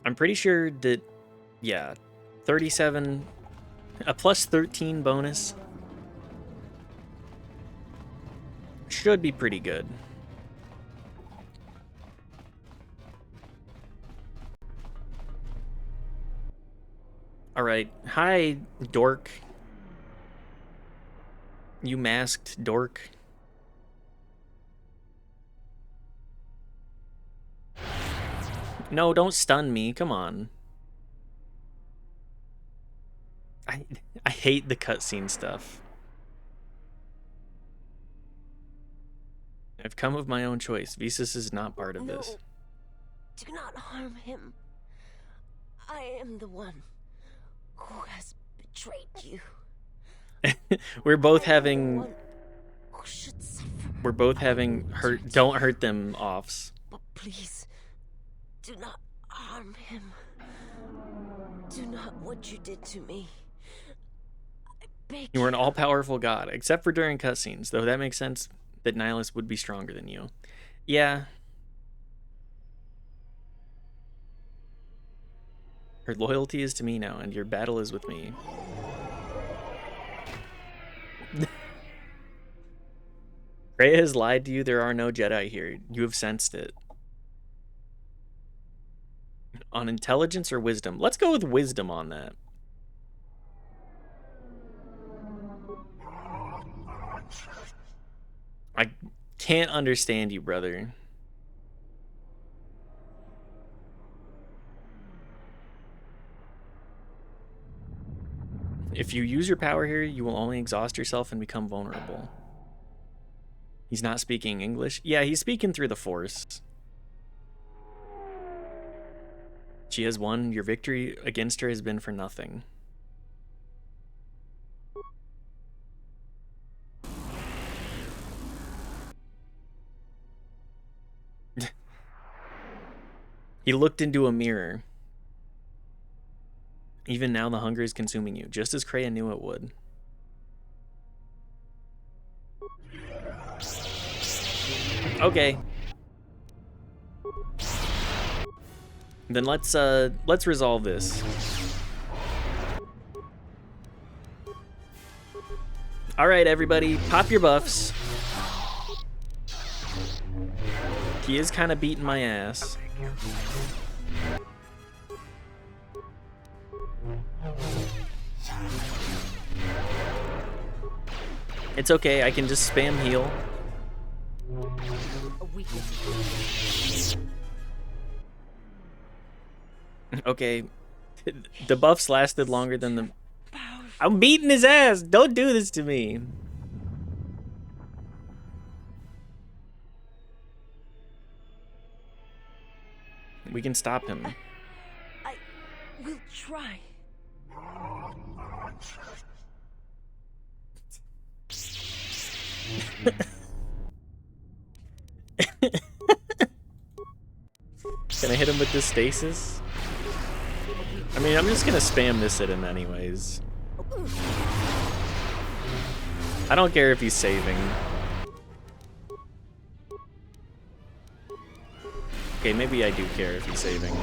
I'm pretty sure that, yeah, 37, a +13 bonus should be pretty good. All right, hi, dork. You masked dork. No, don't stun me. Come on. I hate the cutscene stuff. I've come of my own choice. Visas is not part of this. Do not harm him. I am the one who has betrayed you. We're both having hurt. Don't hurt them offs. But please, do not harm him. Do not what you did to me. I beg You were an all-powerful god, except for during cutscenes, though that makes sense that Nihilus would be stronger than you. Yeah. Her loyalty is to me now, and your battle is with me. Rhea has lied to you. There are no Jedi here. You have sensed it. On intelligence or wisdom? Let's go with wisdom on that. I can't understand you, brother. If you use your power here, you will only exhaust yourself and become vulnerable. He's not speaking English? Yeah, he's speaking through the Force. She has won. Your victory against her has been for nothing. He looked into a mirror. Even now the hunger is consuming you, just as Kreia knew it would. Okay. Then let's resolve this. All right, everybody, pop your buffs. He is kind of beating my ass. It's okay, I can just spam heal. Okay, the buffs lasted longer than the... I'm beating his ass! Don't do this to me! We can stop him. I will try. Can I hit him with this stasis? I mean, I'm just gonna spam this at him anyways. I don't care if he's saving. Okay, maybe I do care if he's saving.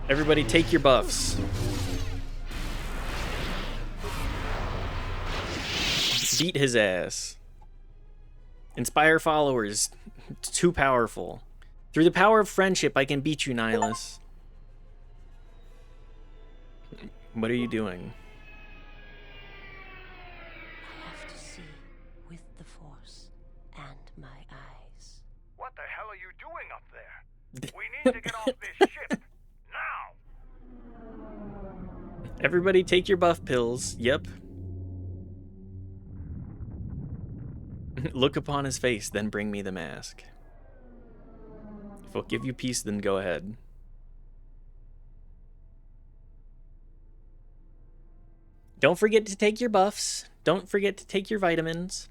Everybody take your buffs. Beat his ass. Inspire followers. It's too powerful. Through the power of friendship, I can beat you, Nihilus. What are you doing? I have to see with the Force and my eyes. What the hell are you doing up there? We need to get off this ship. Now! Everybody take your buff pills. Yep. Look upon his face, then bring me the mask. If I'll give you peace, then go ahead. Don't forget to take your buffs. Don't forget to take your vitamins.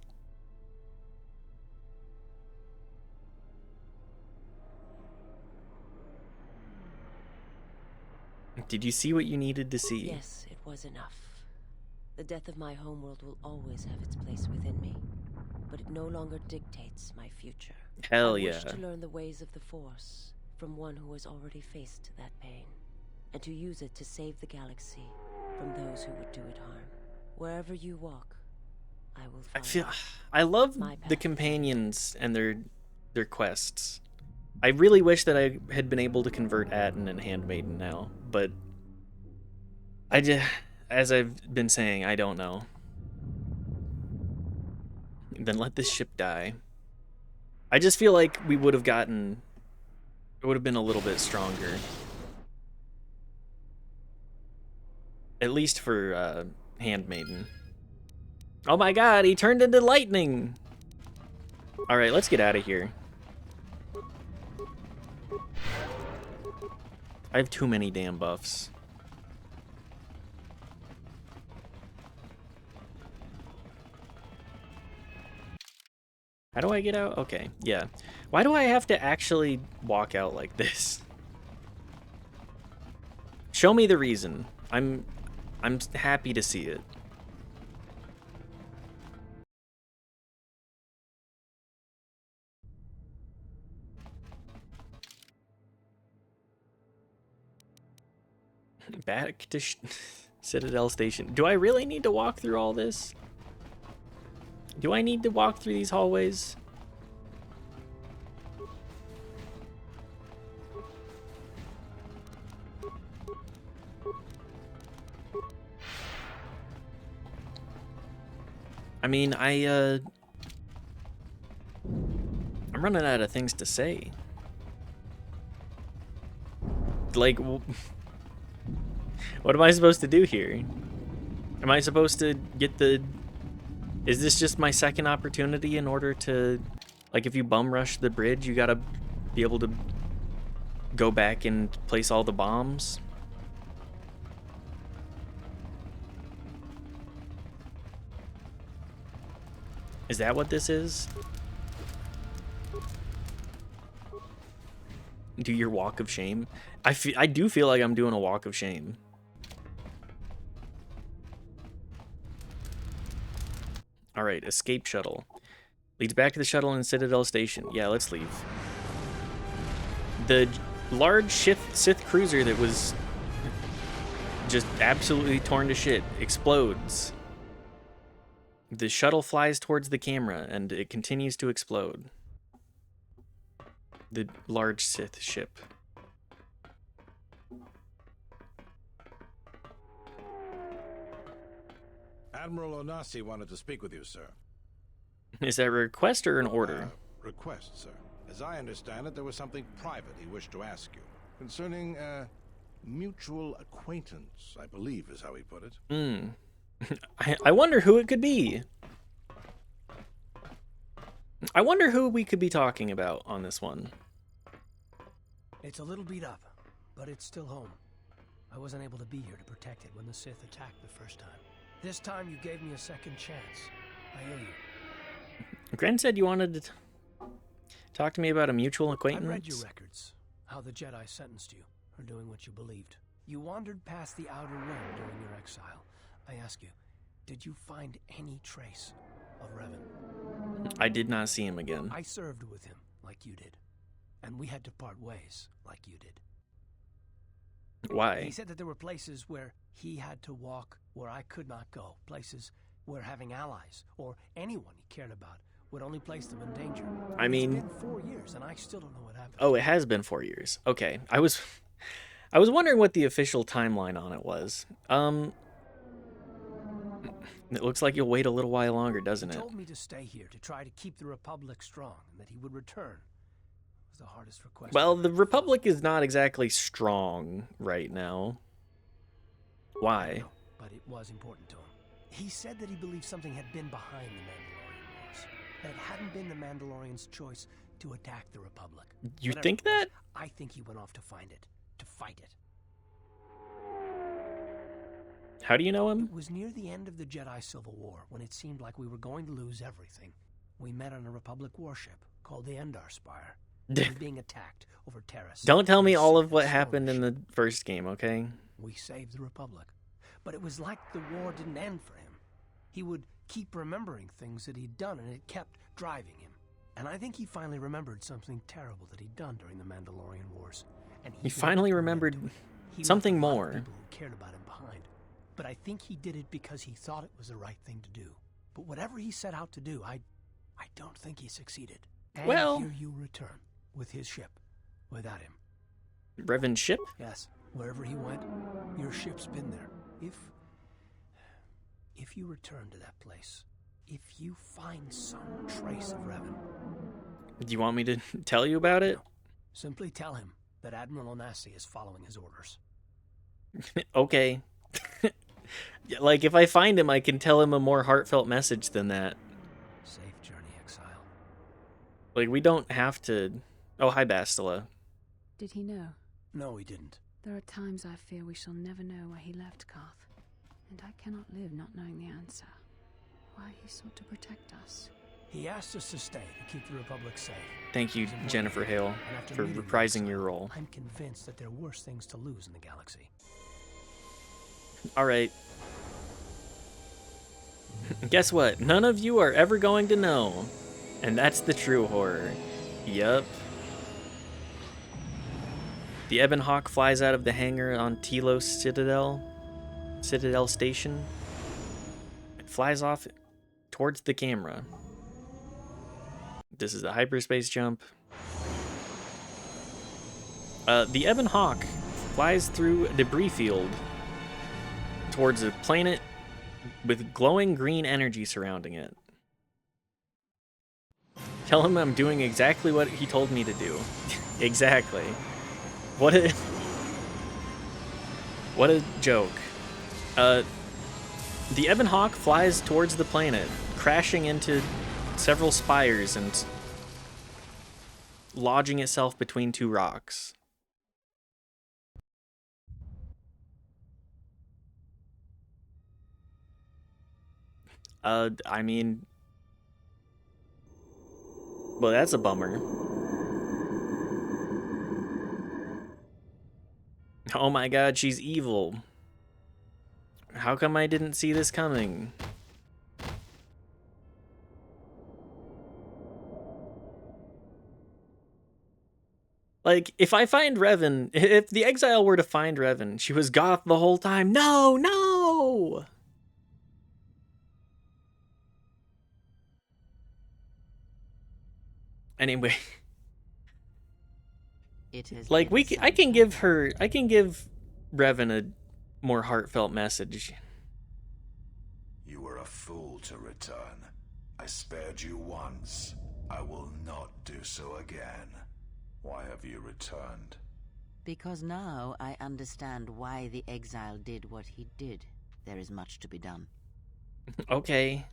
Did you see what you needed to see? Yes, it was enough. The death of my homeworld will always have its place within me, but it no longer dictates my future. Hell yeah. I wish to learn the ways of the Force from one who has already faced that pain, and to use it to save the galaxy from those who would do it harm. Wherever you walk, I will find I love the companions and their quests. I really wish that I had been able to convert Atton and Handmaiden now, but as I've been saying, I don't know. Then let this ship die. I just feel like we would have gotten... It would have been a little bit stronger. At least for Handmaiden. Oh my god, he turned into lightning! Alright, let's get out of here. I have too many damn buffs. How do I get out? Okay, yeah. Why do I have to actually walk out like this? Show me the reason. I'm happy to see it. Back to Citadel Station. Do I really need to walk through all this? Do I need to walk through these hallways? I mean, I'm running out of things to say. Like, what am I supposed to do here? Am I supposed to get the... Is this just my second opportunity in order to... Like, if you bum rush the bridge, you gotta be able to go back and place all the bombs? Is that what this is? Do your walk of shame? I do feel like I'm doing a walk of shame. All right, escape shuttle. Leads back to the shuttle in Citadel Station. Yeah, let's leave. The large Sith cruiser that was just absolutely torn to shit explodes. The shuttle flies towards the camera, and it continues to explode. The large Sith ship. Admiral Onasi wanted to speak with you, sir. Is that a request or an order? Request, sir. As I understand it, there was something private he wished to ask you. Concerning, mutual acquaintance, I believe is how he put it. I wonder who it could be. I wonder who we could be talking about on this one. It's a little beat up, but it's still home. I wasn't able to be here to protect it when the Sith attacked the first time. This time you gave me a second chance. I owe you. Gren said you wanted to talk to me about a mutual acquaintance. I read your records, how the Jedi sentenced you for doing what you believed. You wandered past the Outer Rim during your exile. I ask you, did you find any trace of Revan? I did not see him again. I served with him like you did, and we had to part ways like you did. Why? He said that there were places where he had to walk where I could not go, places where having allies or anyone he cared about would only place them in danger. I mean, it's been 4 years and I still don't know what happened. Oh, it has been 4 years. Okay. I was wondering what the official timeline on it was. It looks like you'll wait a little while longer, doesn't it? He told me to stay here to try to keep the Republic strong and that he would return. It was the hardest request. Well, the Republic is not exactly strong right now. Why? No, but it was important to him. He said that he believed something had been behind the Mandalorian Wars. That it hadn't been the Mandalorians' choice to attack the Republic. You Whatever think it was, that? I think he went off to find it, to fight it. How do you know him? It was near the end of the Jedi Civil War, when it seemed like we were going to lose everything. We met on a Republic warship called the Endar Spire. We were being attacked over Terrace. Don't tell me all of what happened in the first game, okay? We saved the Republic. But it was like the war didn't end for him. He would keep remembering things that he'd done, and it kept driving him. And I think he finally remembered something terrible that he'd done during the Mandalorian Wars. And He finally remembered something more. People who cared about him behind. But I think he did it because he thought it was the right thing to do. But whatever he set out to do, I don't think he succeeded. And Well, here you return with his ship, without him. Revan's ship? Yes, wherever he went, your ship's been there. If you return to that place, if you find some trace of Revan... Do you want me to tell you about it? No. Simply tell him that Admiral Onasi is following his orders. Okay. Like, if I find him, I can tell him a more heartfelt message than that. Safe journey, exile. Like, we don't have to... Oh, hi, Bastila. Did he know? No, he didn't. There are times I fear we shall never know why he left Karth, and I cannot live not knowing the answer. Why he sought to protect us. He asked us to stay to keep the Republic safe. Thank you, Jennifer Hale, for reprising your role. I'm convinced that there are worse things to lose in the galaxy. Alright. Guess what? None of you are ever going to know. And that's the true horror. Yup. The Ebon Hawk flies out of the hangar on Telos Citadel Station. It flies off towards the camera. This is a hyperspace jump. The Ebon Hawk flies through a debris field towards a planet with glowing green energy surrounding it. Tell him I'm doing exactly what he told me to do. Exactly. What a joke. The Ebon Hawk flies towards the planet, crashing into several spires and lodging itself between two rocks. I mean, Well, that's a bummer. Oh my god, she's evil. How come I didn't see this coming? Like, if I find Revan, if the Exile were to find Revan, she was goth the whole time. No, no! Anyway. Like, I can give Revan a more heartfelt message. You were a fool to return. I spared you once. I will not do so again. Why have you returned? Because now I understand why the Exile did what he did. There is much to be done. Okay.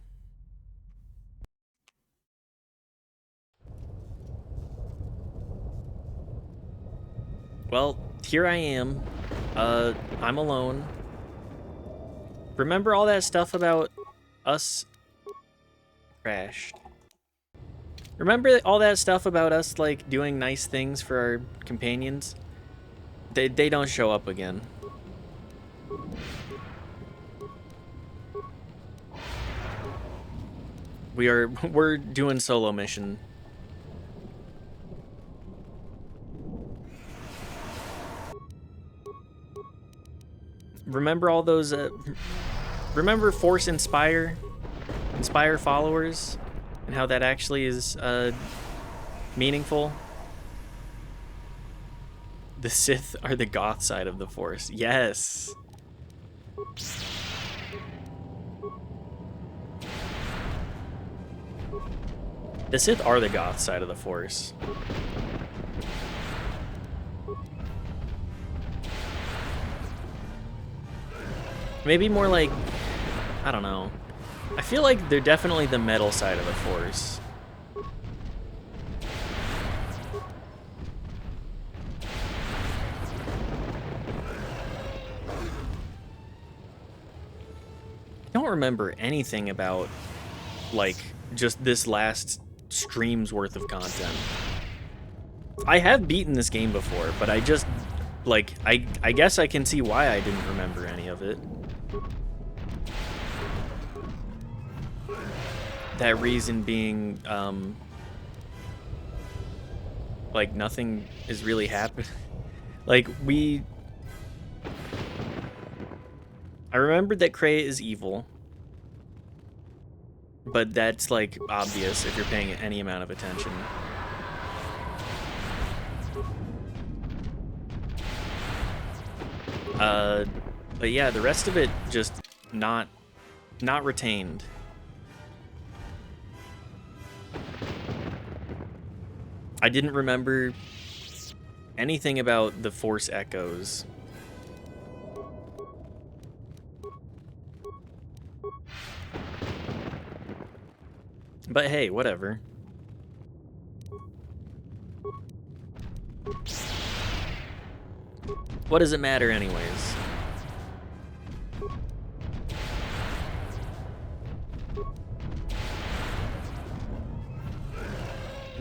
Well, here I am. I'm alone. Remember all that stuff about us? Crashed. Remember all that stuff about us, like, doing nice things for our companions? They don't show up again. We're doing solo mission. Remember all those, remember Force Inspire followers? And how that actually is, meaningful? The Sith are the goth side of the Force. Yes! The Sith are the goth side of the Force. Maybe more like, I don't know. I feel like they're definitely the metal side of the Force. I don't remember anything about, like, just this last stream's worth of content. I have beaten this game before, but I just, like, I guess I can see why I didn't remember any of it. That reason being, like, nothing is really happening. Like, I remembered that Kreia is evil, but that's, like, obvious if you're paying any amount of attention. But yeah, the rest of it just not retained. I didn't remember anything about the Force Echoes. But hey, whatever. What does it matter anyways?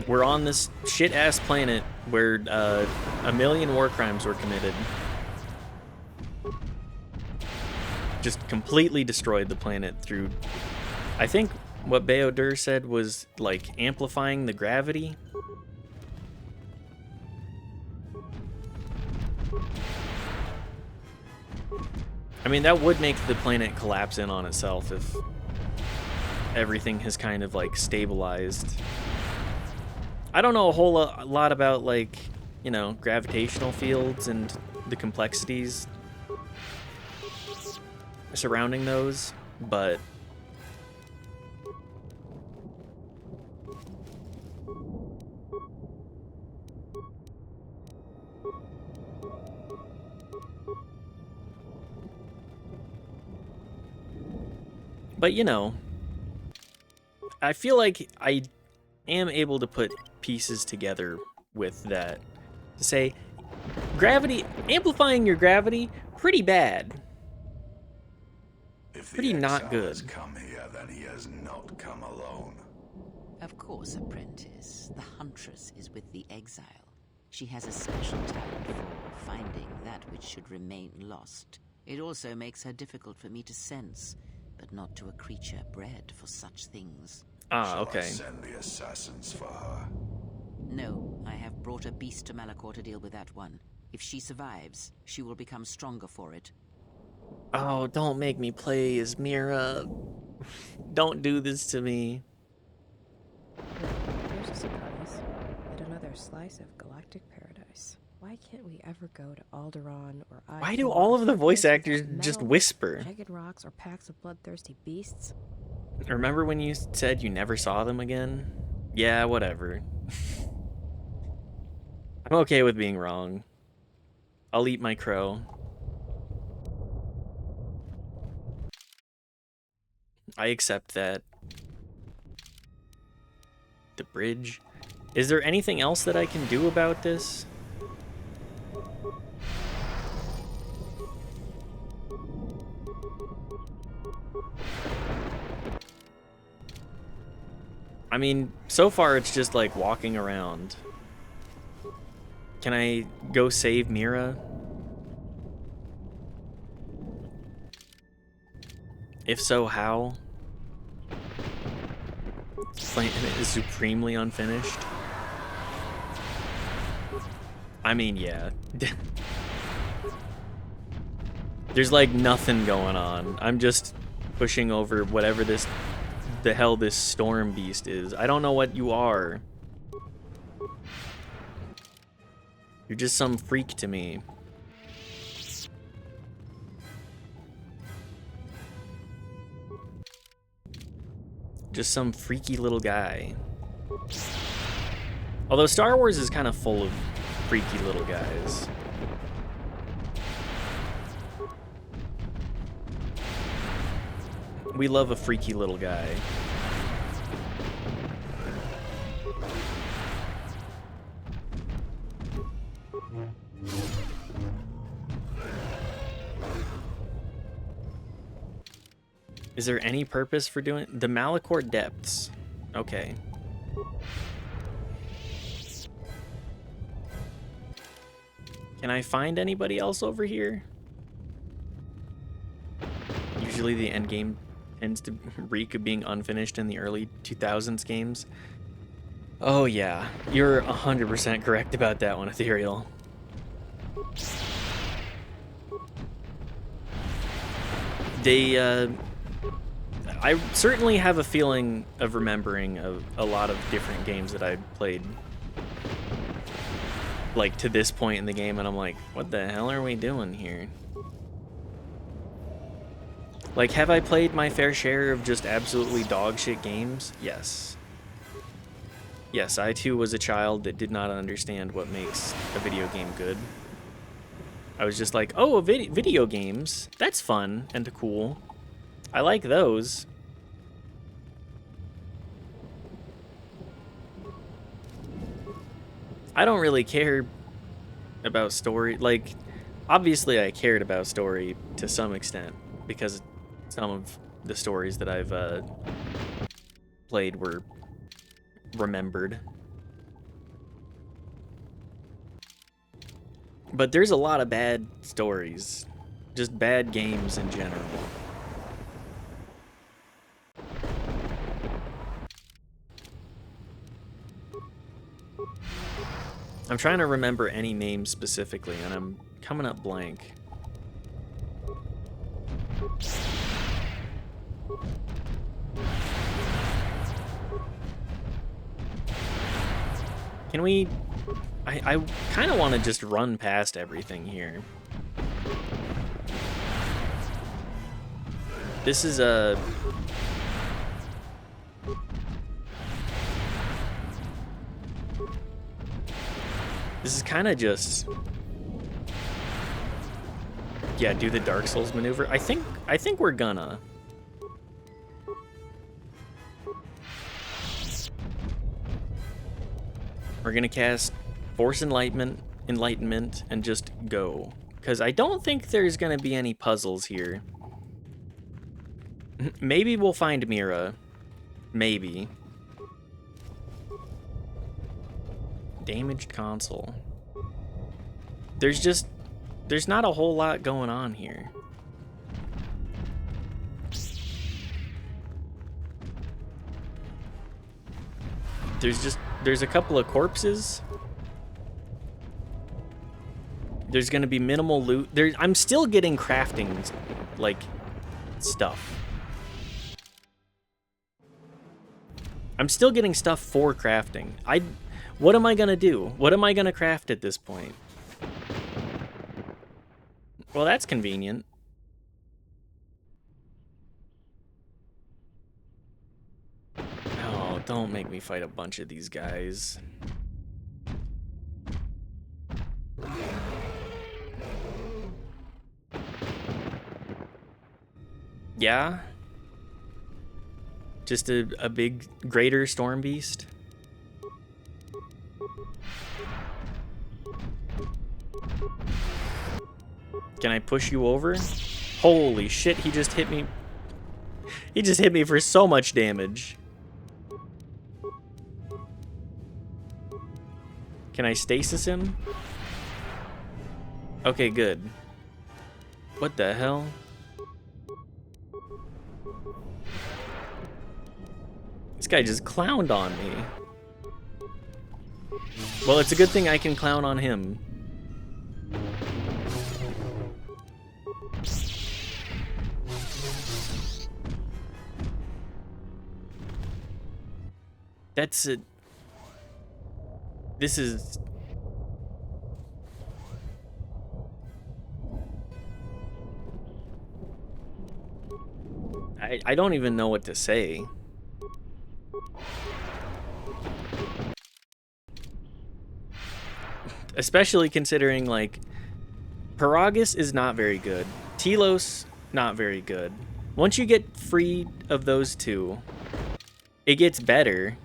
We're on this shit-ass planet where a million war crimes were committed. Just completely destroyed the planet through... I think what Bao-Dur said was, like, amplifying the gravity. I mean, that would make the planet collapse in on itself if everything has kind of, like, stabilized. I don't know a whole lot about, like, you know, gravitational fields and the complexities surrounding those, but you know, I feel like I am able to put pieces together with that to say gravity, amplifying your gravity, pretty bad. Pretty not good. Come here, then he has not come alone. Of course, apprentice. The Huntress is with the Exile. She has a special talent for finding that which should remain lost. It also makes her difficult for me to sense, but not to a creature bred for such things. Ah, okay. Shall I send the assassins for her? No, I have brought a beast to Malachor to deal with that one. If she survives, she will become stronger for it. Oh, don't make me play as Mira. Don't do this to me. Here's a surprise. Yet another slice of galactic paradise. Why can't we ever go to Alderaan or I? Why do all of the voice actors just whisper? Jagged rocks or packs of bloodthirsty beasts? Remember when you said you never saw them again? Yeah, whatever. I'm okay with being wrong. I'll eat my crow. I accept that. The bridge. Is there anything else that I can do about this? I mean, so far it's just like walking around. Can I go save Mira? If so, how? Planet is supremely unfinished. I mean, yeah. There's like nothing going on. I'm just pushing over whatever the hell this storm beast is. I don't know what you are. You're just some freak to me. Just some freaky little guy. Although Star Wars is kind of full of freaky little guys. We love a freaky little guy. Is there any purpose for doing the Malachor Depths? Okay. Can I find anybody else over here? Usually the end game tends to reek of being unfinished in the early 2000s games. Oh yeah, you're 100% correct about that one, Ethereal. I certainly have a feeling of remembering a lot of different games that I played, like, to this point in the game, and I'm like, what the hell are we doing here? Like, have I played my fair share of just absolutely dog shit games? Yes. Yes, I too was a child that did not understand what makes a video game good. I was just like, oh, video games, that's fun and cool. I like those. I don't really care about story. Like, obviously I cared about story to some extent because some of the stories that I've played were remembered. But there's a lot of bad stories, just bad games in general. I'm trying to remember any names specifically, and I'm coming up blank. Can we... I kind of want to just run past everything here. This is a... This is kind of just... Yeah, do the Dark Souls maneuver. I think we're gonna. We're gonna cast Force Enlightenment, and just go. Because I don't think there's gonna be any puzzles here. Maybe we'll find Mira. Maybe. Damaged console. There's not a whole lot going on here. There's a couple of corpses. There's gonna be minimal loot. I'm still getting crafting, like, stuff. I'm still getting stuff for crafting. What am I gonna do? What am I gonna craft at this point? Well, that's convenient. Oh, don't make me fight a bunch of these guys. Yeah? Just a big greater storm beast? Can I push you over? Holy shit, he just hit me. He just hit me for so much damage. Can I stasis him? Okay, good. What the hell? This guy just clowned on me. Well, it's a good thing I can clown on him. That's it. This is... I don't even know what to say. Especially considering, like, Peragus is not very good. Telos, not very good. Once you get free of those two, it gets better.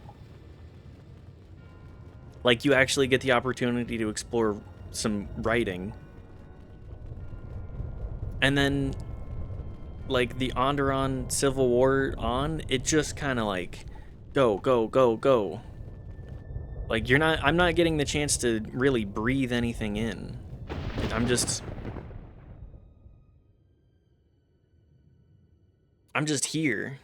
Like, you actually get the opportunity to explore some writing. And then, like, the Onderon Civil War on, it just kind of like, go, go, go, go. Like, I'm not getting the chance to really breathe anything in. I'm just here.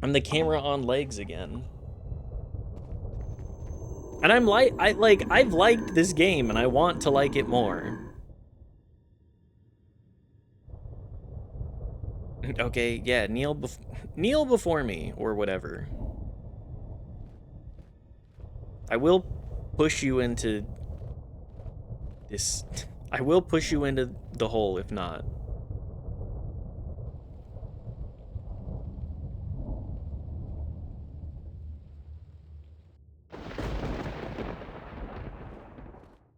I'm the camera on legs again. And I've liked this game and I want to like it more. Okay, yeah, kneel before me or whatever. I will push you into this. I will push you into the hole if not.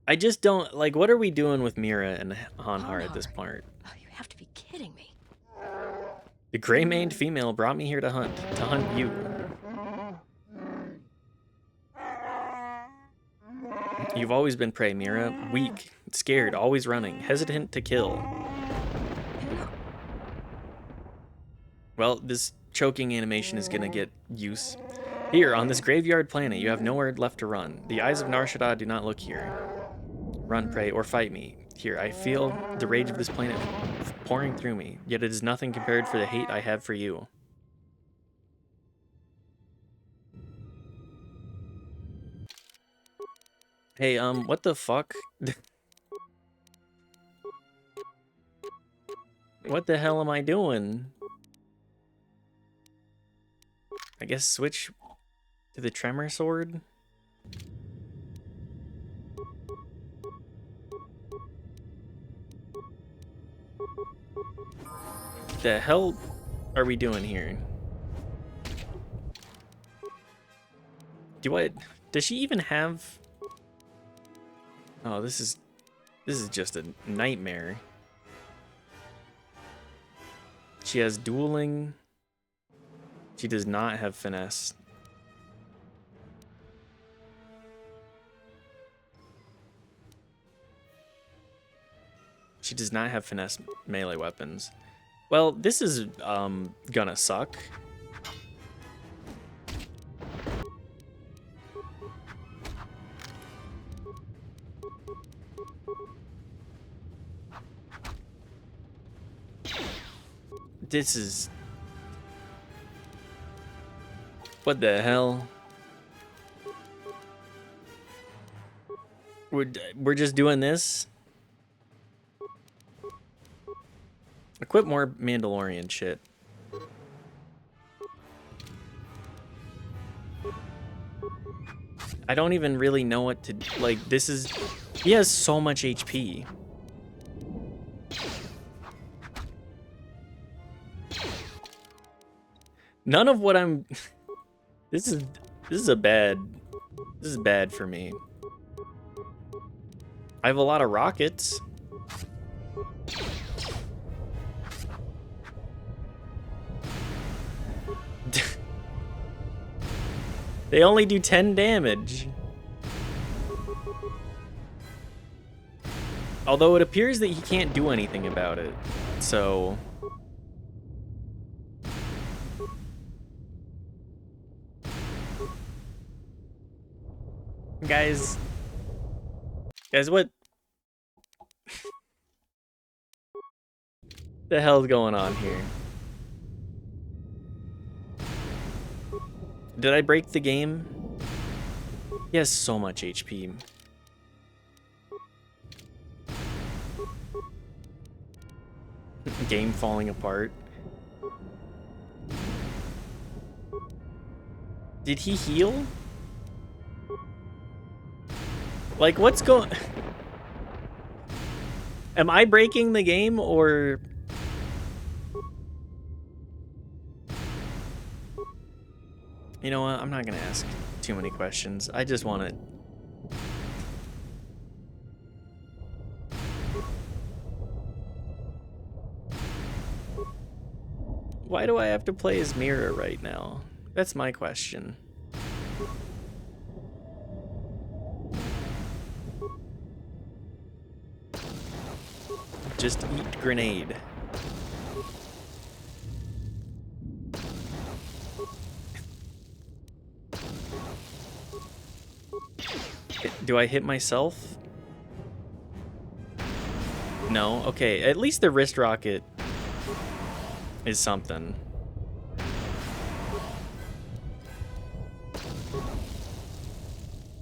I just don't like. What are we doing with Mira and Hanhar at this part? Oh, you have to be kidding me. The gray-maned female brought me here to hunt you. You've always been prey, Mira. Weak, scared, always running, hesitant to kill. Well, this choking animation is gonna get use. Here, on this graveyard planet, you have nowhere left to run. The eyes of Nar Shaddaa do not look here. Run, pray, or fight me. Here, I feel the rage of this planet pouring through me, yet it is nothing compared for the hate I have for you. Hey, what the fuck? What the hell am I doing? I guess switch to the Tremor Sword? The hell are we doing here? Does she even have... Oh, this is just a nightmare. She has dueling. She does not have finesse. She does not have finesse melee weapons. Well, this is gonna suck. This is... What the hell? We're just doing this? Equip more Mandalorian shit. I don't even really know what to... Like, this is... He has so much HP. None of what I'm... This is a bad... This is bad for me. I have a lot of rockets. They only do 10 damage. Although it appears that he can't do anything about it. So... Guys, what the hell's going on here? Did I break the game? He has so much HP. Game falling apart. Did he heal? Like, what's going... Am I breaking the game, or... You know what? I'm not gonna ask too many questions. I just want to... Why do I have to play as Mira right now? That's my question. Just eat grenade. Do I hit myself? No? Okay, at least the wrist rocket is something.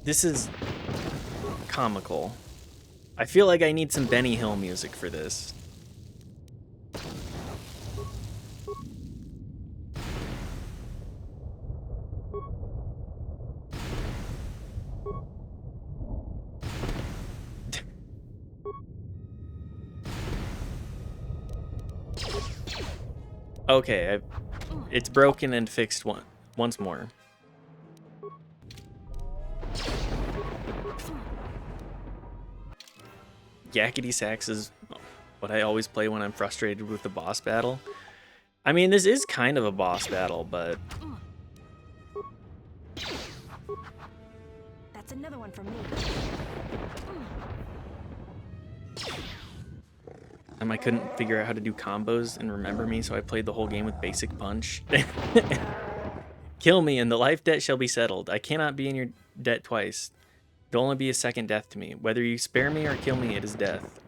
This is comical. I feel like I need some Benny Hill music for this. Okay, it's broken and fixed once more. Yakety Sax is what I always play when I'm frustrated with the boss battle. I mean, this is kind of a boss battle, but... That's another one for me. I couldn't figure out how to do combos and remember me, so I played the whole game with basic punch. Kill me, and the life debt shall be settled. I cannot be in your debt twice. It'll only be a second death to me. Whether you spare me or kill me, it is death.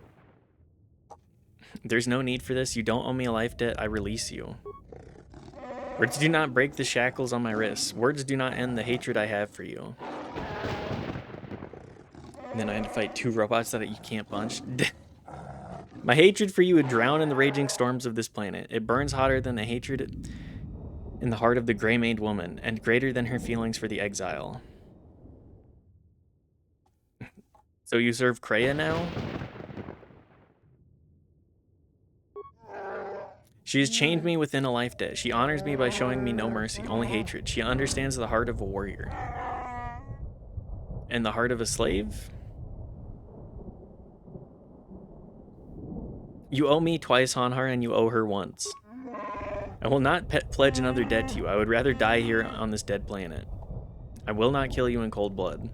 There's no need for this. You don't owe me a life debt. I release you. Words do not break the shackles on my wrists. Words do not end the hatred I have for you. And then I had to fight 2 robots that you can't punch. My hatred for you would drown in the raging storms of this planet. It burns hotter than the hatred in the heart of the Grey-Made woman, and greater than her feelings for the exile. So you serve Kreia now? She has chained me within a life debt. She honors me by showing me no mercy, only hatred. She understands the heart of a warrior. And the heart of a slave? You owe me twice, Hanhar, and you owe her once. I will not pledge another debt to you. I would rather die here on this dead planet. I will not kill you in cold blood.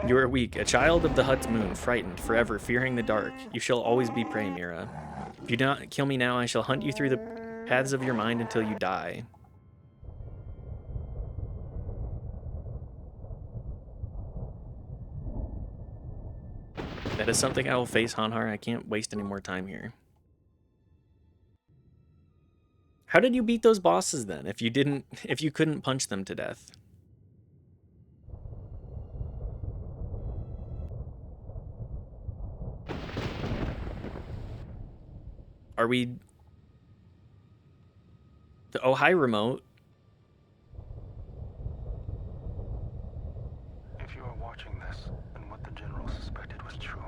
You are weak, a child of the Hutt's moon, frightened, forever, fearing the dark. You shall always be prey, Mira. If you do not kill me now, I shall hunt you through the paths of your mind until you die. That is something I will face, Hanhar. I can't waste any more time here. How did you beat those bosses then if you couldn't punch them to death? Are we... Oh, hi, remote. If you are watching this, and what the General suspected was true,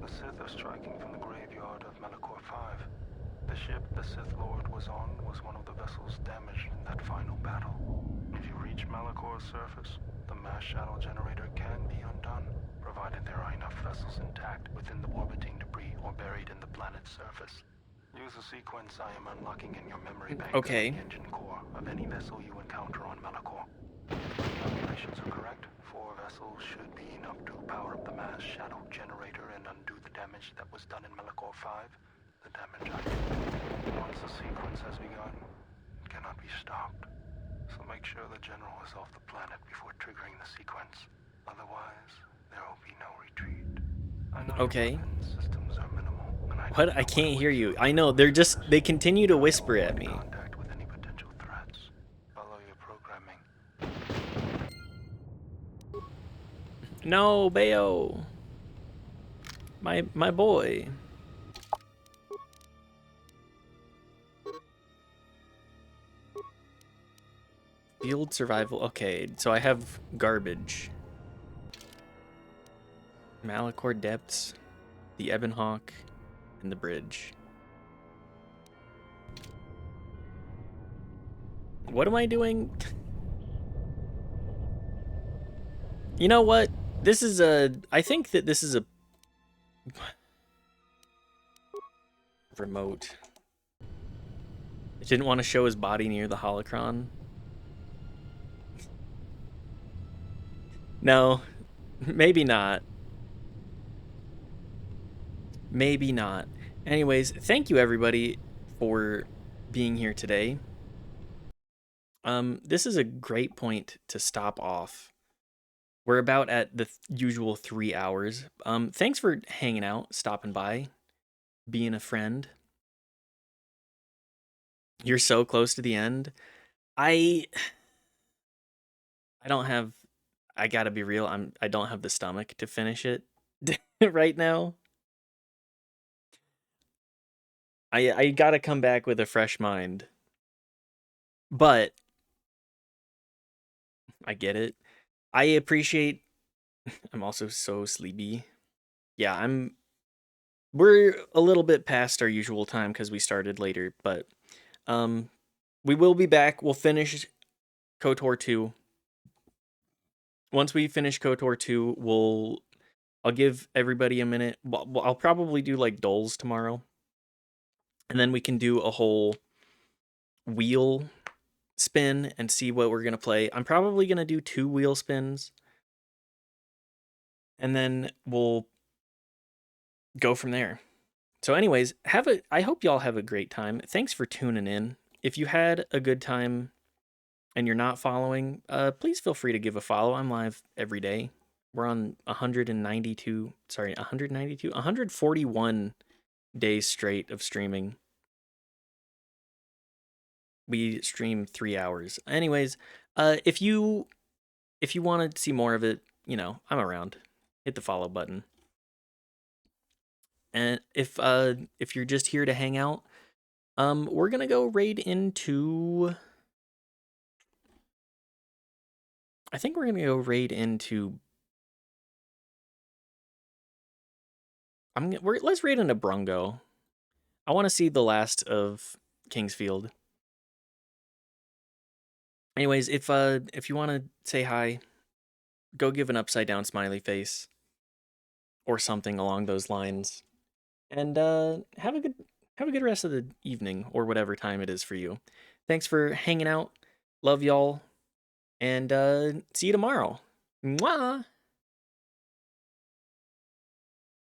the Sith are striking from the graveyard of Malachor 5. The ship the Sith Lord was on was one of the vessels damaged in that final battle. If you reach Malachor's surface, the mass shadow generator can be undone, provided there are enough vessels intact within the orbiting debris or buried in the planet's surface. Use the sequence I am unlocking in your memory bank of the engine core of any vessel you encounter on Malachor. If my calculations are correct, 4 vessels should be enough to power up the mass shadow generator and undo the damage that was done in Malachor 5. The damage I did. Once the sequence has begun, it cannot be stopped. So make sure the General is off the planet before triggering the sequence. Otherwise, there will be no retreat. I know your systems are minimal. What? I can't hear you. I know, they continue to whisper at me. No, Bayo. My boy. Field survival. Okay, so I have garbage. Malachor Depths, the Ebon Hawk, and the bridge. What am I doing? You know what? This is I think that this is a... Remote. I didn't want to show his body near the holocron. No, maybe not. Maybe not. Anyways, thank you everybody for being here today. This is a great point to stop off. We're about at the usual 3 hours. Thanks for hanging out, stopping by, being a friend. You're so close to the end. I don't have... I gotta be real, I don't have the stomach to finish it right now. I gotta come back with a fresh mind. But I get it. I appreciate... I'm also so sleepy. Yeah, we're a little bit past our usual time because we started later, but we will be back. We'll finish KOTOR 2. Once we finish KOTOR 2, I'll give everybody a minute. I'll probably do like Doles tomorrow. And then we can do a whole wheel spin and see what we're going to play. I'm probably going to do 2 wheel spins. And then we'll go from there. So anyways, I hope y'all have a great time. Thanks for tuning in. If you had a good time and you're not following, please feel free to give a follow. I'm live every day. We're on 141 days straight of streaming. We stream 3 hours. Anyways, if you want to see more of it, I'm around. Hit the follow button. And if you're just here to hang out, we're gonna go raid into... I think we're gonna go raid into... let's raid into Brungo. I want to see the last of Kingsfield. Anyways, if you want to say hi, go give an upside down smiley face or something along those lines. And have a good rest of the evening or whatever time it is for you. Thanks for hanging out. Love y'all. And see you tomorrow. Mwah!